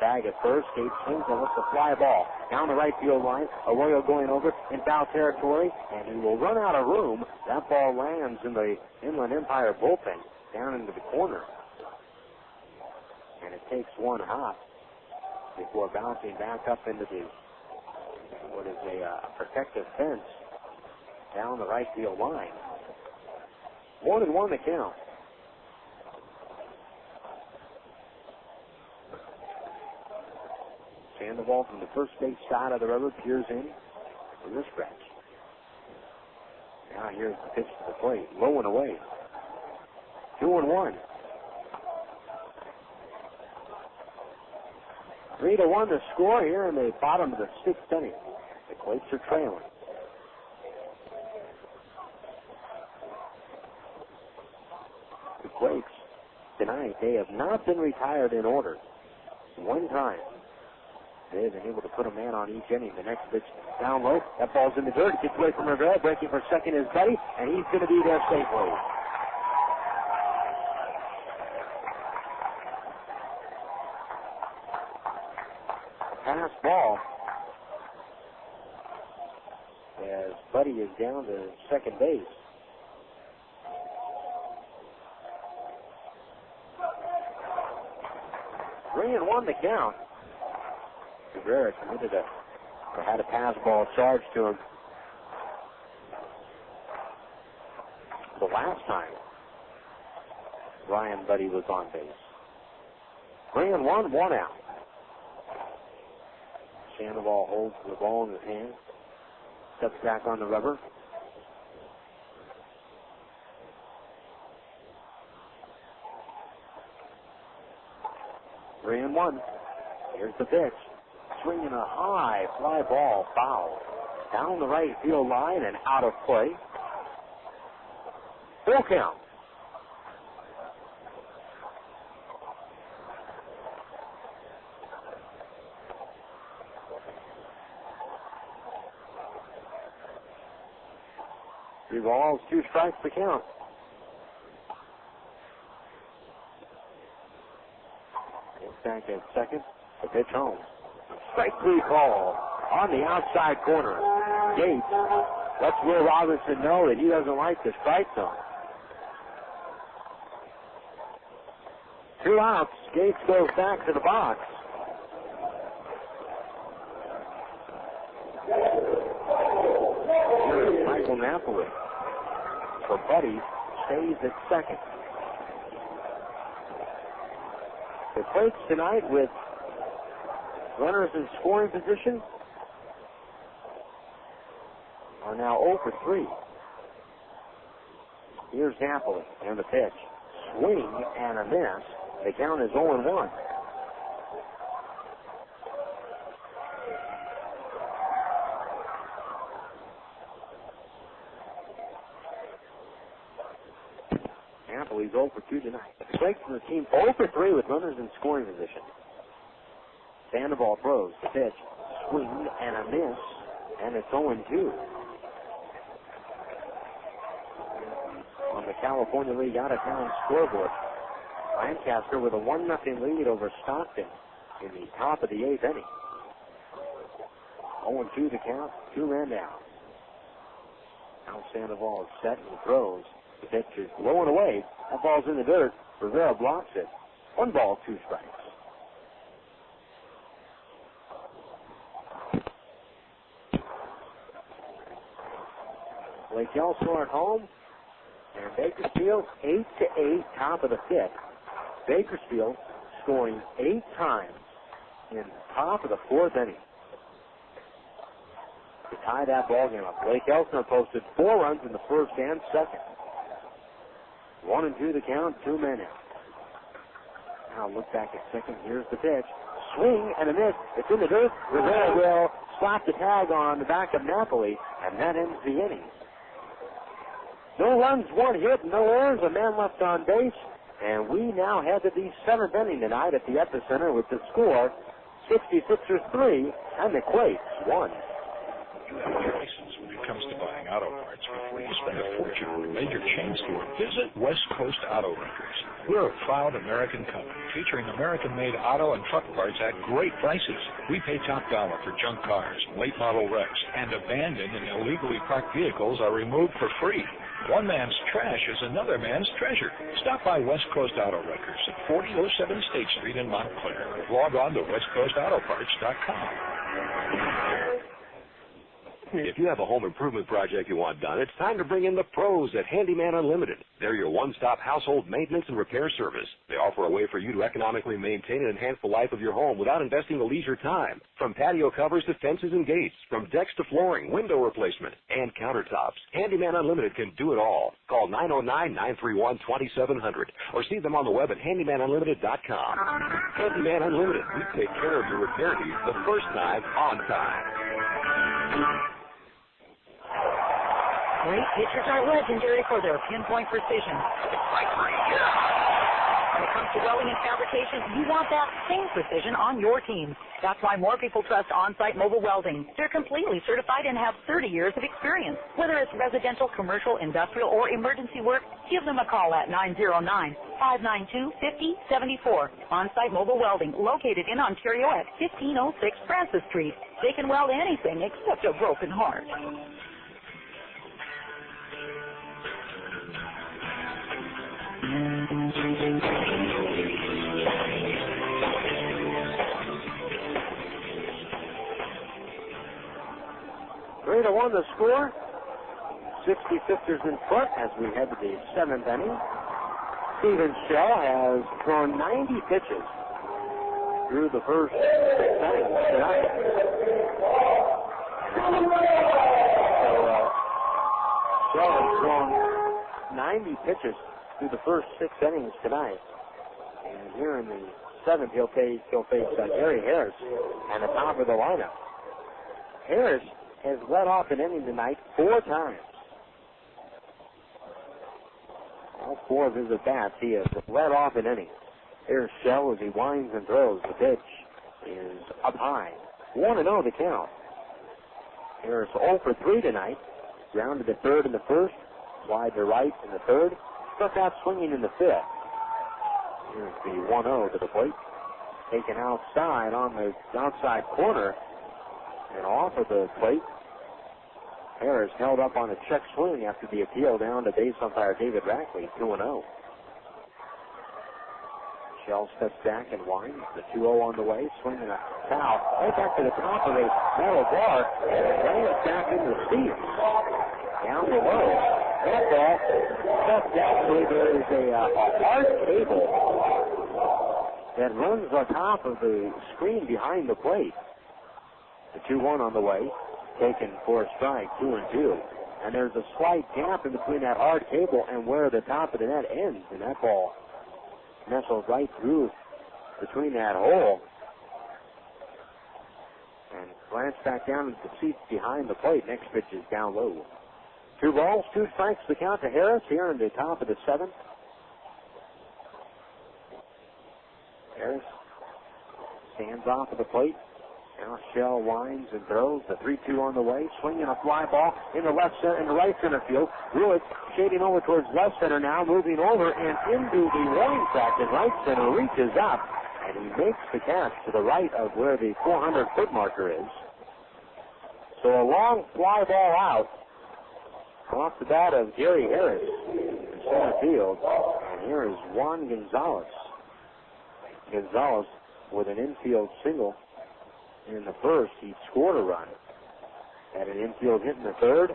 bag at first. Gates swings and lets a fly ball down the right field line. Arroyo going over in foul territory, and he will run out of room. That ball lands in the Inland Empire bullpen down into the corner. And it takes 1 hop before bouncing back up into the what is a protective fence down the right field line. 1-1 the count. Sandoval from the first base side of the river peers in for the stretch. Now here's the pitch to the plate. Low and away. 2-1. 3-1 the score here in the bottom of the sixth inning. The Quakes are trailing. The Quakes tonight, they have not been retired in order. One time. They've been able to put a man on each inning. The next pitch down low. That ball's in the dirt. It gets away from Rivera. Breaking for second is Budde, and he's going to be there safely. Pass ball as Budde is down to second base. Three and one to count. Rivera had a pass ball charged to him the last time Ryan Budde was on base. 3-1, 1 out. Sandoval holds the ball in his hand, steps back on the rubber. Three and one. Here's the pitch. Swinging a high fly ball, foul. Down the right field line and out of play. Full count. Three balls, 2 strikes to count. Back at second. The pitch home. Strike 3 call on the outside corner. Gates lets Will Robinson know that he doesn't like the strike zone. 2 outs. Gates goes back to the box. Here's Mike Napoli. So Budde stays at second. The Quakes tonight with runners in scoring position are now 0 for 3. Here's Napoli and the pitch. Swing and a miss. The count is 0-1. Napoli's 0 for 2 tonight. The Quakes and the team 0 for 3 with runners in scoring position. Sandoval throws the pitch. Swing and a miss. And it's 0-2. On the California League out-of-town scoreboard, Lancaster with a 1-0 lead over Stockton in the top of the 8th inning. 0-2 to count, 2 men down. Now Sandoval is set and throws. The pitch is low and away. That ball's in the dirt. Rivera blocks it. 1 ball, 2 strikes. Lake Elsinore at home. And Bakersfield 8-8, top of the 5th. Bakersfield scoring 8 times in the top of the 4th inning to tie that ball game up. Lake Elsinore posted 4 runs in the first and second. 1-2 the count, 2 men out. Now look back at second. Here's the pitch. Swing and a miss. It's in the dirt. Rivera will slap the tag on the back of Napoli, and that ends the inning. No runs, 1 hit, no errors, a man left on base, and we now head to the 7th inning tonight at the Epicenter with the score 66ers 3 and the Quakes 1. You have choices when it comes to buying auto parts. Before you spend a fortune on a major chain store, visit West Coast Auto Records. We're a proud American company featuring American-made auto and truck parts at great prices. We pay top dollar for junk cars, late model wrecks, and abandoned and illegally parked vehicles are removed for free. One man's trash is another man's treasure. Stop by West Coast Auto Records at 4007 State Street in Montclair. Log on to westcoastautoparts.com. If you have a home improvement project you want done, it's time to bring in the pros at Handyman Unlimited. They're your one-stop household maintenance and repair service. They offer a way for you to economically maintain and enhance the life of your home without investing the leisure time. From patio covers to fences and gates, from decks to flooring, window replacement, and countertops, Handyman Unlimited can do it all. Call 909-931-2700 or see them on the web at handymanunlimited.com. Handyman Unlimited. We take care of your repair needs the first time on time. Great pitchers are legendary for their pinpoint precision. When it comes to welding and fabrication, you want that same precision on your team. That's why more people trust On-Site Mobile Welding. They're completely certified and have 30 years of experience. Whether it's residential, commercial, industrial, or emergency work, give them a call at 909-592-5074. On-Site Mobile Welding, located in Ontario at 1506 Francis Street. They can weld anything except a broken heart. Three to 1 the score. 66ers in front as we head to the 7th inning. Steven Shell has thrown 90 pitches through the first 6 innings tonight. Shell has thrown 90 pitches through the first 6 innings tonight. And here in the 7th, he'll face Gary Harris and the top of the lineup. Harris has led off an inning tonight 4 times. All 4 of his at-bats, he has led off an inning. Here's Shell as he winds and throws. The pitch is up high. 1-0 the count. Harris 0 for 3 tonight. Grounded to third in the first. Wide to right in the third. Struck out swinging in the 5th. Here's the 1-0 to the plate. Taken outside on the outside corner. And off of the plate, Harris held up on a check swing after the appeal down to base umpire David Rackley, 2-0. Shell steps back and winds. The 2-0 on the way, swinging a foul right back to the top of a metal bar, and it lands back in the seats. Down below. That ball, actually there is a hard cable that runs on top of the screen behind the plate. The 2-1 on the way, taken for a strike, 2-2. And there's a slight gap in between that hard cable and where the top of the net ends, and that ball nestled right through between that hole and glanced back down into the seats behind the plate. Next pitch is down low. 2 balls, 2 strikes the count to Harris here in the top of the 7th. Harris stands off of the plate. Now Shell winds and throws. The 3-2 on the way. Swinging a fly ball in the right center field. Willits shading over towards left center now, moving over and into the warning track in right center. Reaches up, and he makes the catch to the right of where the 400-foot marker is. So a long fly ball out off the bat of Gary Harris in center field. And here is Juan Gonzalez. Gonzalez with an infield single. In the first, he scored a run. Had an infield hit in the third.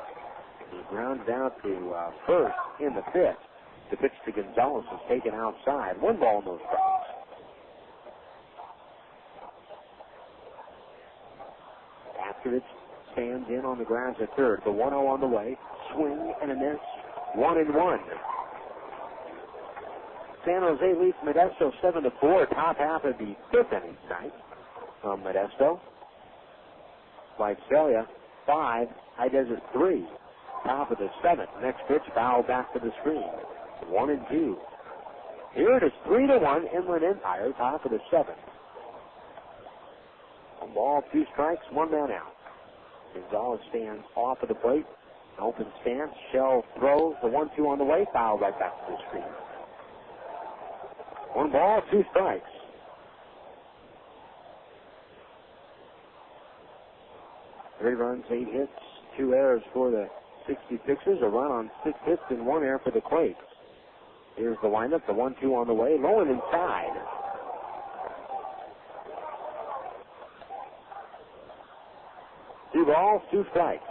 He grounded out to first in the 5th. The pitch to Gonzalez was taken outside. 1 ball, no strikes. After it stands in on the grounds at third. The 1-0 on the way. Swing and a miss. 1-1. San Jose leads Modesto 7-4. Top half of the 5th inning tonight. From Modesto. Visalia 5, High Desert 3. Top of the 7th. Next pitch, foul back to the screen. 1-2. Here it is 3-1, Inland Empire, top of the 7th. 1 ball, 2 strikes, 1 man out. Gonzalez stands off of the plate. Open stance. Shell throws. The 1-2 on the way. Foul right back to the screen. 1 ball, 2 strikes. 3 runs, 8 hits, 2 errors for the 66ers. A run on 6 hits and 1 error for the Quakes. Here's the windup. The 1-2 on the way. Low and inside. Two balls, 2 strikes.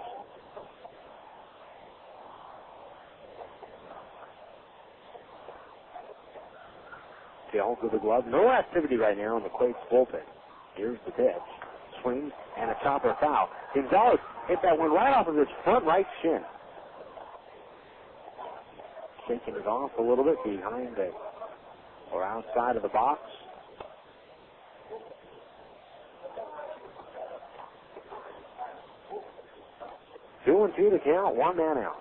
Shell to the glove. No activity right now in the Quakes bullpen. Here's the pitch. Swing and a chopper foul. Gonzalez hit that one right off of his front right shin. Shaking it off a little bit behind the or outside of the box. Two and two to count, one man out.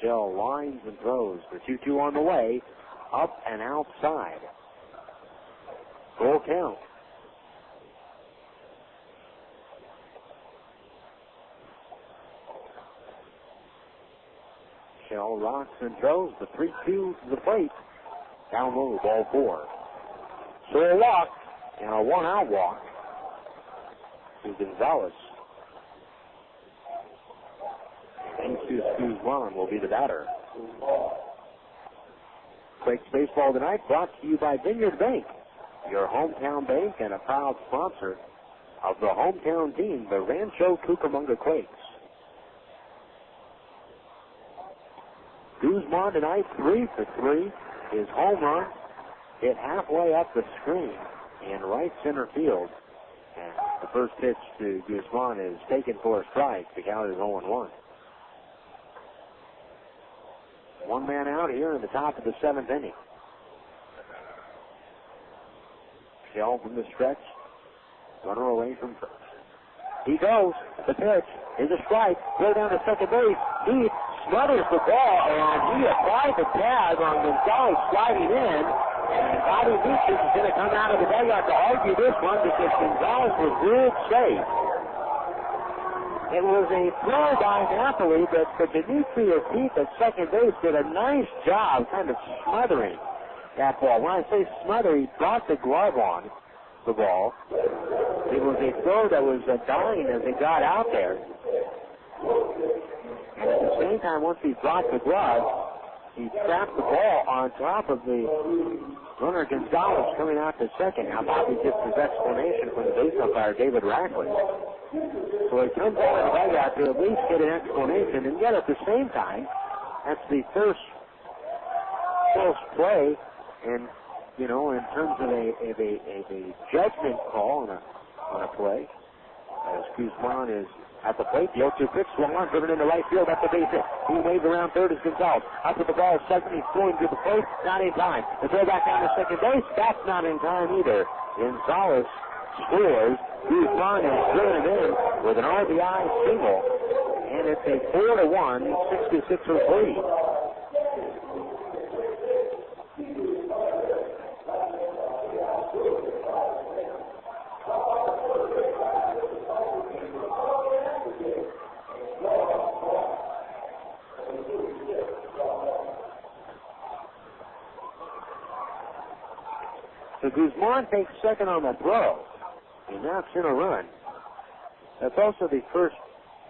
Shell lines and throws. The 2-2 on the way, up and outside. Full count. Shell rocks and throws. The 3-2 to the plate. Down low, ball 4. So a walk and a one-out walk to Gonzalez. Jesus Guzman will be the batter. Quakes baseball tonight brought to you by Vineyard Bank, your hometown bank and a proud sponsor of the hometown team, the Rancho Cucamonga Quakes. Guzman tonight 3 for 3. His home run hit halfway up the screen in right center field. And the first pitch to Guzman is taken for a strike. The count is 0-1. One man out here in the top of the 7th inning. Shell from the stretch. Runner away from first. He goes. The pitch is a strike. Go down to second base. He smothers the ball, and he applies the tag on Gonzalez sliding in. And Bobby Beatrice is going to come out of the dugout to argue this one because Gonzalez was ruled safe. It was a throw by Napoli, but Demetrius Heath at second base did a nice job kind of smothering that ball. When I say smother, he brought the glove on the ball. It was a throw that was dying as it got out there. And at the same time, once he brought the glove, he trapped the ball on top of the runner Gonzalez coming out to second. Now Bobby gets his explanation from the base umpire, David Rackley. So he comes out of the dugout to at least get an explanation, and yet at the same time, that's the first play, and you know, in terms of a judgment call on a play, as Guzman is at the plate. The 0-2 pitch swung on, driven into right field. That's the base hit. He waves around third as Gonzalez. Up with the ball, second. He's throwing to the plate. Not in time. The throw back down to second base. That's not in time either. Gonzalez scores. Guzman is driven in with an RBI single. And it's a 4-1, 66ers lead. So Guzman takes second on the throw. He knocks in a run. That's also the first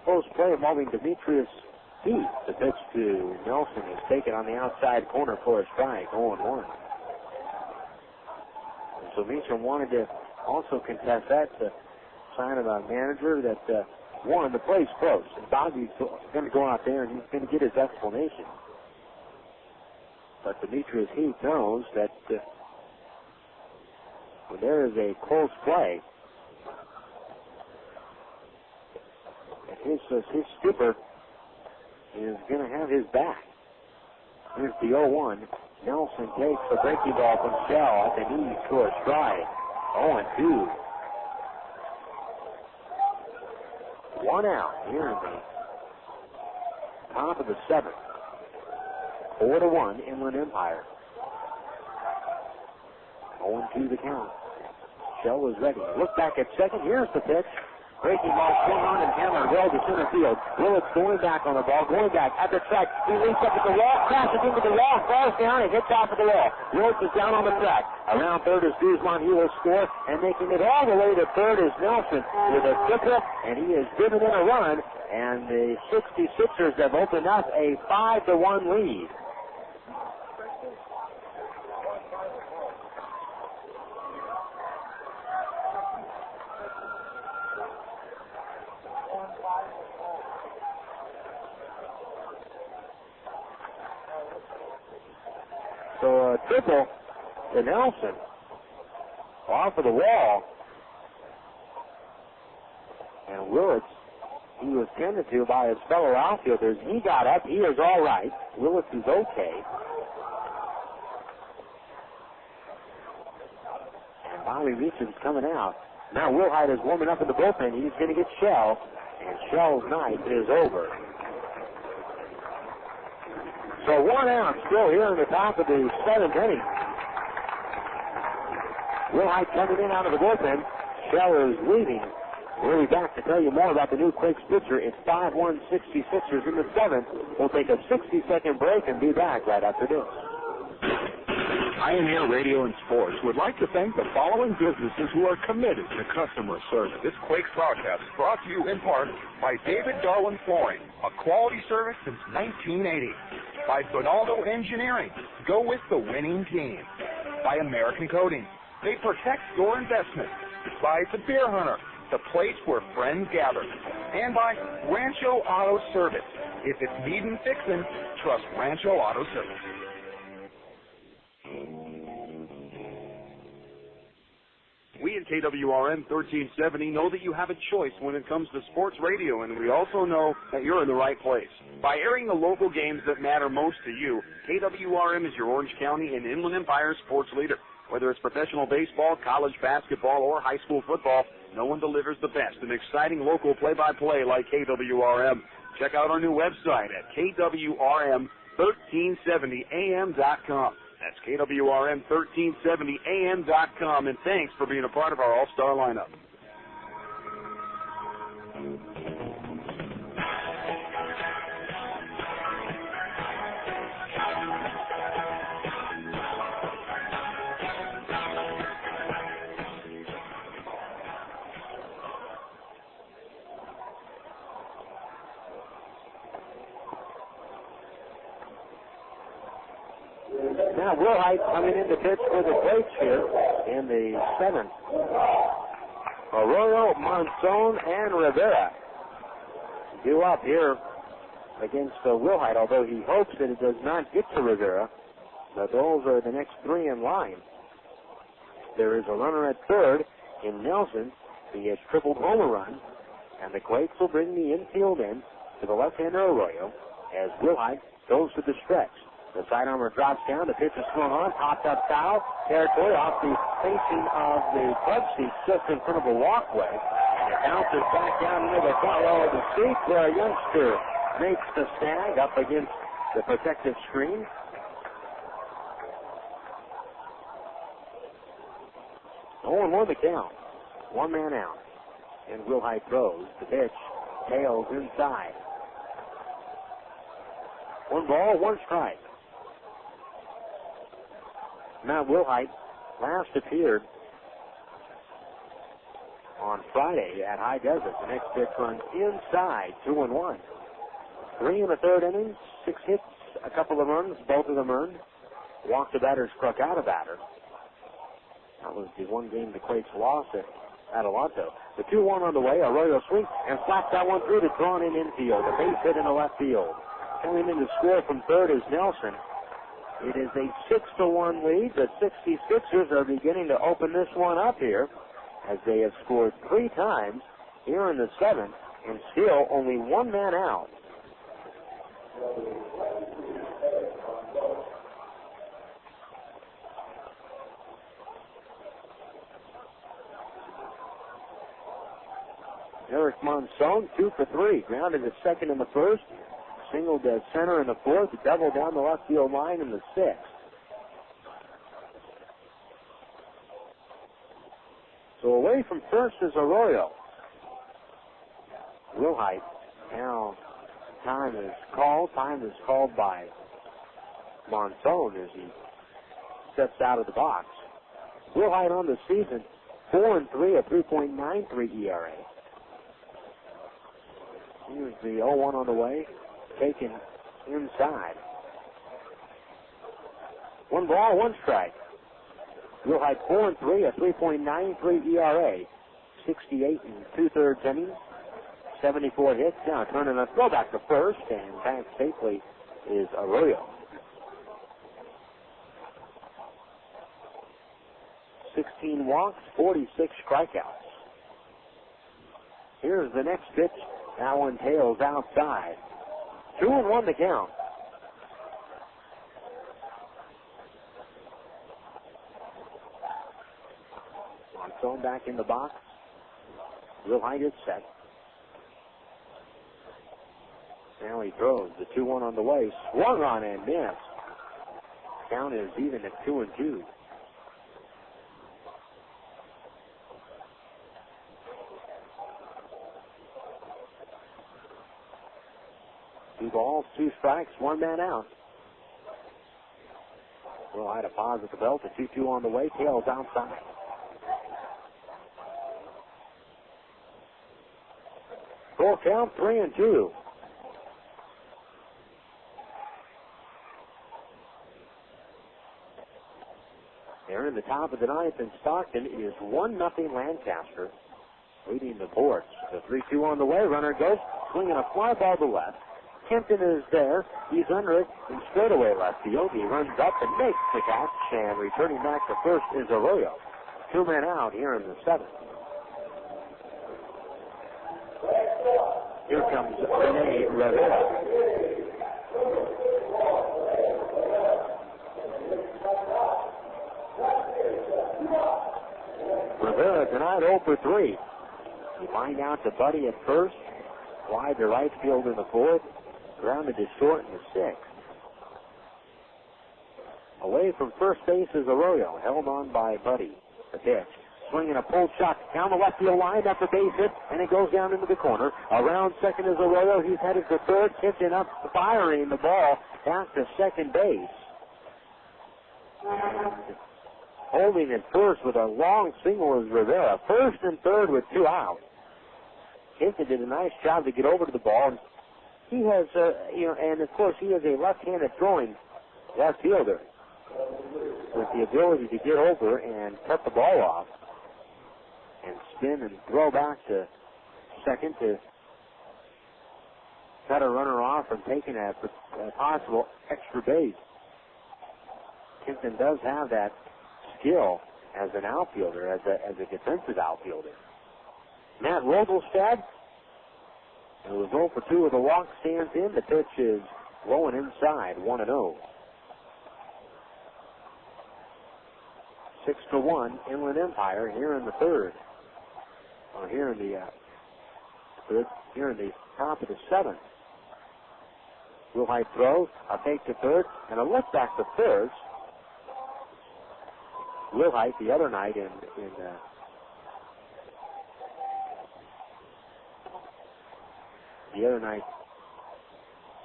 close play involving Demetrius Heath. The pitch to Nelson is taken on the outside corner for a strike, 0-1. And so Meacham wanted to also contest that sign of a manager that, one, the play's close. And Bobby's going to go out there and he's going to get his explanation. But Demetrius Heath knows that when there is a close play, his skipper is going to have his back. Here's the 0-1. Nelson takes the breaking ball from Shell at the knees to a strike. 0-2. One out here in the top of the 7th. 4-1 Inland Empire. 0-2 the count. Shell is ready. Look back at second. Here's the pitch. Breaking ball swung on and hammered well to center field. Willits going back on the ball, going back at the track. He leaps up at the wall, crashes into the wall, falls down, and hits off of the wall. Willits is down on the track. Around third is Guzman. He will score, and making it all the way to third is Nelson with a triple, and he has driven in a run, and the 66ers have opened up a 5-1 lead. So a triple to Nelson. Off of the wall. And Willits, he was tended to by his fellow outfielders. He got up. He is all right. Willits is okay. And Bobby Beecham coming out. Now Wilhite is warming up in the bullpen. He's going to get Shell. And Shell's night is over. So 1 out still here in the top of the 7th inning. Wilhite coming in out of the bullpen. Shell is leaving. We'll be back to tell you more about the new Quakes pitcher. It's 5-1 66ers in the 7th. We'll take a 60-second break and be back right after this. Pioneer Radio and Sports would like to thank the following businesses who are committed to customer service. This Quakes broadcast is brought to you in part by David Darwin Flooring, a quality service since 1980. By Bonaldo Engineering, go with the winning team. By American Coatings, they protect your investment. By The Beer Hunter, the place where friends gather. And by Rancho Auto Service. If it's needin' fixin', trust Rancho Auto Service. We at KWRM 1370 know that you have a choice when it comes to sports radio, and we also know that you're in the right place. By airing the local games that matter most to you, KWRM is your Orange County and Inland Empire sports leader. Whether it's professional baseball, college basketball, or high school football, no one delivers the best and exciting local play-by-play like KWRM. Check out our new website at KWRM1370am.com. That's KWRM1370am.com, and thanks for being a part of our all-star lineup. Now Wilhite coming in to pitch for the Quakes here in the 7th. Arroyo, Monzon, and Rivera due up here against Wilhite, although he hopes that it does not get to Rivera. But those are the next 3 in line. There is a runner at third in Nelson. He has tripled home a run, and the Quakes will bring the infield in to the left-hander Arroyo as Wilhite goes to the stretch. The sidearmer drops down. The pitch is swung on. Popped up foul territory off the facing of the club seat just in front of a walkway. And it bounces back down into the front row of the seat where a youngster makes the snag up against the protective screen. Oh, and 1 the count. 1 man out. And Wilhite throws. The pitch tails inside. 1 ball, 1 strike. Matt Wilhite last appeared on Friday at High Desert. The next pitch runs inside, 2-1. 3 in the 3rd inning, 6 hits, a couple of runs, both of them earned. Walked a batter, struck out a batter. That was the one game the Quakes lost at Adelanto. The 2-1 on the way. Arroyo swings and slaps that one through the drawn-in infield. A base hit in the left field. Coming in to score from third is Nelson. It is a 6-1 lead. The 66ers are beginning to open this one up here as they have scored 3 times here in the 7th and still only 1 man out. Eric Monzon, 2 for 3. Grounded at second in the 1st. Singled at center in the 4th, double down the left field line in the 6th. So away from first is Arroyo. Wilhite. Now time is called. Time is called by Monzon as he steps out of the box. Wilhite on the season, 4-3, a 3.93 ERA. Here's the 0-1 on the way. Taken inside. 1 ball, 1 strike. Wilhite 4-3, a 3.93 ERA. 68 2/3 innings. 74 hits. Now turning a throwback to first, and back safely is Arroyo. 19 walks, 46 strikeouts. Here's the next pitch. That one tails outside. 2-1 to count. Thrown back in the box. Will Height is set. Now he throws. The 2-1 on the way. Swung on and missed. Count is even at 2-2. Two balls, 2 strikes, 1 man out. Will Height deposits the belt. The 2-2 on the way. Tails outside. Full count, 3-2. They're in the top of the ninth, and Stockton is 1-0 Lancaster, leading the boards. The 3-2 on the way. Runner goes, swinging a fly ball to left. Kempton is there. He's under it in straightaway left field. He runs up and makes the catch, and returning back to first is Arroyo. 2 men out here in the 7th. Here comes Rene Rivera. Rivera tonight 0 for 3. You find out to Budde at first, wide to right field in the 4th, grounded to short in the 6th. Away from first base is Arroyo, held on by Budde. The pitch. Swinging a pulled shot down the left field line. That's a base hit, and it goes down into the corner. Around second is Arroyo. He's headed for third, pitching up, firing the ball back to second base. Holding it first with a long single is Rivera. First and third with 2 out. Hinton did a nice job to get over to the ball. And he has, and of course he is a left-handed throwing left fielder with the ability to get over and cut the ball off and spin and throw back to second to cut a runner off from taking a possible extra base. Hinton does have that skill as an outfielder, as a defensive outfielder. Matt Rogelstad, who was 0 for 2 with a walk, stands in. The pitch is low and inside, 1-0. 6-1, Inland Empire here in the 3rd. Or here in the here in the top of the 7th. Will Height throws, a fake to third, and a lift back to third. Will Height the other night in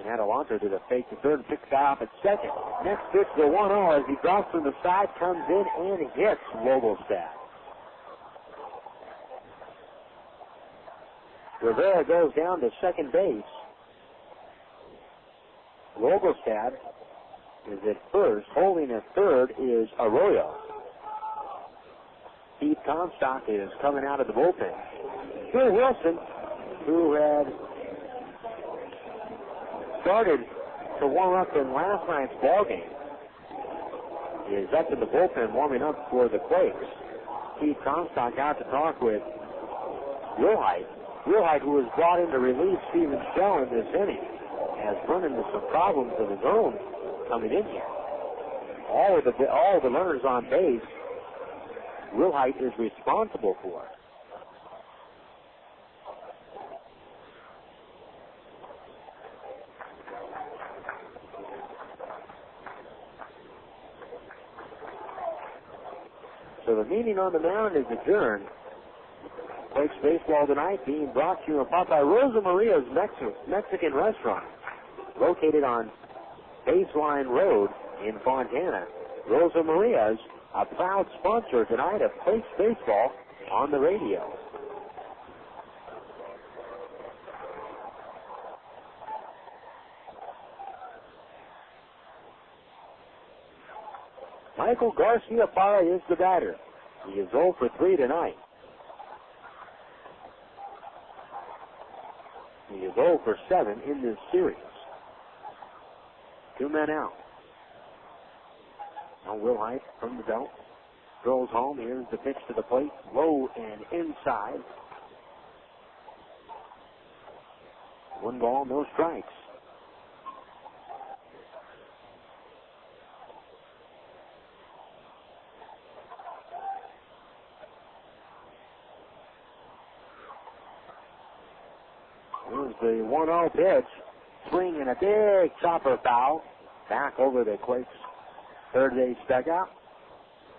Adelanto did a fake to third and picks the guy off at second. Next pitch to 1-0 as he drops from the side, comes in and hits Rogelstad. Rivera goes down to second base. Rogelstad is at first. Holding at third is Arroyo. Steve Comstock is coming out of the bullpen. Phil Wilson, who had started to warm up in last night's ball game, is up in the bullpen warming up for the Quakes. Steve Comstock out to talk with Will Height. Will Height, who was brought in to relieve Steven Shell in this inning, has run into some problems of his own coming in here. All of the runners on base, Will Height is responsible for. So the meeting on the mound is adjourned. Quakes baseball tonight being brought to you in part by Rosa Maria's Mexican Restaurant, located on Baseline Road in Fontana. Rosa Maria's a proud sponsor tonight of Quakes baseball on the radio. Michael Garcia Parra is the batter. He is 0 for 3 tonight. He is 0 for 7 in this series. 2 men out. Now Will Height from the belt. Throws home. Here's the pitch to the plate. Low and inside. 1 ball, no strikes. Here's the 1-0 pitch. Swing and a big chopper foul. Back over the Quakes third base dugout.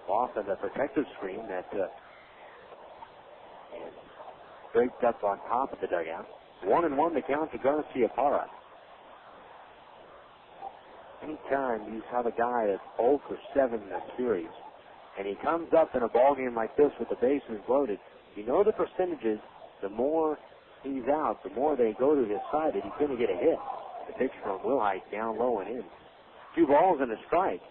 Off of the protective screen that draped up on top of the dugout. 1-1 the count to Garcia Parra. Anytime you have a guy that's 0 for 7 in a series, and he comes up in a ballgame like this with the bases loaded, you know the percentages, the more he's out, the more they go to his side that he's going to get a hit. The pitch from Wilhite down low and in. 2 balls and a strike.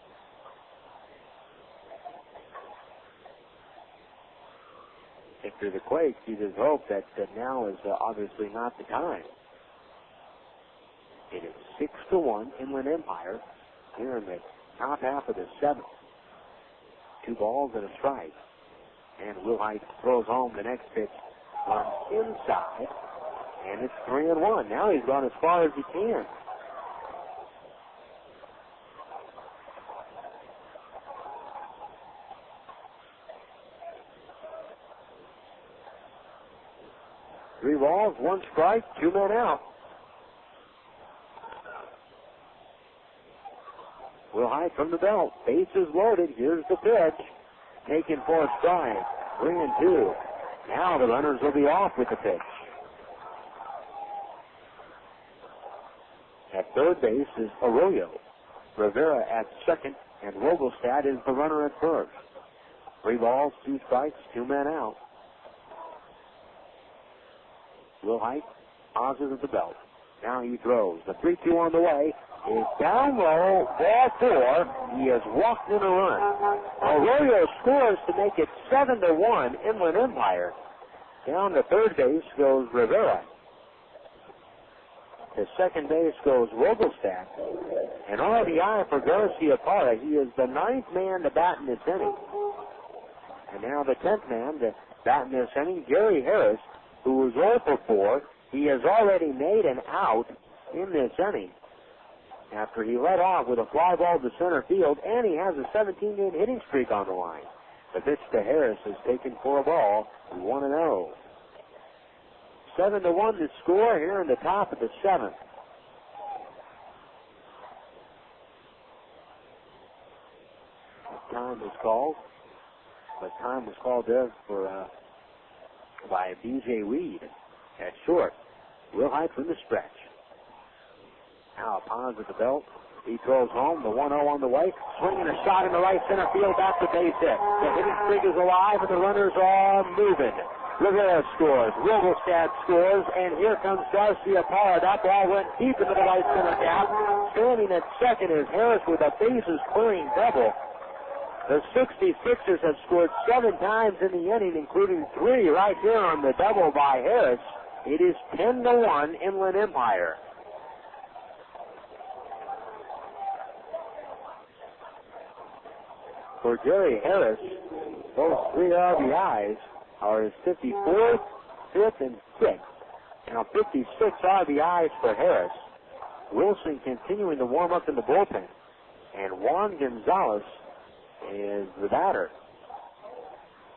If you're the Quakes, you just hope that now is obviously not the time. It is 6-1 Inland Empire here in the top half of the 7th. 2 balls and a strike. And Wilhite throws home the next pitch on inside. And it's 3-1. Now he's gone as far as he can. Three balls, 1 strike, 2 men out. Wilhite from the belt. Bases loaded. Here's the pitch. Taken for a strike. 3-2. Now the runners will be off with the pitch. At third base is Arroyo. Rivera at second, and Vogelstad is the runner at first. 3 balls, 2 strikes, 2 men out. Wilhite pauses at the belt. Now he throws. The 3-2 on the way is down low, ball 4. He has walked in a run. Arroyo scores to make it 7-1 Inland Empire. Down to third base goes Rivera. To second base goes Vogelstad. And RBI for Garcia Parra. He is the 9th man to bat in this inning. And now the 10th man to bat in this inning, Gary Harris, who was 0 for 4. He has already made an out in this inning after he led off with a fly ball to center field, and he has a 17-game hitting streak on the line. The pitch to Harris is taken for a ball, 1-0. 7-1 the score here in the top of the 7th. Time was called, but time was called there for by B.J. Reed at short. Wilhite from the stretch. Now a pause at the belt. He throws home. The 1-0 on the way. Swinging a shot in the right center field. That's a base hit. The hitting streak is alive and the runners are moving. Rivera scores. Vogelstad scores. And here comes Garcia Parra. That ball went deep into the right center gap. Standing at second is Harris with a bases clearing double. The 66ers have scored 7 times in the inning, including 3 right here on the double by Harris. It is 10-1 Inland Empire. For Gary Harris, those 3 RBIs are his 54th, 5th, and 6th. Now 56 RBIs for Harris. Wilson continuing to warm up in the bullpen. And Juan Gonzalez is the batter.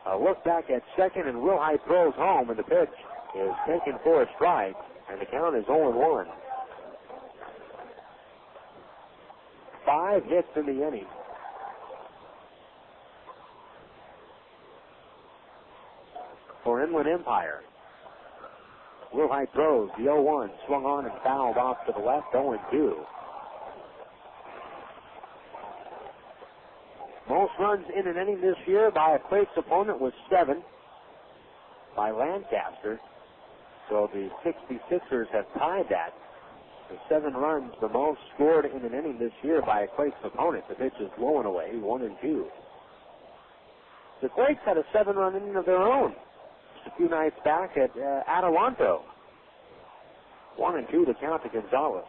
A look back at second, and Wilhite throws home, and the pitch is taken for a strike, and the count is 0-1. 5 hits in the inning. For Inland Empire. Wilhite throws. The 0-1 swung on and fouled off to the left, 0-2. Most runs in an inning this year by a Quakes opponent was 7 by Lancaster. So the 66ers have tied that. The 7 runs, the most scored in an inning this year by a Quakes opponent. The pitch is low and away, 1-2. The Quakes had a 7-run inning of their own just a few nights back at Adelanto. 1-2 to count to Gonzalez.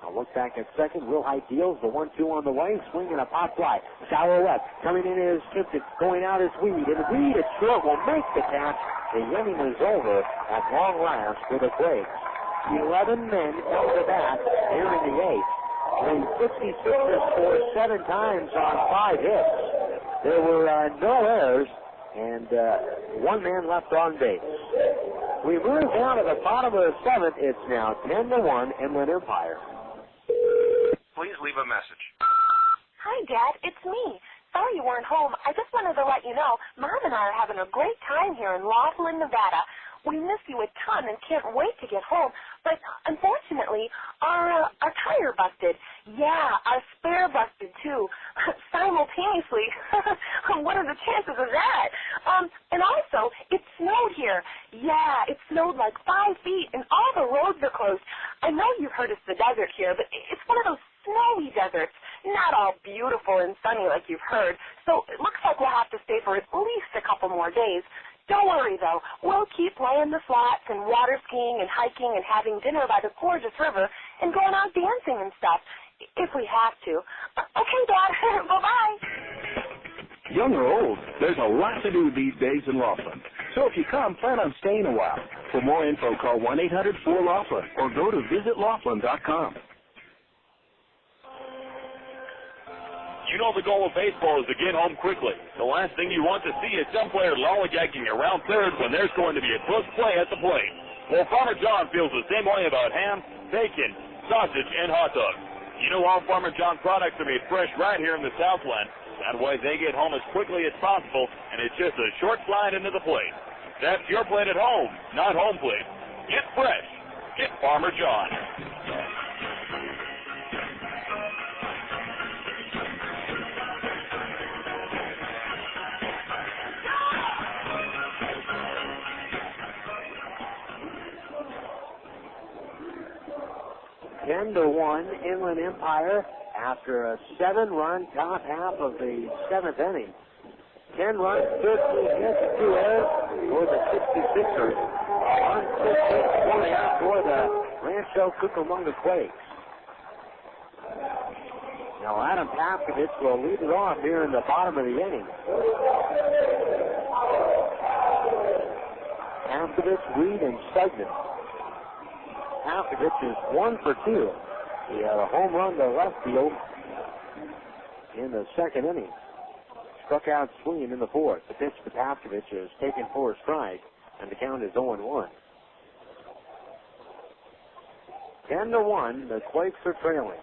A look back at second. Will Height deals the 1-2 on the way. Swing and a pop fly. Shallow left. Coming in is Tippett. Going out is Weed. And Weed at short will make the catch. The inning is over at long last for the Quakes. 11 men come to bat here in the eighth. The 66ers scored 7 times on 5 hits. There were no errors and 1 man left on base. We move down to the bottom of the 7th. It's now 10-1 Inland Empire. Please leave a message. Hi, Dad. It's me. Sorry you weren't home. I just wanted to let you know Mom and I are having a great time here in Laughlin, Nevada. We miss you a ton and can't wait to get home. But unfortunately, our tire busted. Yeah, our spare busted too, simultaneously. What are the chances of that? And also, it snowed here. Yeah, it snowed like 5 feet, and all the roads are closed. I know you've heard it's the desert here, but it's one of those snowy deserts. Not all beautiful and sunny like you've heard. So it looks like we'll have to stay for at least a couple more days. Don't worry, though. We'll keep playing the slots and water skiing and hiking and having dinner by the gorgeous river and going out dancing and stuff, if we have to. Okay, Dad. Bye-bye. Young or old, there's a lot to do these days in Laughlin. So if you come, plan on staying a while. For more info, call 1-800-4-LAUGHLIN or go to visitlaughlin.com. You know the goal of baseball is to get home quickly. The last thing you want to see is some player lollygagging around third when there's going to be a close play at the plate. Well, Farmer John feels the same way about ham, bacon, sausage, and hot dogs. You know all Farmer John products are made fresh right here in the Southland. That way they get home as quickly as possible, and it's just a short slide into the plate. That's your plate at home, not home plate. Get fresh. Get Farmer John. Ten to 1 Inland Empire after a 7-run top half of the 7th inning. 10 runs, 13 hits, 2 errors for the 66ers. 1-6 out for the Rancho Cucamonga Quakes. Now Adam Paskovich will lead it off here in the bottom of the inning. Paskovich, Reed, and Sugden. Paskovich is 1 for 2. He had a home run to left field in the 2nd inning. Struck out swinging in the 4th. The pitch to Paskovich is taken for a strike, and the count is 0-1. 10-1, the Quakes are trailing.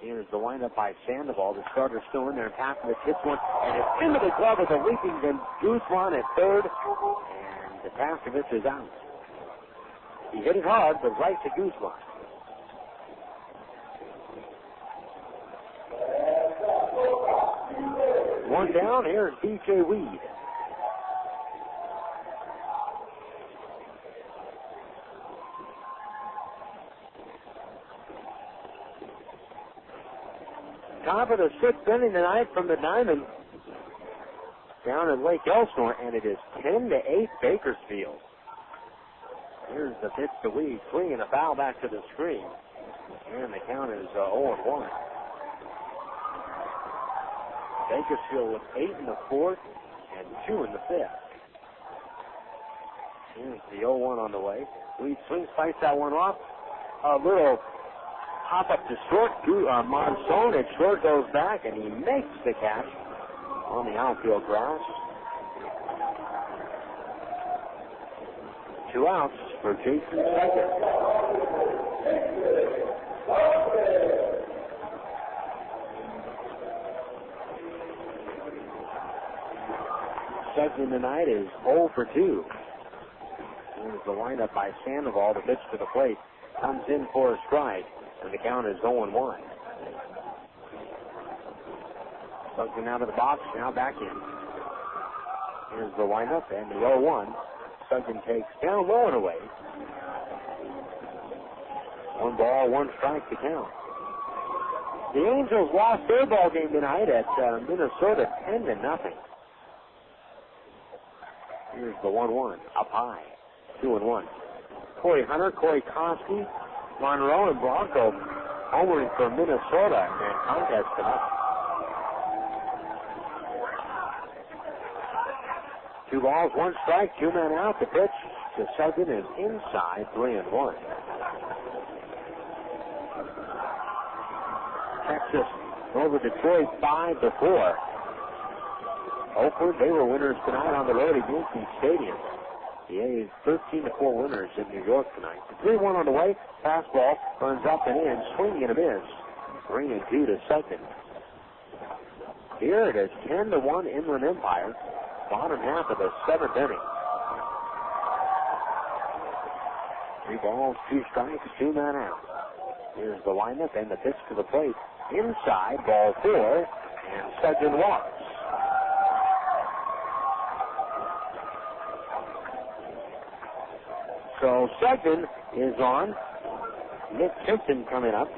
Here's the windup by Sandoval. The starter's still in there. Paskovich hits one, and it's into the glove of the leaping Guzman at third, and the Paskovich is out. He hit it hard, but right to Guzman. One down, here's B.J. Weed. Top of the 6th inning tonight from the Diamond down in Lake Elsinore, and it is 10-8 Bakersfield. Here's the pitch to Weed, swinging a foul back to the screen, and the count is 0-1. Bakersfield with 8 in the 4th and 2 in the 5th. Here's the 0-1 on the way. Weed swings, fights that one off. A little hop up to short. Monson at short goes back, and he makes the catch on the outfield grass. 2 outs for Jason Sugden. Sugden tonight is 0 for 2. Here's the windup by Sandoval. The pitch to the plate comes in for a strike, and the count is 0-1. Sugden out of the box, now back in. Here's the windup and the 0-1. Sugden takes down low and away. 1 ball, 1 strike to count. The Angels lost their ball game tonight at Minnesota 10-0. Here's the 1-1 up high. 2-1. Corey Hunter, Corey Kosky, Monroe and Bronco homering for Minnesota and contest tonight. 2 balls, 1 strike, 2 men out. The pitch to Sugden is inside, 3-1. Texas over Detroit 5-4. Oakland, they were winners tonight on the road at Yankee Stadium. The A's 13-4 winners in New York tonight. 3-1 on the way. Fastball runs up and in, swinging and a miss. 3-2 to Sugden. Here it is 10-1 Inland Empire. Bottom half of the 7th inning. 3 balls, 2 strikes, 2 men out. Here's the lineup and the pitch to the plate. Inside, ball 4, and Sugden walks. So Sugden is on. Nick Simpson coming up.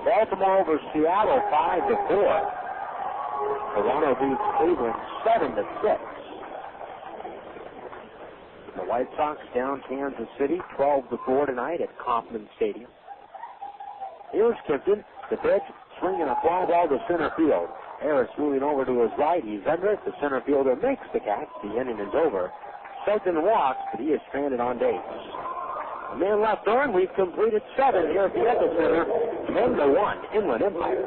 Baltimore over Seattle 5-4. Toronto beats Cleveland 7-6. The White Sox down Kansas City 12-4 tonight at Kauffman Stadium. Here's Kempton. The pitch, swinging a fly ball to center field. Harris moving over to his right. He's under it. The center fielder makes the catch. The inning is over. Sugden walks, but he is stranded on base. A man left on. We've completed 7 here at the Epicenter. 10-1 Inland Empire.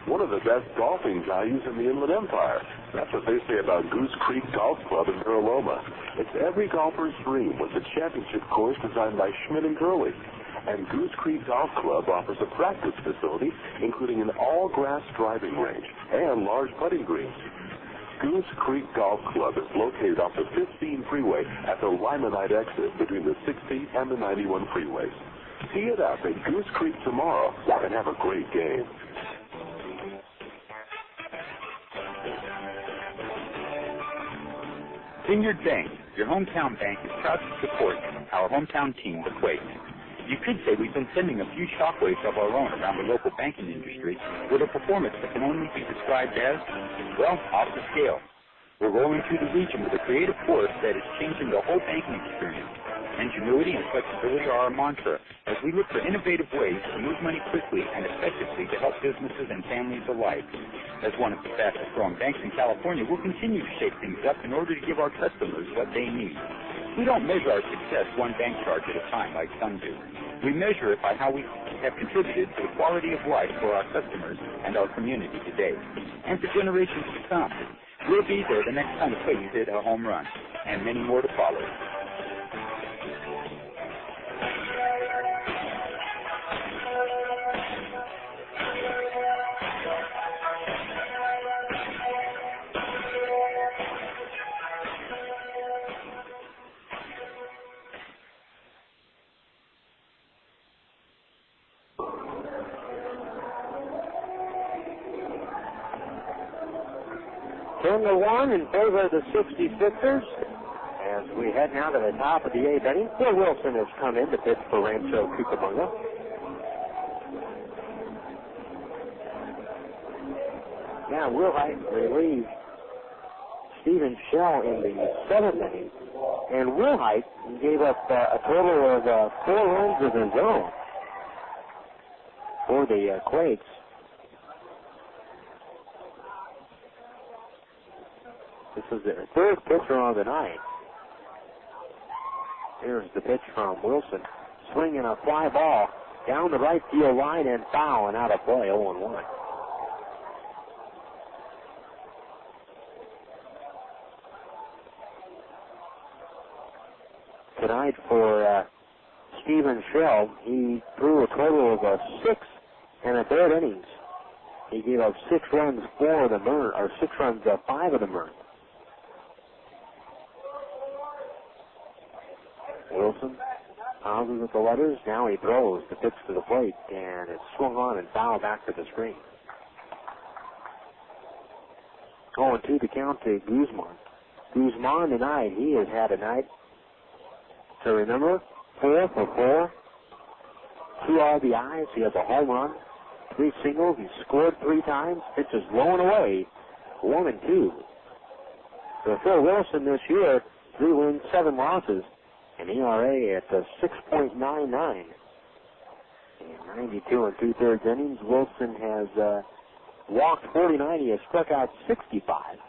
One of the best golfing values in the Inland Empire. That's what they say about Goose Creek Golf Club in Mira Loma. It's every golfer's dream with the championship course designed by Schmidt and Gurley. And Goose Creek Golf Club offers a practice facility, including an all-grass driving range and large putting greens. Goose Creek Golf Club is located off the 15 freeway at the Limonite exit between the 60 and the 91 freeways. Tee it up at Goose Creek tomorrow and have a great game. Vineyard Bank, your hometown bank, is proud to support our hometown team, the Quakes. You could say we've been sending a few shockwaves of our own around the local banking industry with a performance that can only be described as, well, off the scale. We're rolling through the region with a creative force that is changing the whole banking experience. Ingenuity and flexibility are our mantra as we look for innovative ways to move money quickly and effectively to help businesses and families alike. As one of the fastest growing banks in California, we'll continue to shake things up in order to give our customers what they need. We don't measure our success one bank charge at a time like some do. We measure it by how we have contributed to the quality of life for our customers and our community today, and for generations to come. We'll be there the next time the Quakes hit a home run, and many more to follow. One in favor of the 66ers. As we head now to the top of the 8th inning, Phil Wilson has come in to pitch for Rancho Cucamonga. Now Wilhite relieves Stephen Shell in the 7th inning, and Wilhite gave up a total of 4 runs of his own for the Quakes. This is their 3rd pitcher of the night. Here's the pitch from Wilson. Swinging a fly ball down the right field line and foul and out of play, 0-1. Tonight for Stephen Shell, he threw a total of 6 1/3 innings. He gave up 6 runs, 4 of them earned, or 6 runs, 5 of them earned. Wilson pauses with the letters. Now he throws the pitch to the plate, and it's swung on and fouled back to the screen. 0-2 to count to Guzman. Guzman tonight, he has had a night to remember. 4 for 4. 2 RBIs. He has a home run 3 singles. He scored 3 times. Pitches low and away, 1-2. So Phil Wilson this year, 3 wins, 7 losses, an ERA at 6.99. In 92 and 2/3 innings, Wilson has walked 49. He has struck out 65.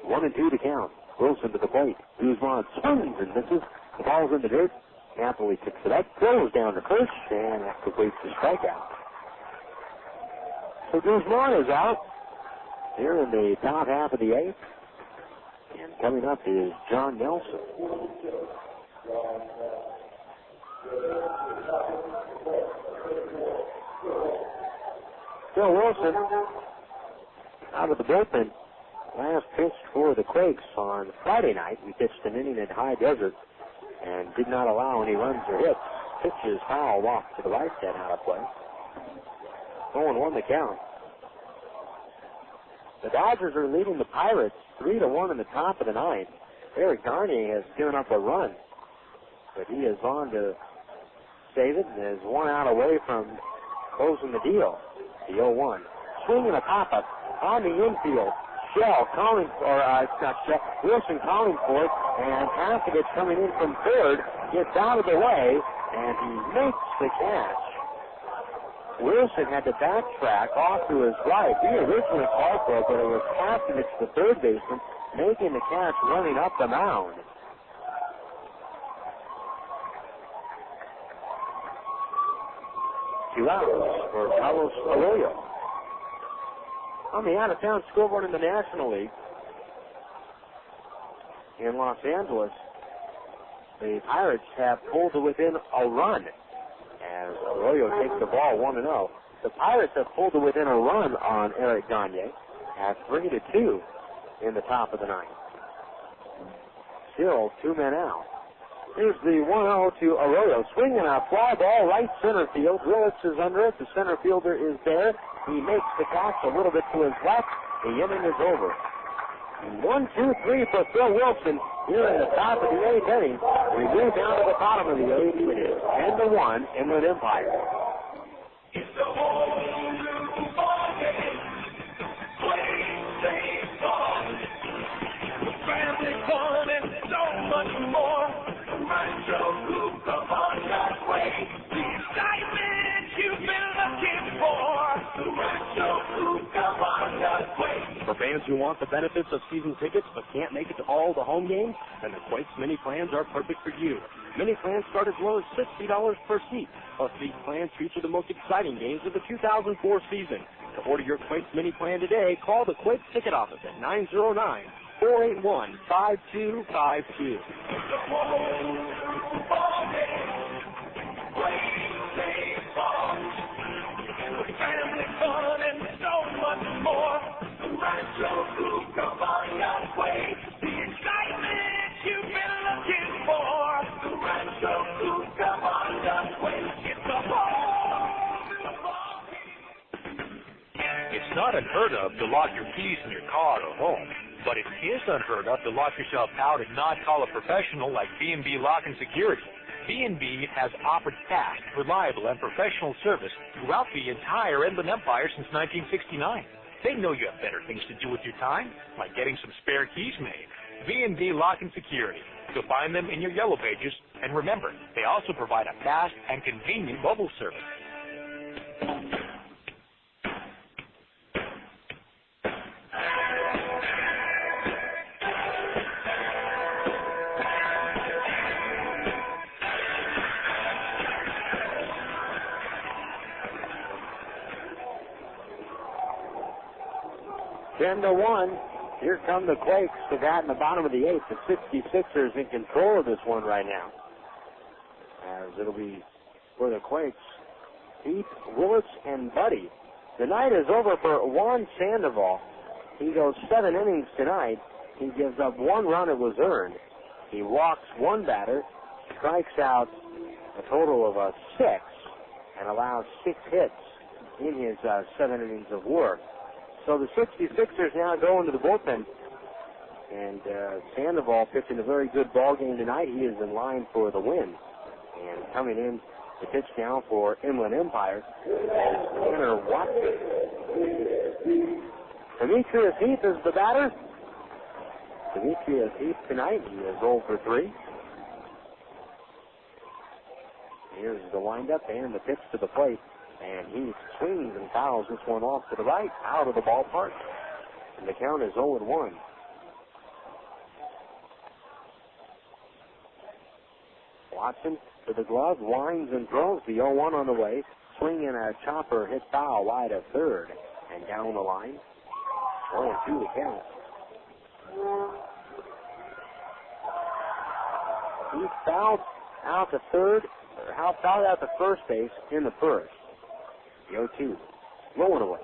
1-2 to count. Wilson to the plate. Guzman swings and misses. The ball's in the dirt. Napoli picks it up, throws down to first, and that completes the strikeout. So Guzman is out here in the top half of the 8th. And coming up is John Nelson. Phil Wilson out of the bullpen. Last pitch for the Quakes on Friday night. We pitched an inning at High Desert and did not allow any runs or hits. Pitch is foul off to the right side out of play. 0-1 the count. The Dodgers are leading the Pirates 3-1 in the top of the 9th. Eric Garnier has given up a run, but he is on to save it and is 1 out away from closing the deal. The 0-1. Swing and a pop-up on the infield. Shell calling, or it's not Shell, Wilson calling for it, and Haskett coming in from third, gets out of the way, and he makes the catch. Wilson had to backtrack off to his right. He originally called for it, but it was Haskett, the third baseman, making the catch running up the mound. Two outs for Carlos Arroyo. On the out-of-town scoreboard in the National League in Los Angeles, the Pirates have pulled to within a run as Arroyo takes the ball 1-0. The Pirates have pulled to within a run on Eric Gagne at 3-2 in the top of the 9th. Still 2 men out. Here's the 1-0 to Arroyo. Swinging a fly ball right center field. Willits is under it. The center fielder is there. He makes the catch a little bit to his left. The inning is over. 1-2-3 for Phil Wilson here in the top of the 8th inning. We move down to the bottom of the 8th. It is 10-1 Inland Empire. It's the whole new ball game. Play baseball. Family fun and so much more. Rancho, Cucamonga, Quakes. The excitement you've been looking for. Rancho, Cucamonga, Quakes. For fans who want the benefits of season tickets but can't make it to all the home games, then the Quakes mini plans are perfect for you. Mini plans start as low as $60 per seat. Plus, these plans feature the most exciting games of the 2004 season. To order your Quakes mini plan today, call the Quakes ticket office at 909-481-5252. Family fun and so much more. Rancho, Cucamonga, Quakes. The excitement you've been looking for. Rancho, Cucamonga, Quakes. It's the It's not unheard of to lock your keys in your car or home, but it is unheard of to lock yourself out and not call a professional like B&B Lock and Security. B&B has offered fast, reliable, and professional service throughout the entire Inland Empire since 1969. They know you have better things to do with your time, like getting some spare keys made. B&B Lock and Security. You'll find them in your yellow pages. And remember, they also provide a fast and convenient mobile service. 10-1. Here come the Quakes to that in the bottom of the 8th. The 66ers in control of this one right now. As it'll be for the Quakes, Pete, Willits, and Budde. The night is over for Juan Sandoval. He goes 7 innings tonight. He gives up 1 run that was earned. He walks 1 batter, strikes out a total of 6, and allows 6 hits in his 7 innings of work. So the 66ers now go into the bullpen. And Sandoval pitching a very good ball game tonight. He is in line for the win. And coming in The pitch now for Inland Empire is Tanner Watson. Demetrius Heath is the batter. Demetrius Heath tonight, he is 0 for 3. Here's the windup and the pitch to the plate. And he swings and fouls this one off to the right, out of the ballpark. And the count is 0-1. Watson to the glove, winds and throws the 0-1 on the way. Swinging a chopper, hit foul wide of third. And down the line. 0-2 to count. He fouled out to third, or fouled out to first base in the first. The 0-2. Low and away.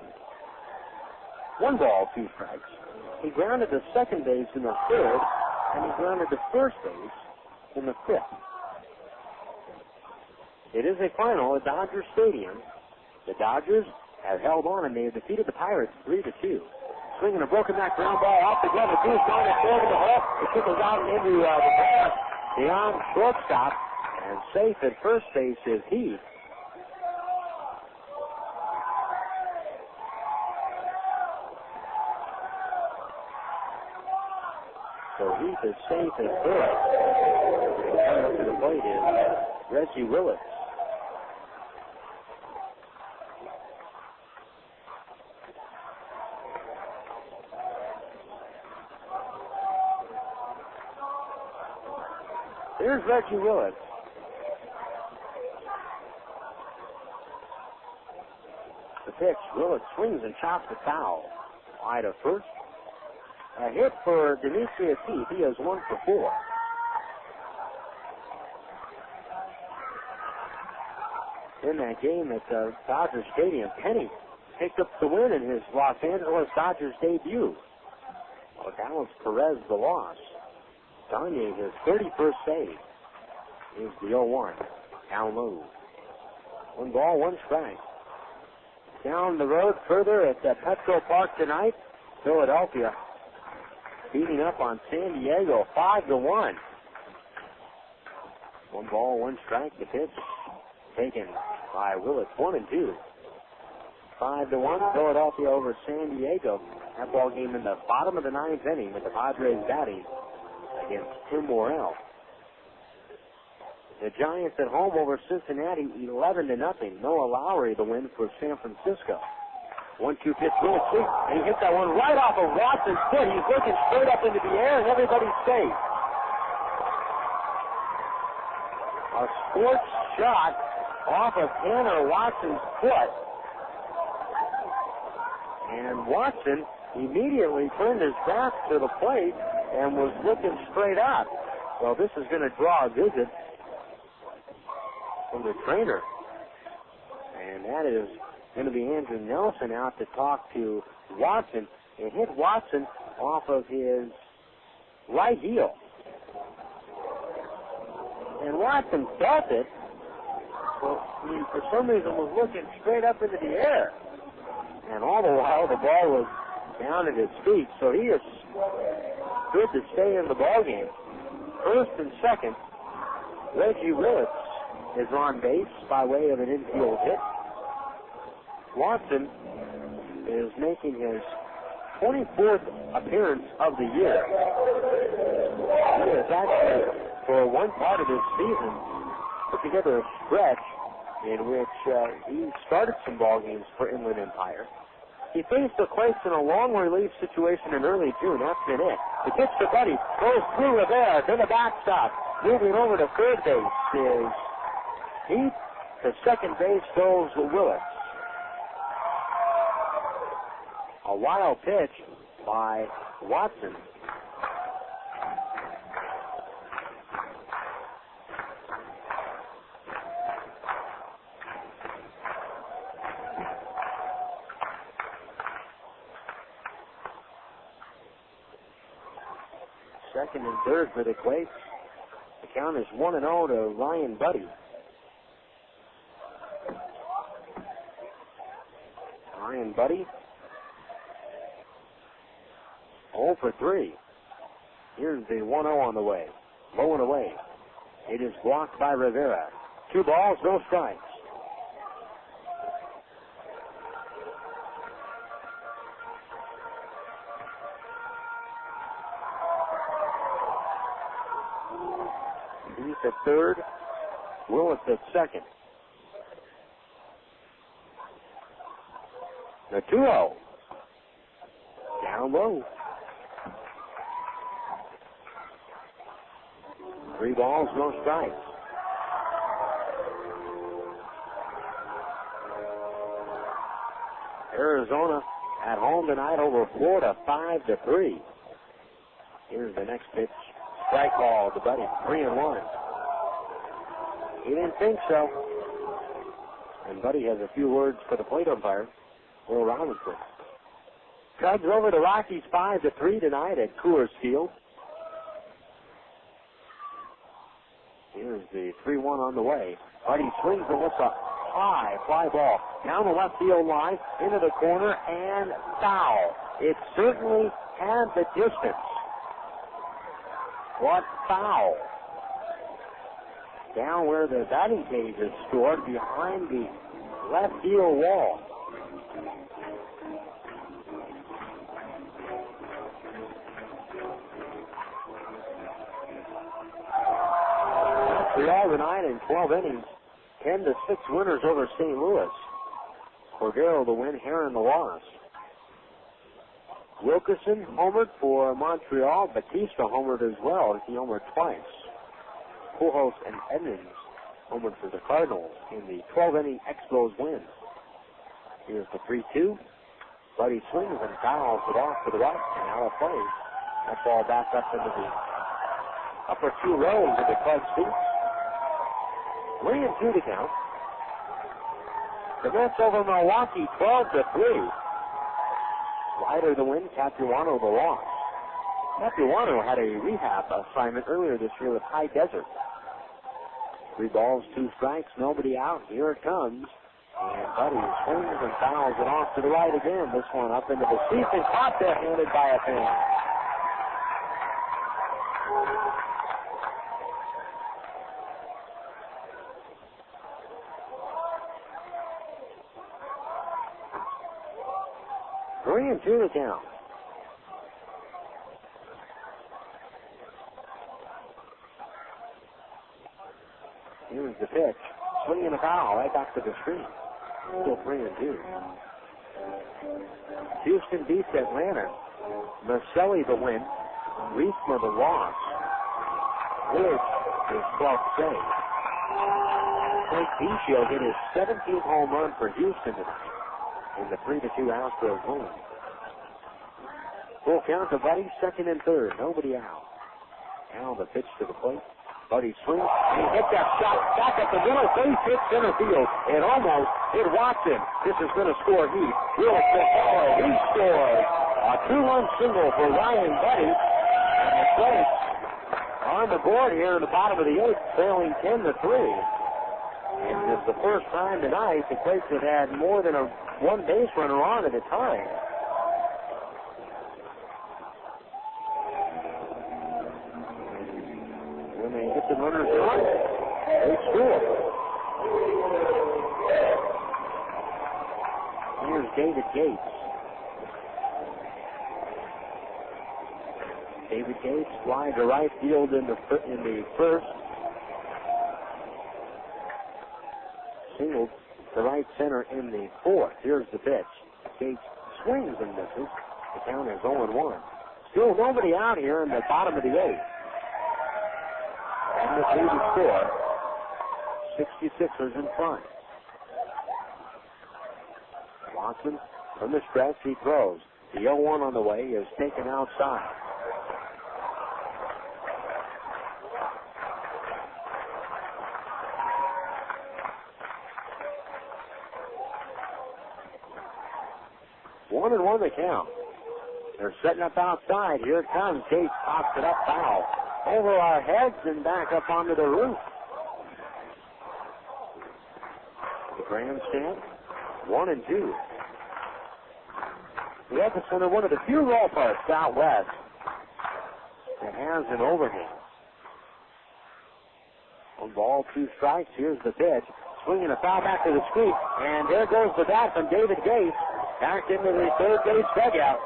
1 ball, 2 strikes. He grounded to second base in the third, and he grounded to first base in the fifth. It is a final at Dodger Stadium. The Dodgers have held on, and they have defeated the Pirates 3-2. Swinging a broken back ground ball off the glove. It goes down and third in the hole. It trickles out into the grass beyond shortstop, and safe at first base is Heath. So Heath is safe at third. Coming up to the plate is Reggie Willits. Here's Reggie Willits. The pitch. Willits swings and chops the foul. Wide of first. A hit for Demetrius Heath. He is 1 for 4. In that game at Dodger Stadium, Penny picked up the win in his Los Angeles Dodgers debut. Well, Dallas Perez the loss. Gagne, his 31st save. Here's the 0-1. Down low. 1 ball, 1 strike. Down the road further at Petco Park tonight, Philadelphia beating up on San Diego 5-1. 1 ball, 1 strike. The pitch taken by Willits. 1-2. 5-1. Philadelphia over San Diego. That ball game in the bottom of the 9th inning with the Padres batting against Tim Morrell. The Giants at home over Cincinnati 11-0. Noah Lowry the win for San Francisco. 1-2 pitch, Willits swings, and he hits that one right off of Watson's foot. He's looking straight up into the air, and everybody's safe. A sports shot off of Tanner Watson's foot. And Watson immediately turned his back to the plate and was looking straight up. Well, this is going to draw a visit from the trainer. And that is going to be Andrew Nelson out to talk to Watson. It hit Watson off of his right heel. And Watson felt it, but he, for some reason, was looking straight up into the air. And all the while, the ball was down at his feet, so he is good to stay in the ball game. First and second, Reggie Willits is on base by way of an infield hit. Watson is making his 24th appearance of the year. He has actually, for one part of this season, put together a stretch in which he started some ball games for Inland Empire. He faced the Quakes in a long relief situation in early June. That's been it. The pitch to Budde goes through Rivera to the backstop. Moving over to third base is Heath. To second base goes Willits. A wild pitch by Watson. Second and third for the Quakes. The count is 1-0 to Ryan Budde. Ryan Budde 0 for 3. Here's the 1-0 on the way. Low and away. It is blocked by Rivera. 2 balls, no strikes. He's at third. Willits at second. The 2-0. Down low. 3 balls, no strikes. Arizona at home tonight over Florida, 5-3. Here's the next pitch. Strike ball to Budde, 3-1. He didn't think so. And Budde has a few words for the plate umpire, Will Robinson. Cubs over the Rockies 5-3 tonight at Coors Field. Here's the 3-1 on the way. Budde swings and hits a high fly ball down the left field line, into the corner, and foul. It certainly had the distance. What foul? Down where the batting cage is stored, behind the left field wall. Montreal tonight in 12 innings, 10-6 winners over St. Louis. Cordero the win, Heron the loss. Wilkerson homered for Montreal. Batista homered as well. He homered twice. Pujols and Edmonds homered for the Cardinals in the 12-inning Expos win. Here's the 3-2. Budde swings and fouls it off to the right and out of play. That ball back up into the upper 2 rows of the Cubs' seats. 3-2 to count. The Mets over Milwaukee, 12-3. Slider the win, Capuano the loss. Capuano had a rehab assignment earlier this year with High Desert. 3 balls, 2 strikes, nobody out. Here it comes. And Budde swings and fouls it off to the right again. This one up into the seats and caught there-handed by a fan. Three and 2 to count. Here's the pitch. Swinging a foul right back to the screen. Still 3-2. Houston beats Atlanta. Marcelli the win. Reisner the loss. Willits his 12th save. Frank Biggio hit his 17th home run for Houston tonight in the 3-2 Astros win. Full count to Budde, second and third. Nobody out. Now the pitch to the plate. Budde swings, and he hits that shot back at the middle, base hit center field. It almost hit Watson. This is going to score heat. Willits will follow. He scores. A 2-run single for Ryan Budde. And the Quakes on the board here in the bottom of the 8th, trailing 10-3. And it's the first time tonight the Quakes have had more than one base runner on at a time. When they hit the runners on, they score. Here's David Gates. David Gates flying to right field in the first. Singled to right center in the fourth. Here's the pitch. Gates swings and misses. The count is 0-1. Still nobody out here in the bottom of the 8th. And the 3 to score. 66ers in front. Watson from the stretch, he throws. The 0-1 on the way is taken outside. One and 1 to count. They're setting up outside. Here it comes. Gates pops it up foul. Over our heads and back up onto the roof. The grandstand. 1 and 2. The epicenter, one of the few ballparks out west that has an overhang. Well, 1 ball, 2 strikes. Here's the pitch. Swinging a foul back to the street. And there goes the bat from David Gates. Back into the third base dugout.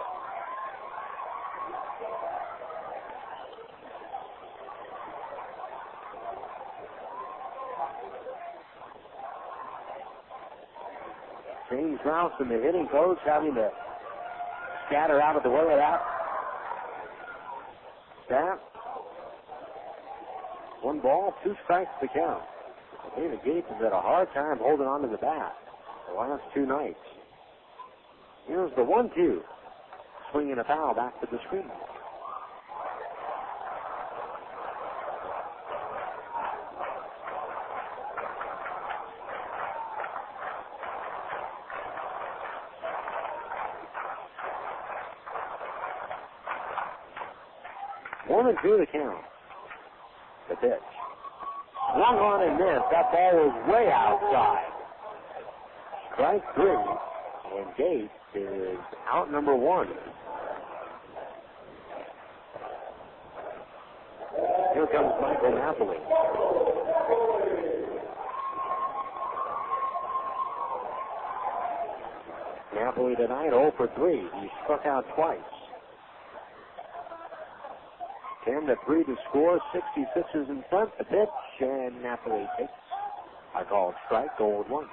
James Rouse and the hitting coach having to scatter out of the way of that. Snap. 1 ball, 2 strikes to count. David Gates has had a hard time holding on to the bat the last 2 nights. Here's the 1-2. Swinging a foul back to the screen. One and 2 to count. The pitch. Swung on and missed. That ball was way outside. Strike 3. And Gates is out number 1. Here comes Michael Napoli. Napoli tonight 0 for 3. He struck out twice. 10-3 to score. 66ers in front. The pitch, and Napoli takes a called strike. 0-1.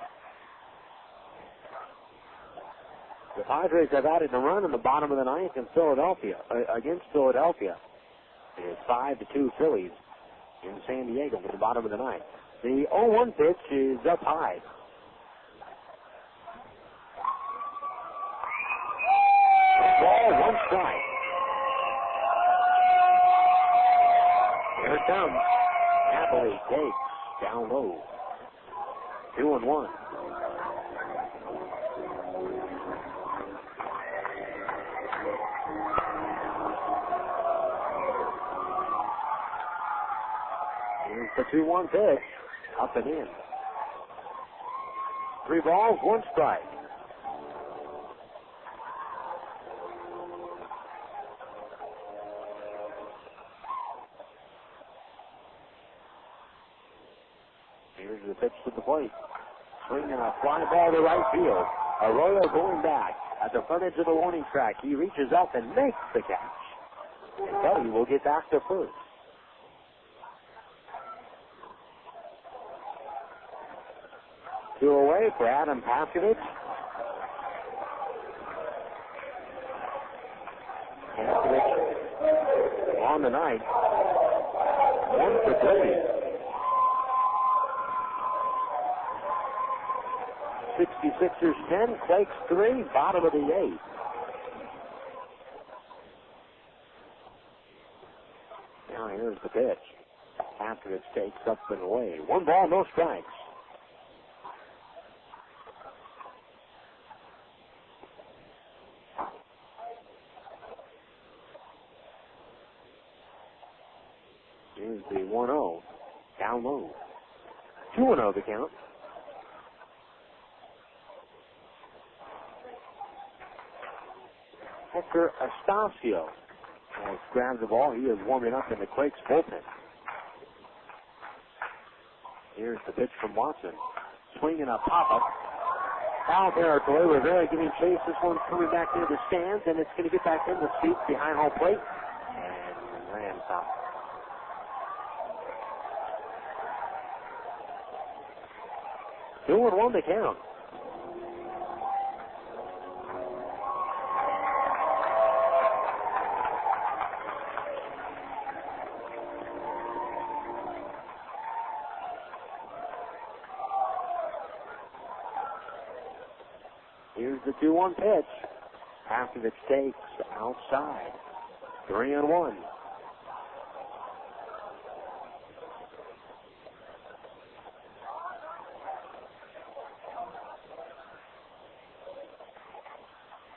The Padres have added a run in the bottom of the ninth in Philadelphia against Philadelphia. It is 5-2 Phillies in San Diego at the bottom of the ninth. The 0-1 pitch is up high. Ball, 1 strike. Here it comes. Napoli takes down low. 2-1. Here's the 2-1 pitch. Up and in. 3 balls, 1 strike. Here's the pitch to the plate. Swinging a fly ball to right field. Arroyo going back at the front edge of the warning track. He reaches up and makes the catch. And Budde will get back to first. Two away for Adam Paskovich. Paskovich on the night. 1 for 3. 66ers 10, Quakes 3, bottom of the 8th. Now here's the pitch. Paskovich takes up and away. 1 ball, no strikes. Here's the 1-0. Down low. 2-0 the count. Hector Estacio has grabbed the ball. He is warming up in the Quakes bullpen. Here's the pitch from Watson. Swinging a pop-up. Foul territory. Rivera giving chase. This one's coming back into the stands, and it's going to get back in the seats behind home plate. And ran foul. Two and 1 to count. Here's the 2-1 pitch. Paskovich takes outside. 3-1.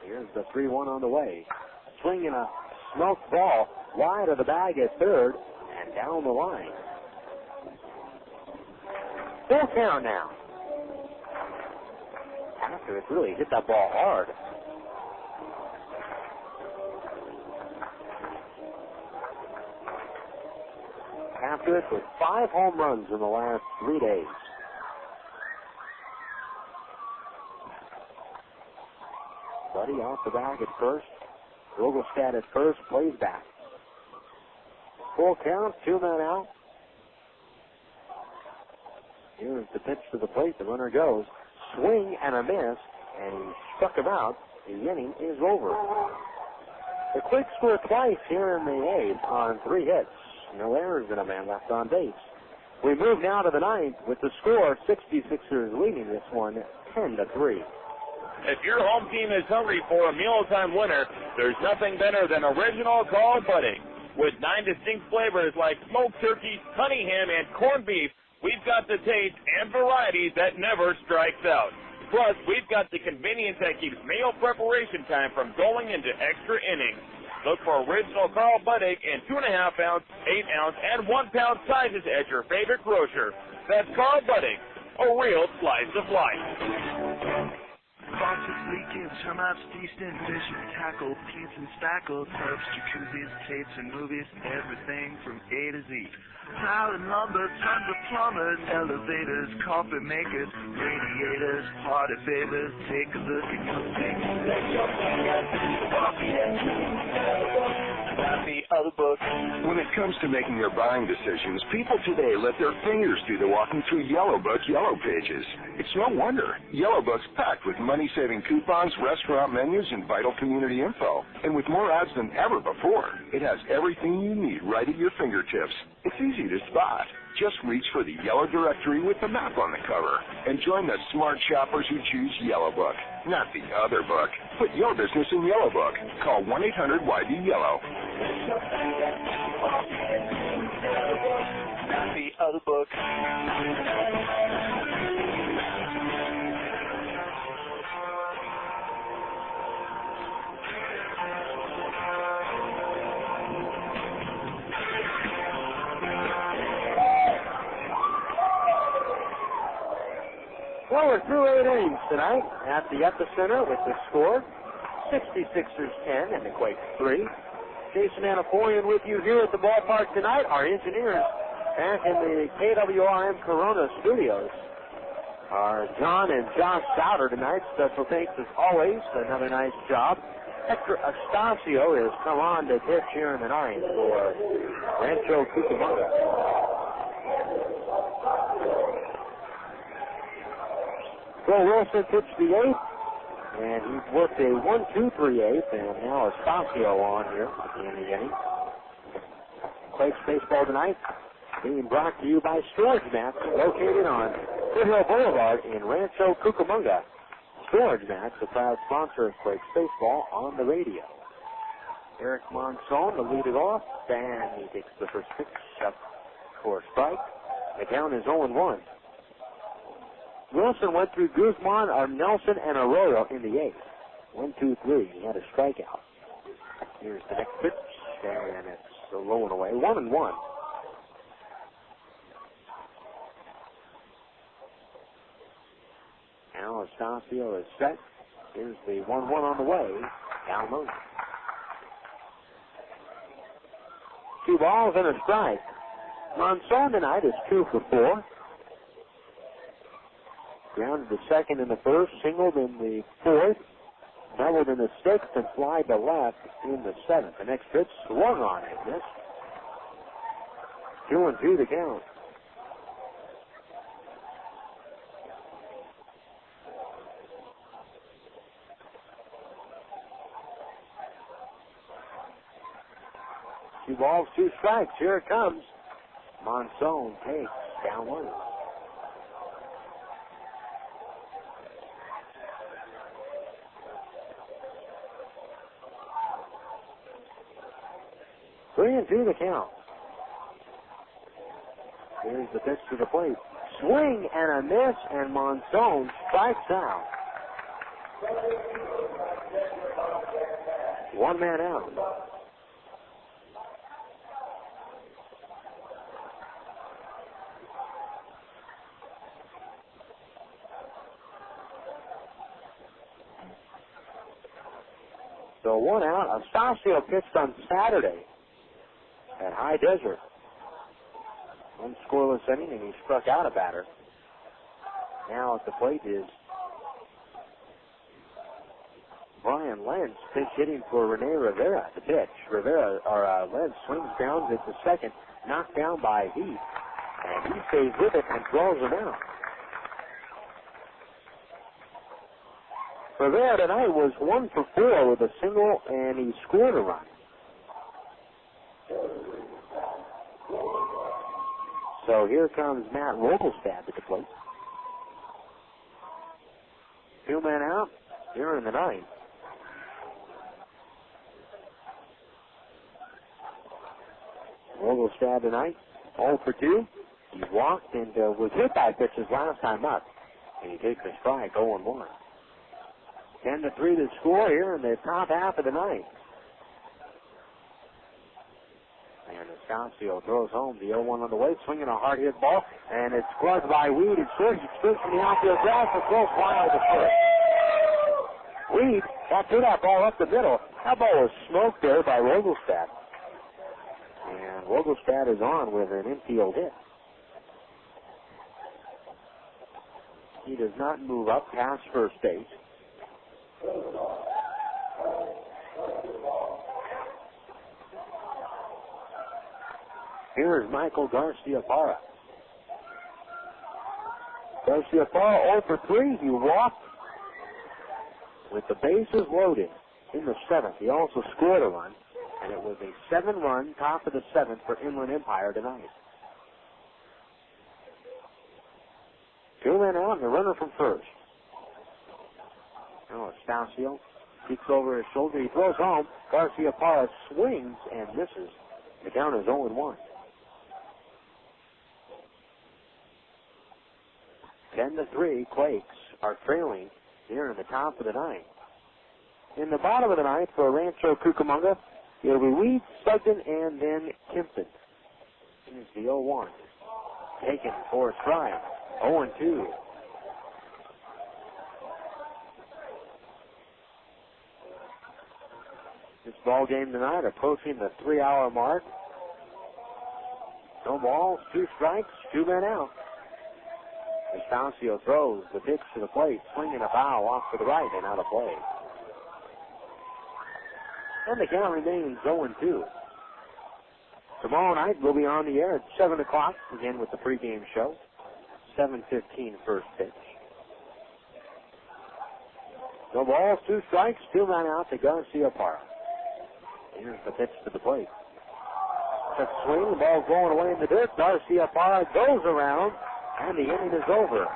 Here's the 3-1 on the way. Swinging a smoked ball wide of the bag at third and down the line. Full count now. Paskovich really hit that ball hard. Paskovich with 5 home runs in the last 3 days. Budde off the bag at first. Rogelstad at first, plays back. Full count, 2 men out. Here's the pitch to the plate. The runner goes. Swing and a miss, and he struck him out. The inning is over. The Quakes scored twice here in the 8th on 3 hits. No errors and a man left on base. We move now to the 9th with the score 66ers leading this one 10-3. If your home team is hungry for a mealtime winner, there's nothing better than original call Budde. With 9 distinct flavors like smoked turkey, honey ham, and corned beef, we've got the taste and variety that never strikes out. Plus, we've got the convenience that keeps meal preparation time from going into extra innings. Look for original Carl Budde in 2.5 ounce, 8 ounce, and 1 pound sizes at your favorite grocer. That's Carl Budde, a real slice of life. Faucets leaking, termites feasting, fish and tackle, paints and spackle, tubs, jacuzzis, tapes and movies, everything from A to Z. Tile and lumber, tons of plumbers, elevators, coffee makers, radiators, party favors. Take a look at your things. Let your fingers coffee and the other book. When it comes to making your buying decisions, people today let their fingers do the walking through Yellow Book Yellow Pages. It's no wonder. Yellow Book's packed with money-saving coupons, restaurant menus, and vital community info. And with more ads than ever before, it has everything you need right at your fingertips. It's easy to spot. Just reach for the yellow directory with the map on the cover and join the smart shoppers who choose Yellow Book, not the other book. Put your business in Yellow Book. Call 1-800-YB-YELLOW. Not the other book. Well, we're through 8 innings tonight at the epicenter with the score 66ers 10 and the Quakes 3. Jason Anapolian with you here at the ballpark tonight. Our engineers back in the KWRM Corona studios are John and Josh Souter tonight. Special thanks as always. Another nice job. Hector Astacio has come on to pitch here in the 9th for Rancho Cucamonga. Bill Wilson pitched the 8th, and he worked a 1-2-3-8, and now Astacio on here at the end of the inning. Quakes baseball tonight being brought to you by Storage Mats, located on Foothill Boulevard in Rancho Cucamonga. Storage Mats, a proud sponsor of Quakes baseball on the radio. Eric Monson to lead it off, and he takes the first pitch up for a strike. The count is 0-1. Wilson went through Guzman, Nelson, and Arroyo in the 8th. 1-2-3. He had a strikeout. Here's the next pitch, and it's low and away. 1-1. Now Astacio is set. Here's the 1-1 on the way. Down low. 2 balls and a strike. Monson tonight is 2 for 4. Grounded to second in the first, singled in the 4th, doubled in the 6th, and flied to left in the 7th. The next pitch swung on it, missed. 2-2 the count. Two balls, 2 strikes. Here it comes. Monson takes down 1. Three and 2 the count. Here's the pitch to the plate. Swing and a miss, and Monson strikes out. 1 man out. So 1 out. Astacio pitched on Saturday at High Desert. One scoreless inning, and he struck out a batter. Now at the plate is Brian Lenz, pitch hitting for Rene Rivera. The pitch. Lenz swings down into second, knocked down by Heath, and he stays with it and draws him out. Rivera tonight was 1 for 4 with a single, and he scored a run. So here comes Matt Rogelstad at the plate. 2 men out here in the ninth. Rogelstad tonight, 0 for 2. He walked and was hit by pitches last time up. And he takes a strike, 0-1. 10-3 the score here in the top half of the ninth. And Estacio throws home the 0-1 on the way, swinging a hard hit ball, and it's gloved by Weed. It's short. He spins from the outfield grass and throws wild to first. Weed threw that ball up the middle. That ball was smoked there by Rogelstad. And Rogelstad is on with an infield hit. He does not move up past first base. Here is Michael Garcia-Parra. Garcia-Parra 0 for 3. He walked with the bases loaded in the 7th. He also scored a run, and it was a 7-run top of the 7th for Inland Empire tonight. 2 men out and a runner from first. Now Estacio peeks over his shoulder. He throws home. Garcia-Parra swings and misses. The count is 0-1. 10-3, Quakes are trailing here in the top of the ninth. In the bottom of the ninth for Rancho Cucamonga, it'll be Weed, Sugden, and then Kempton. Here's the 0-1. Taken for a strike. 0-2. This ball game tonight approaching the 3-hour mark. No balls, 2 strikes, 2 men out. Estacio throws the pitch to the plate, swinging a foul off to the right and out of play. And the count remains 0-2. Tomorrow night we'll be on the air at 7 o'clock, again with the pregame show. 7:15 first pitch. No balls, 2 strikes, 2 men out to Garcia-Parra. Here's the pitch to the plate. The swing, the ball's going away in the dirt. Garcia-Parra goes around, and the inning is over.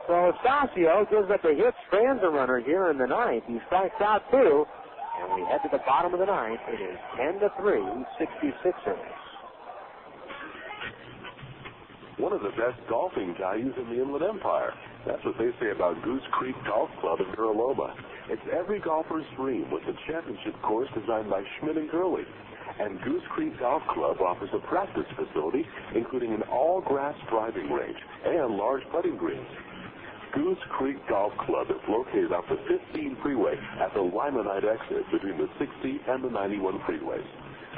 So Estacio gives up a hit, strands a runner here in the ninth. He strikes out 2, and we head to the bottom of the ninth. It is 10-3, 66 innings. One of the best golfing values in the Inland Empire. That's what they say about Goose Creek Golf Club in Mira Loma. It's every golfer's dream with the championship course designed by Schmidt & Gurley. And Goose Creek Golf Club offers a practice facility, including an all-grass driving range and large putting greens. Goose Creek Golf Club is located off the 15 freeway at the Limonite exit between the 60 and the 91 freeways.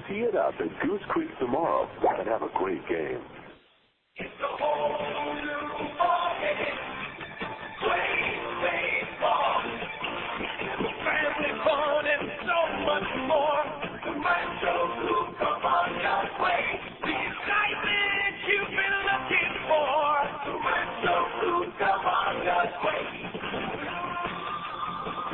Tee it up at Goose Creek tomorrow and have a great game. It's the whole new ballgame. Quakes baseball. Family fun and so much more. The Rancho Cucamonga Quakes. The excitement you've been looking for. The Rancho Cucamonga Quakes.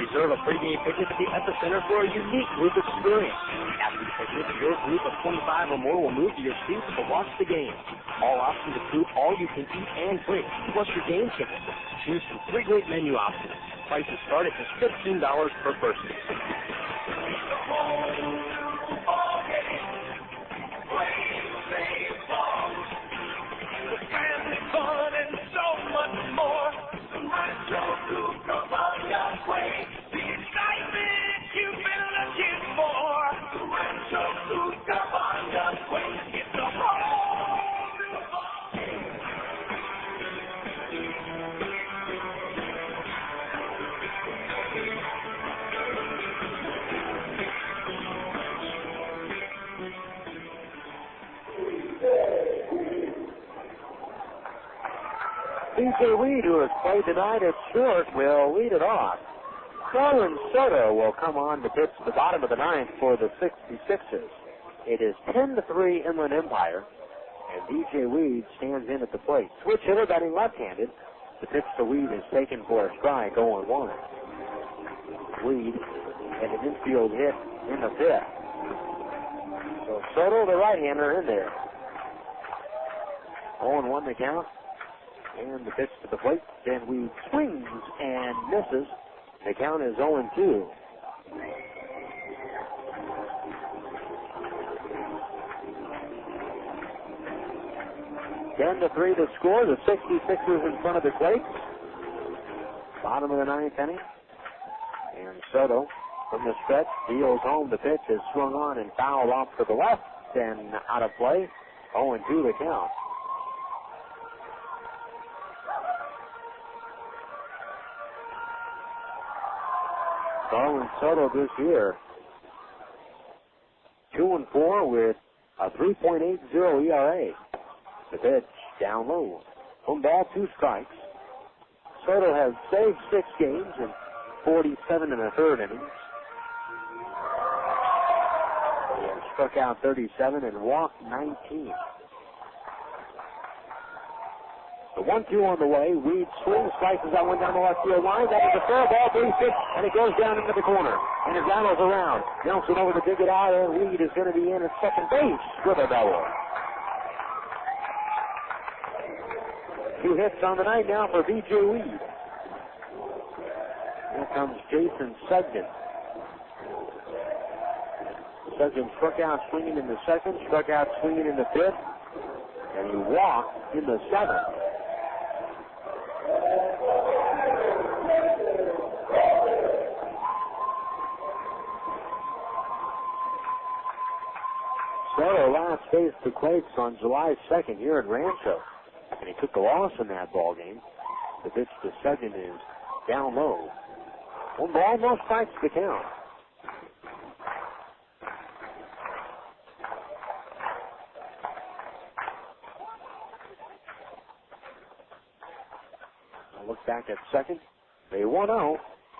Reserve a pregame picnic at the Epicenter for a unique group experience. After the picnic, your group of 25 or more will move to your seats to watch the game. All options include all you can eat and drink, plus your game ticket. Choose from 3 great menu options. Prices start at just $15 per person. Family fun and so much more. The Rancho Cucamonga Quakes. The excitement you've been looking for. The Rancho Cucamonga Quakes. It's a whole new ballgame. B.J. Weed, who has played tonight at short, will lead it off. Colin Soto will come on to pitch the bottom of the ninth for the 66ers. It is 10-3 Inland Empire, and B.J. Weed stands in at the plate. Switch hitter batting left-handed. The pitch to Weed is taken for a strike, 0-1. Weed and an infield hit in the fifth. So Soto, the right-hander, in there. 0-1 the count. And the pitch to the plate. Then Weed swings and misses. The count is 0-2. Then the 3 to score. The 66ers in front of the Quakes. Bottom of the ninth inning. And Soto from the stretch deals home. The pitch is swung on and fouled off to the left and out of play. 0-2 the count. Colin Soto this year, 2-4 with a 3.80 ERA. The pitch down low. 1 ball, 2 strikes. Soto has saved 6 games in 47 1/3 innings. He has struck out 37 and walked 19. The 1-2 on the way. Weed swings, slices that one down the left field line. That is a fair ball, 3-6, and it goes down into the corner. And it rattles around. Nelson over to dig it out, and Weed is going to be in at second base with a double. 2 hits on the night now for B.J. Weed. Here comes Jason Sugden. Sugden struck out swinging in the second, struck out swinging in the fifth, and he walked in the seventh. Soto last faced the Quakes on July 2nd here at Rancho, and he took the loss in that ball game. The pitch to Sugden is down low. 1 ball, no strikes to count. I'll look back at second. They 1-0.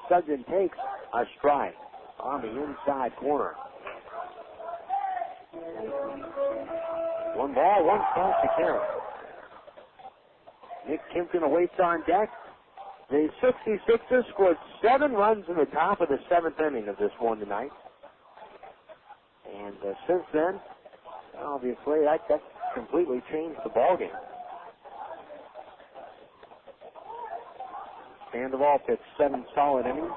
Sugden takes a strike on the inside corner. 1 ball, 1 strike to count. Nick Kimpton awaits on deck. The 66ers scored 7 runs in the top of the 7th inning of this one tonight. And since then, obviously, that completely changed the ballgame. Sandoval pitched 7 solid innings.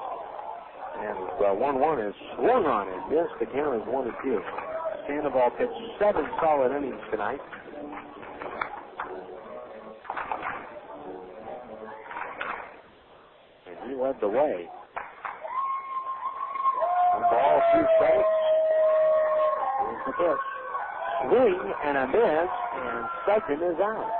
And 1-1 is swung on and missed. The count is 1-2. Sandoval pitched 7 solid innings tonight. And he led the way. 1 ball, 2 strikes. Here's the pitch. Swing and a miss, and Sugden is out.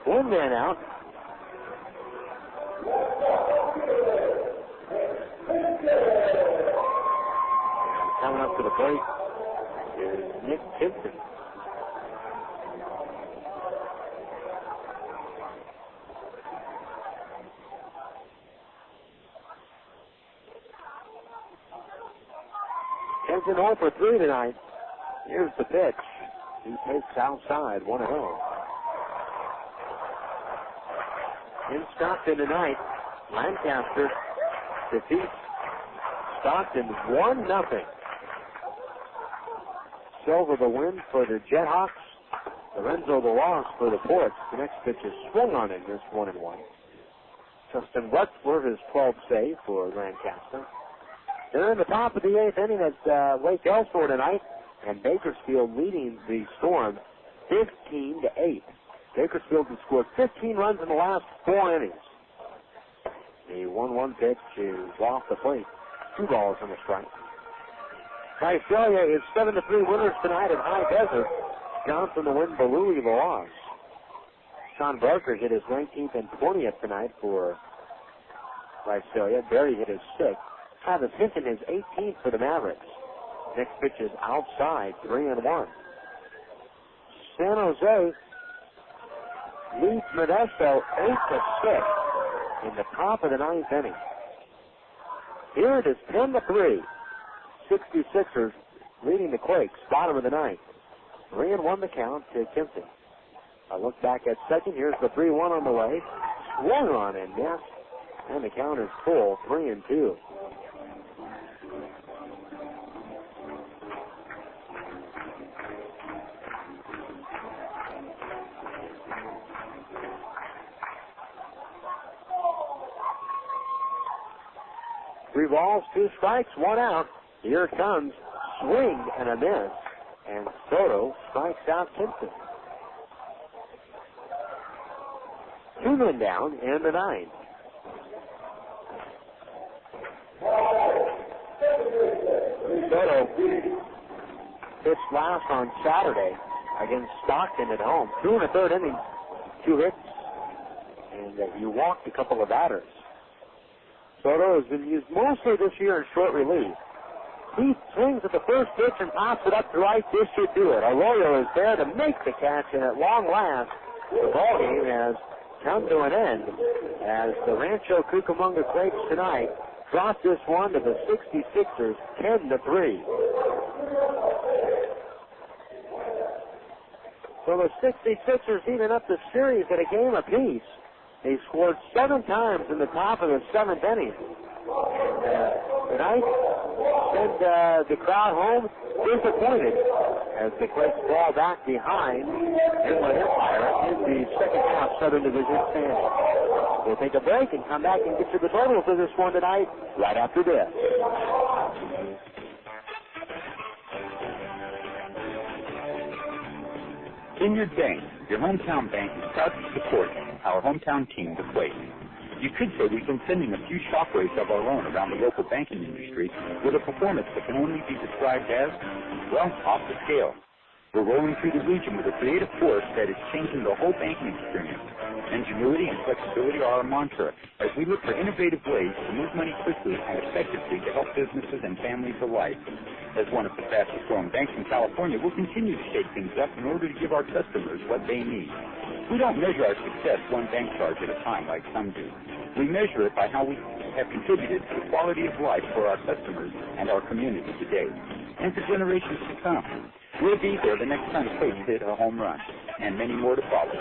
One man out. Coming up to the plate is Nick Kimpton. Kimpton 0 for 3 tonight. Here's the pitch. He takes outside 1-0. In Stockton tonight, Lancaster defeats Stockton 1-0. Silver the win for the Jethawks. Lorenzo the loss for the Ports. The next pitch is swung on and missed 1-1. Justin Wexler, his 12th save for Lancaster. They're in the top of the 8th inning at Lake Elsinore tonight, and Bakersfield leading the Storm 15-8. Bakersfield has scored 15 runs in the last 4 innings. The 1-1 pitch is off the plate. 2 balls and a strike. Visalia is 7-3 winners tonight at High Desert. Johnson the win, Balooey the loss. Sean Barker hit his 19th and 20th tonight for Visalia. Barry hit his 6th. Travis Hinton his 18th for the Mavericks. Next pitch is outside, 3-1. San Jose leads Modesto 8-6 in the top of the ninth inning. Here it is 10-3. 66ers leading the Quakes, bottom of the ninth. 3-1 the count to Kimpton. A look back at second. Here's the 3-1 on the way. Swung on and missed. And the count is full, 3-2. Three balls, 2 strikes, 1 out. Here it comes. Swing and a miss. And Soto strikes out Kimpton. 2 men down in the ninth. Soto pitched last on Saturday against Stockton at home. 2 1/3 innings, 2 hits, and he walked a couple of batters. Soto has been used mostly this year in short relief. He swings at the first pitch and pops it up to right. This should do it. Arroyo is there to make the catch, and at long last, the ball game has come to an end as the Rancho Cucamonga Quakes tonight drop this one to the 66ers 10-3. So the 66ers even up the series at a game apiece. They scored 7 times in the top of the 7th inning. Tonight sent the crowd home disappointed as the Quakes fall back behind Inland Empire in the second half Southern Division standing. We'll take a break and come back and get you the totals of this one tonight right after this. Vineyard Bank, your hometown bank, is proud to support our hometown team, the Quakes. You could say we've been sending a few shockwaves of our own around the local banking industry with a performance that can only be described as, well, off the scale. We're rolling through the region with a creative force that is changing the whole banking experience. Ingenuity and flexibility are our mantra as we look for innovative ways to move money quickly and effectively to help businesses and families alike. As one of the fastest growing banks in California, we'll continue to shake things up in order to give our customers what they need. We don't measure our success one bank charge at a time like some do. We measure it by how we have contributed to the quality of life for our customers and our community today, and for generations to come. We'll be there the next time Quakes hit a home run, and many more to follow.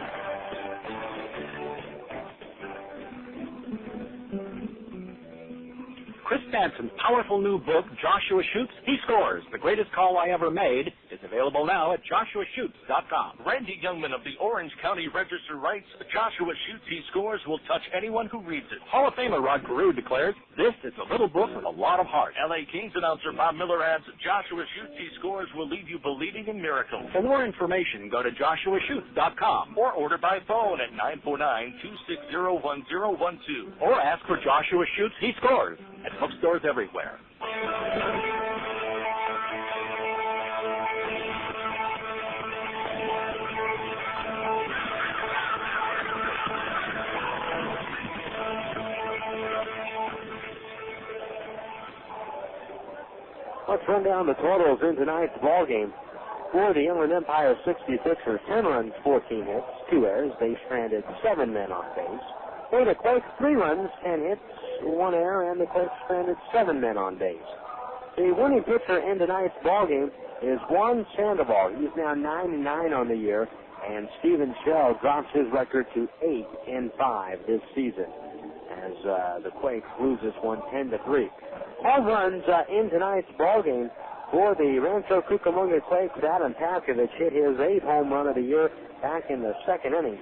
Chris Stanson's powerful new book, Joshua Shoots, He Scores, The Greatest Call I Ever Made, is available now at joshuashoots.com. Randy Youngman of the Orange County Register writes, Joshua Shoots, He Scores will touch anyone who reads it. Hall of Famer Rod Carew declares, this is a little book with a lot of heart. L.A. Kings announcer Bob Miller adds, Joshua Shoots, He Scores will leave you believing in miracles. For more information, go to joshuashoots.com or order by phone at 949-260-1012. or ask for Joshua Shoots, He Scores at bookstores everywhere. Let's run down the totals in tonight's ball game. For the Inland Empire 66ers, 10 runs, 14 hits, 2 errors. They stranded 7 men on base. For the Quakes, 3 runs, 10 hits, 1 error, and the Quakes stranded 7 men on base. The winning pitcher in tonight's ball game is Juan Sandoval. He's now 9-9 on the year, and Steven Shell drops his record to 8-5 this season as the Quakes lose this one 10-3. Home runs in tonight's ball game for the Rancho Cucamonga Quakes. Adam Paskovich hit his 8th home run of the year back in the 2nd inning.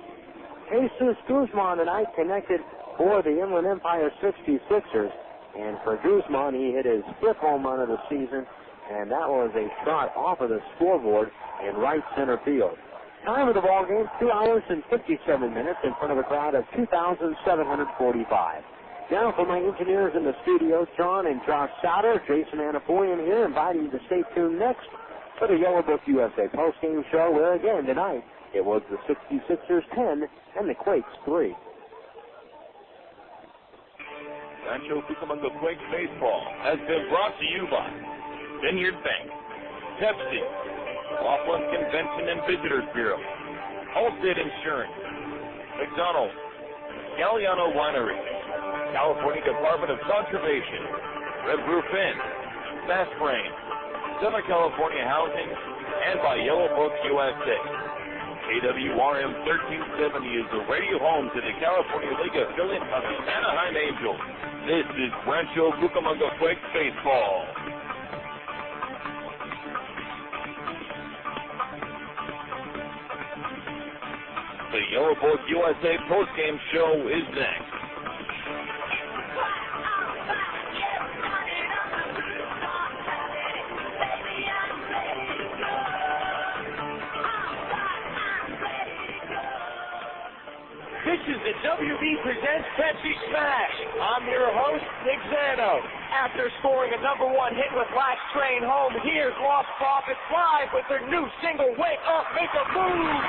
Jesus Guzman tonight connected for the Inland Empire 66ers. And for Guzman, he hit his 5th home run of the season, and that was a shot off of the scoreboard in right center field. Time of the ball game, 2 hours and 57 minutes in front of a crowd of 2,745. Now for my engineers in the studio, John and Josh Sauter, Jason Anapolian here, inviting you to stay tuned next for the Yellow Book USA postgame show, where again tonight it was the 66ers 10 and the Quakes 3. Rancho Cucamonga Quakes baseball has been brought to you by Vineyard Bank, Pepsi, Laughlin Convention and Visitors Bureau, Allstate Insurance, McDonald's, Galliano Winery, California Department of Conservation, Red Roof Inn, Fast Brain, Southern California Housing, and by Yellow Book USA. KWRM 1370 is the radio home to the California League affiliate of the Anaheim Angels. This is Rancho Cucamonga Quakes baseball. The Yellow Book USA postgame show is next. This is the WB Presents Pepsi Smash. I'm your host, Nick Zano. After scoring a #1 hit with Last Train Home, here's Lost Profits live with their new single, Wake Up, Make a Move.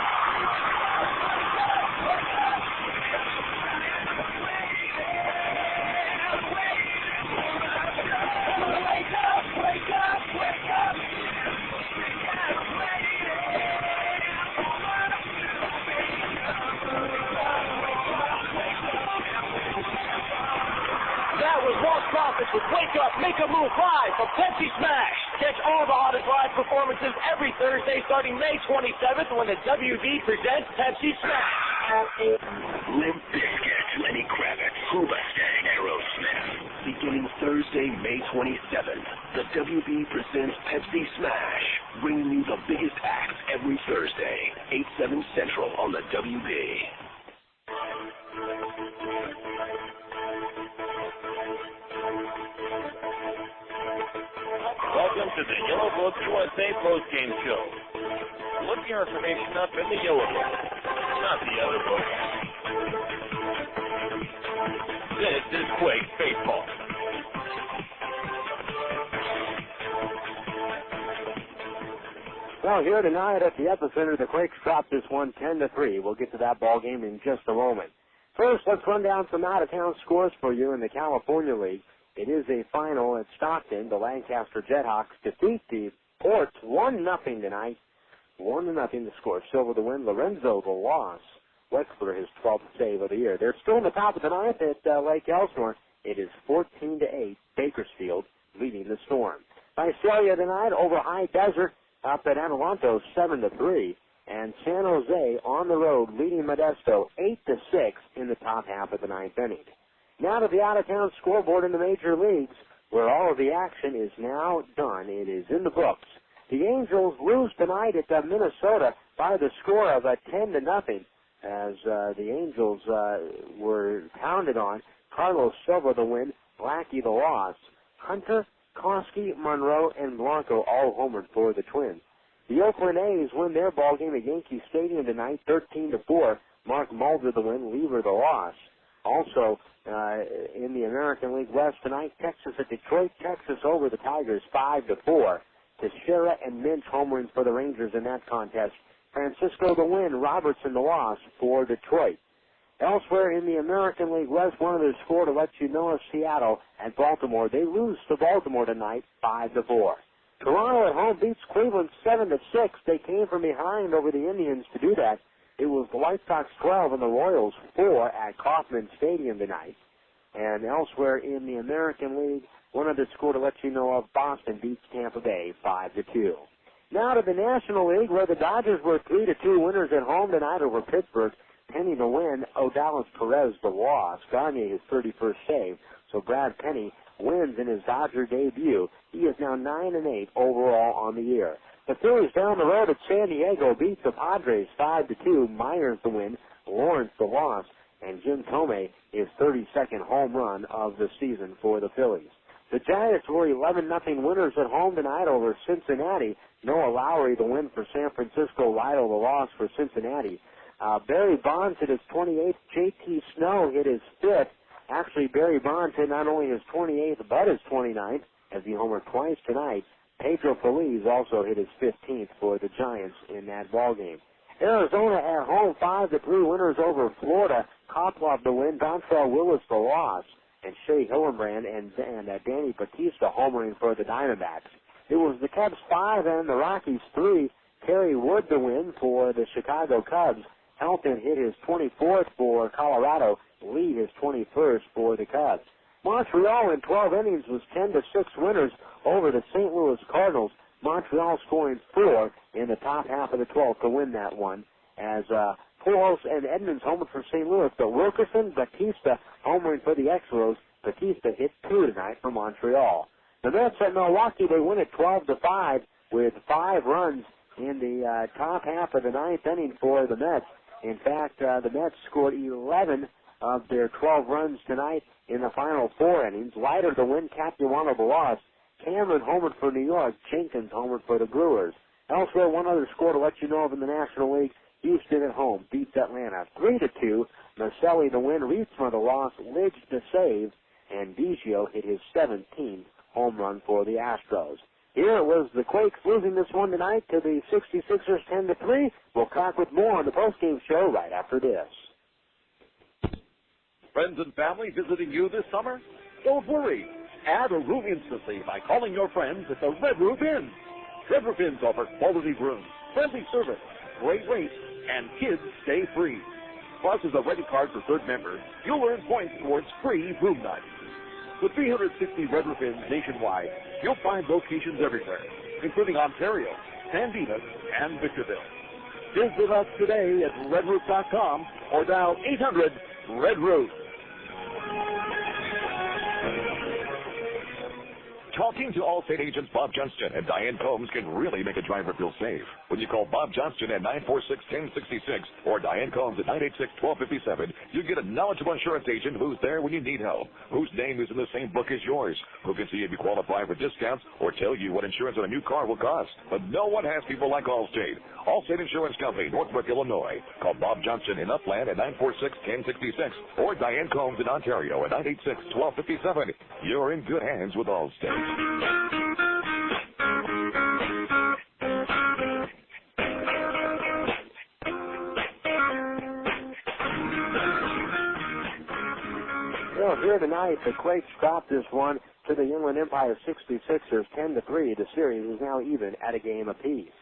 Profits with Wake Up, Make a Move live from Pepsi Smash. Catch all the hottest live performances every Thursday starting May 27th when the WB presents Pepsi Smash. Limp Bizkit, Lenny Kravitz, Hoobastank, Aerosmith. Beginning Thursday, May 27th, the WB presents Pepsi Smash, bringing you the biggest acts every Thursday, 8/7 Central on the WB. Welcome to the Yellow Book USA postgame show. Look your information up in the Yellow Book, not the other book. This is Quakes baseball. Well, here tonight at the epicenter, the Quakes dropped this one 10-3. We'll get to that ball game in just a moment. First, let's run down some out-of-town scores for you in the California League. It is a final at Stockton. The Lancaster Jethawks defeat the Ports 1-0 tonight. 1-0 the score. Silver the win. Lorenzo the loss. Wexler his 12th save of the year. They're still in the top of the ninth at Lake Elsinore. It is 14-8. Bakersfield leading the Storm. Visalia tonight over High Desert up at Adelanto 7-3. And San Jose on the road leading Modesto 8-6 in the top half of the ninth inning. Now to the out-of-town scoreboard in the major leagues, where all of the action is now done. It is in the books. The Angels lose tonight at Minnesota by the score of 10-0, as the Angels were pounded on. Carlos Silva the win, Blackie the loss. Hunter, Koski, Monroe, and Blanco all homered for the Twins. The Oakland A's win their ball game at Yankee Stadium tonight, 13-4. Mark Mulder the win, Lever the loss. Also, in the American League West tonight, Texas at Detroit. Texas over the Tigers 5-4. Teixeira and Minch homering for the Rangers in that contest. Francisco the win, Robertson the loss for Detroit. Elsewhere in the American League West, one other score to let you know is Seattle at Baltimore. They lose to Baltimore tonight 5-4. Toronto at home beats Cleveland 7-6. They came from behind over the Indians to do that. It was the White Sox 12 and the Royals 4 at Kauffman Stadium tonight. And elsewhere in the American League, one other score to let you know of, Boston beats Tampa Bay 5-2. Now to the National League, where the Dodgers were 3-2 winners at home tonight over Pittsburgh. Penny the win, Odalis Perez the loss. Gagne his 31st save. So Brad Penny wins in his Dodger debut. He is now 9-8 overall on the year. The Phillies down the road at San Diego beat the Padres 5-2. Myers the win, Lawrence the loss, and Jim Thome his 32nd home run of the season for the Phillies. The Giants were 11-0 winners at home tonight over Cincinnati. Noah Lowry the win for San Francisco. Lytle the loss for Cincinnati. Barry Bonds hit his 28th. J.T. Snow hit his 5th. Actually, Barry Bonds hit not only his 28th, but his 29th, as he homered twice tonight. Pedro Feliz also hit his 15th for the Giants in that ballgame. Arizona at home, 5-3 winners over Florida. Koplov the win, Dontrell Willis the loss, and Shea Hillenbrand and Danny Batista homering for the Diamondbacks. It was the Cubs 5 and the Rockies 3. Terry Wood the win for the Chicago Cubs. Helton hit his 24th for Colorado. Lee his 21st for the Cubs. Montreal in 12 innings was 10-6 winners over the St. Louis Cardinals. Montreal scoring 4 in the top half of the 12th to win that one. As Pujols and Edmonds homered for St. Louis, but Wilkerson, Batista homering for the Expos. Batista hit 2 tonight for Montreal. The Mets at Milwaukee, they win it 12-5 with 5 runs in the top half of the 9th inning for the Mets. In fact, the Mets scored 11 of their 12 runs tonight in the final 4 innings. Leiter the win, Capuano the loss. Cameron homered for New York. Jenkins homered for the Brewers. Elsewhere, one other score to let you know of in the National League. Houston at home beats Atlanta 3-2. Maselli the win, Rietzma the loss, Lidge the save, and Biggio hit his 17th home run for the Astros. Here it was the Quakes losing this one tonight to the 66ers 10-3. We'll talk with more on the postgame show right after this. Friends and family visiting you this summer? Don't worry. Add a room instantly by calling your friends at the Red Roof Inn. Red Roof Inns offer quality rooms, friendly service, great rates, and kids stay free. Plus, as a Ready Card Preferred member, you'll earn points towards free room nights. With 360 Red Roof Inns nationwide, you'll find locations everywhere, including Ontario, San Dimas, and Victorville. Visit us today at redroof.com or dial 800-RED-ROOF. Talking to Allstate agents Bob Johnston and Diane Combs can really make a driver feel safe. When you call Bob Johnston at 946-1066 or Diane Combs at 986-1257, you get a knowledgeable insurance agent who's there when you need help, whose name is in the same book as yours, who can see if you qualify for discounts or tell you what insurance on a new car will cost. But no one has people like Allstate. Allstate Insurance Company, Northbrook, Illinois. Call Bob Johnston in Upland at 946-1066 or Diane Combs in Ontario at 986-1257. You're in good hands with Allstate. Well, here tonight, the Quakes dropped this one to the Inland Empire 66ers 10-3. The series is now even at a game apiece.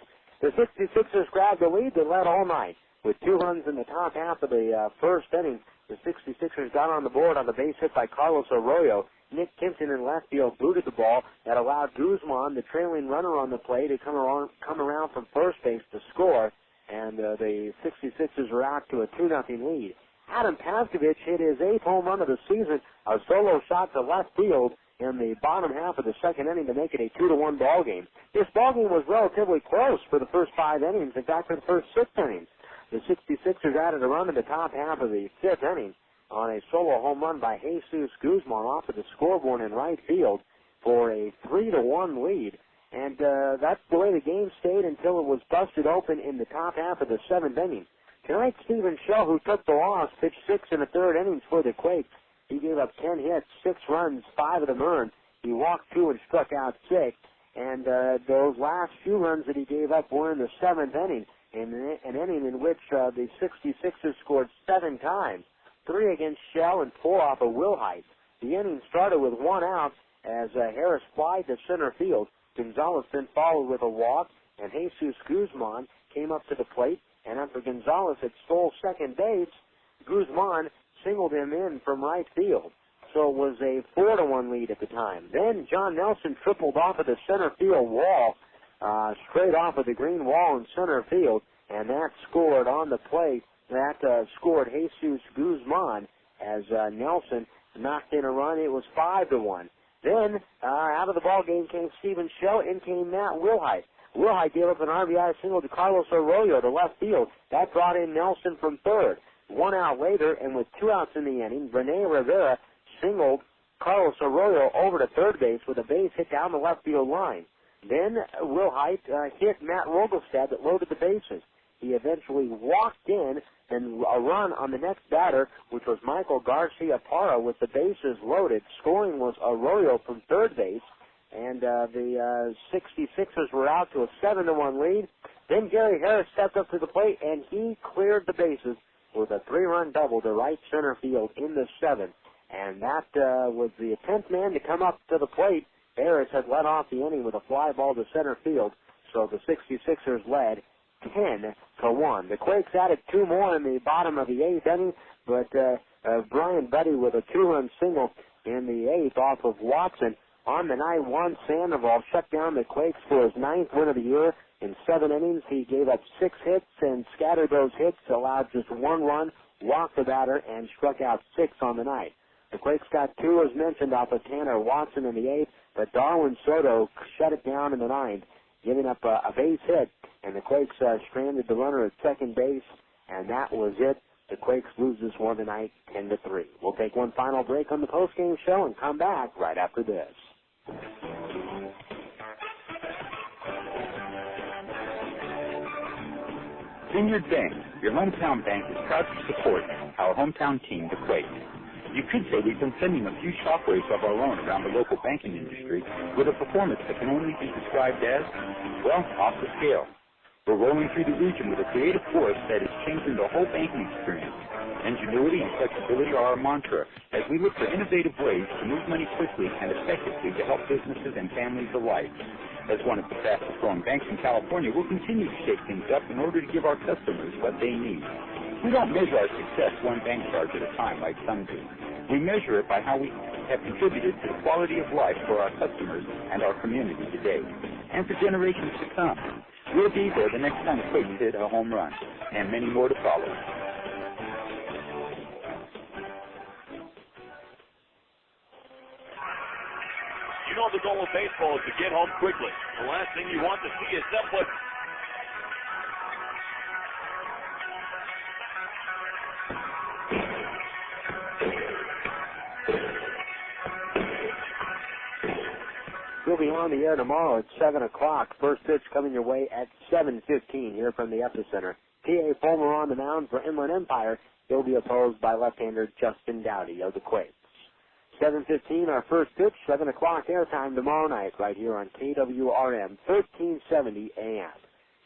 The 66ers grabbed the lead. They led all night with 2 runs in the top half of the first inning. The 66ers got on the board on the base hit by Carlos Arroyo. Nick Kimpton in left field booted the ball that allowed Guzman, the trailing runner on the play, to come around from first base to score, and the 66ers are out to a 2-0 lead. Adam Paskovich hit his 8th home run of the season, a solo shot to left field in the bottom half of the second inning to make it a 2-1 ball game. This ball game was relatively close for the first 5 innings. In fact, for the first 6 innings, the 66ers added a run in the top half of the 5th inning on a solo home run by Jesus Guzman off of the scoreboard in right field for a 3-1 lead. And that's the way the game stayed until it was busted open in the top half of the 7th inning. Tonight, Stephen Shell, who took the loss, pitched 6 in the 3rd innings for the Quakes. He gave up 10 hits, 6 runs, 5 of them earned. He walked 2 and struck out 6. And those last few runs that he gave up were in the 7th inning, in an inning in which the 66ers scored 7 times, 3 against Shell and 4 off of Wilhite. The inning started with 1 out as Harris flied to center field. Gonzalez then followed with a walk, and Jesus Guzman came up to the plate, and after Gonzalez had stole second base, Guzman singled him in from right field. So it was a 4-1 lead at the time. Then John Nelson tripled off of the center field wall, straight off of the green wall in center field, and that scored on the plate. That scored Jesus Guzman as Nelson knocked in a run. It was 5-1. Then out of the ball game came Stephen Shell. In came Matt Wilhite. Wilhite gave up an RBI single to Carlos Arroyo to left field. That brought in Nelson from third. 1 out later, and with 2 outs in the inning, Rene Rivera singled Carlos Arroyo over to third base with a base hit down the left field line. Then Wilhite hit Matt Rogelstad that loaded the bases. He eventually walked in, and a run on the next batter, which was Michael Garcia Parra, with the bases loaded. Scoring was Arroyo from third base, and the 66ers were out to a 7-1 lead. Then Gary Harris stepped up to the plate, and he cleared the bases with a 3-run double to right center field in the 7th. And that was the 10th man to come up to the plate Harris had led off the inning with a fly ball to center field, so the 66ers led 10-1. The Quakes added 2 more in the bottom of the 8th inning, but Brian Budde with a 2-run single in the 8th off of Watson. On the night, Juan Sandoval shut down the Quakes for his 9th win of the year. In 7 innings, he gave up 6 hits and scattered those hits, allowed just 1 run, walked the batter, and struck out 6 on the night. The Quakes got 2, as mentioned, off of Tanner Watson in the 8th, but Darwin Soto shut it down in the 9th, giving up a base hit, and the Quakes stranded the runner at second base, and that was it. The Quakes lose this one tonight 10-3. We'll take one final break on the postgame show and come back right after this. Vineyard Bank, your hometown bank, is proud to support our hometown team, the Quakes. You could say we've been sending a few shockwaves of our own around the local banking industry with a performance that can only be described as, well, off the scale. We're rolling through the region with a creative force that is changing the whole banking experience. Ingenuity and flexibility are our mantra as we look for innovative ways to move money quickly and effectively to help businesses and families alike. As one of the fastest growing banks in California, we'll continue to shake things up in order to give our customers what they need. We don't measure our success one bank charge at a time like some do. We measure it by how we have contributed to the quality of life for our customers and our community today, and for generations to come. We'll be there the next time the Quakes hit a home run, and many more to follow. You know the goal of baseball is to get home quickly. The last thing you want to see is someone... We'll be on the air tomorrow at 7 o'clock. First pitch coming your way at 7:15 here from the Epicenter. T.A. Fulmer on the mound for Inland Empire. He'll be opposed by left-hander Justin Dowdy of the Quakes. 7:15, our first pitch, 7 o'clock airtime tomorrow night right here on KWRM 1370 AM.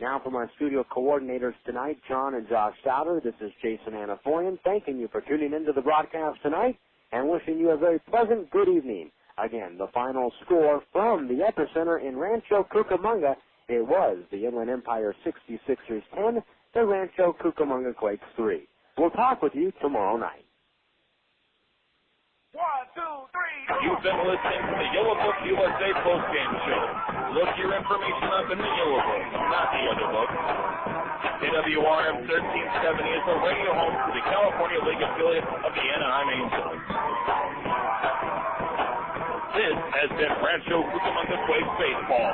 Now from our studio coordinators tonight, John and Josh Souter, this is Jason Anaforian, thanking you for tuning into the broadcast tonight and wishing you a very pleasant good evening. Again, the final score from the Epicenter in Rancho Cucamonga, it was the Inland Empire 66ers 10, the Rancho Cucamonga Quakes 3. We'll talk with you tomorrow night. 1, 2, 3. You've been listening to the Yellow Book USA postgame show. Look your information up in the Yellow Book, not the other book. KWRM 1370 is the radio home to the California League affiliate of the Anaheim Angels. This has been Rancho Cucamonga Quakes Baseball.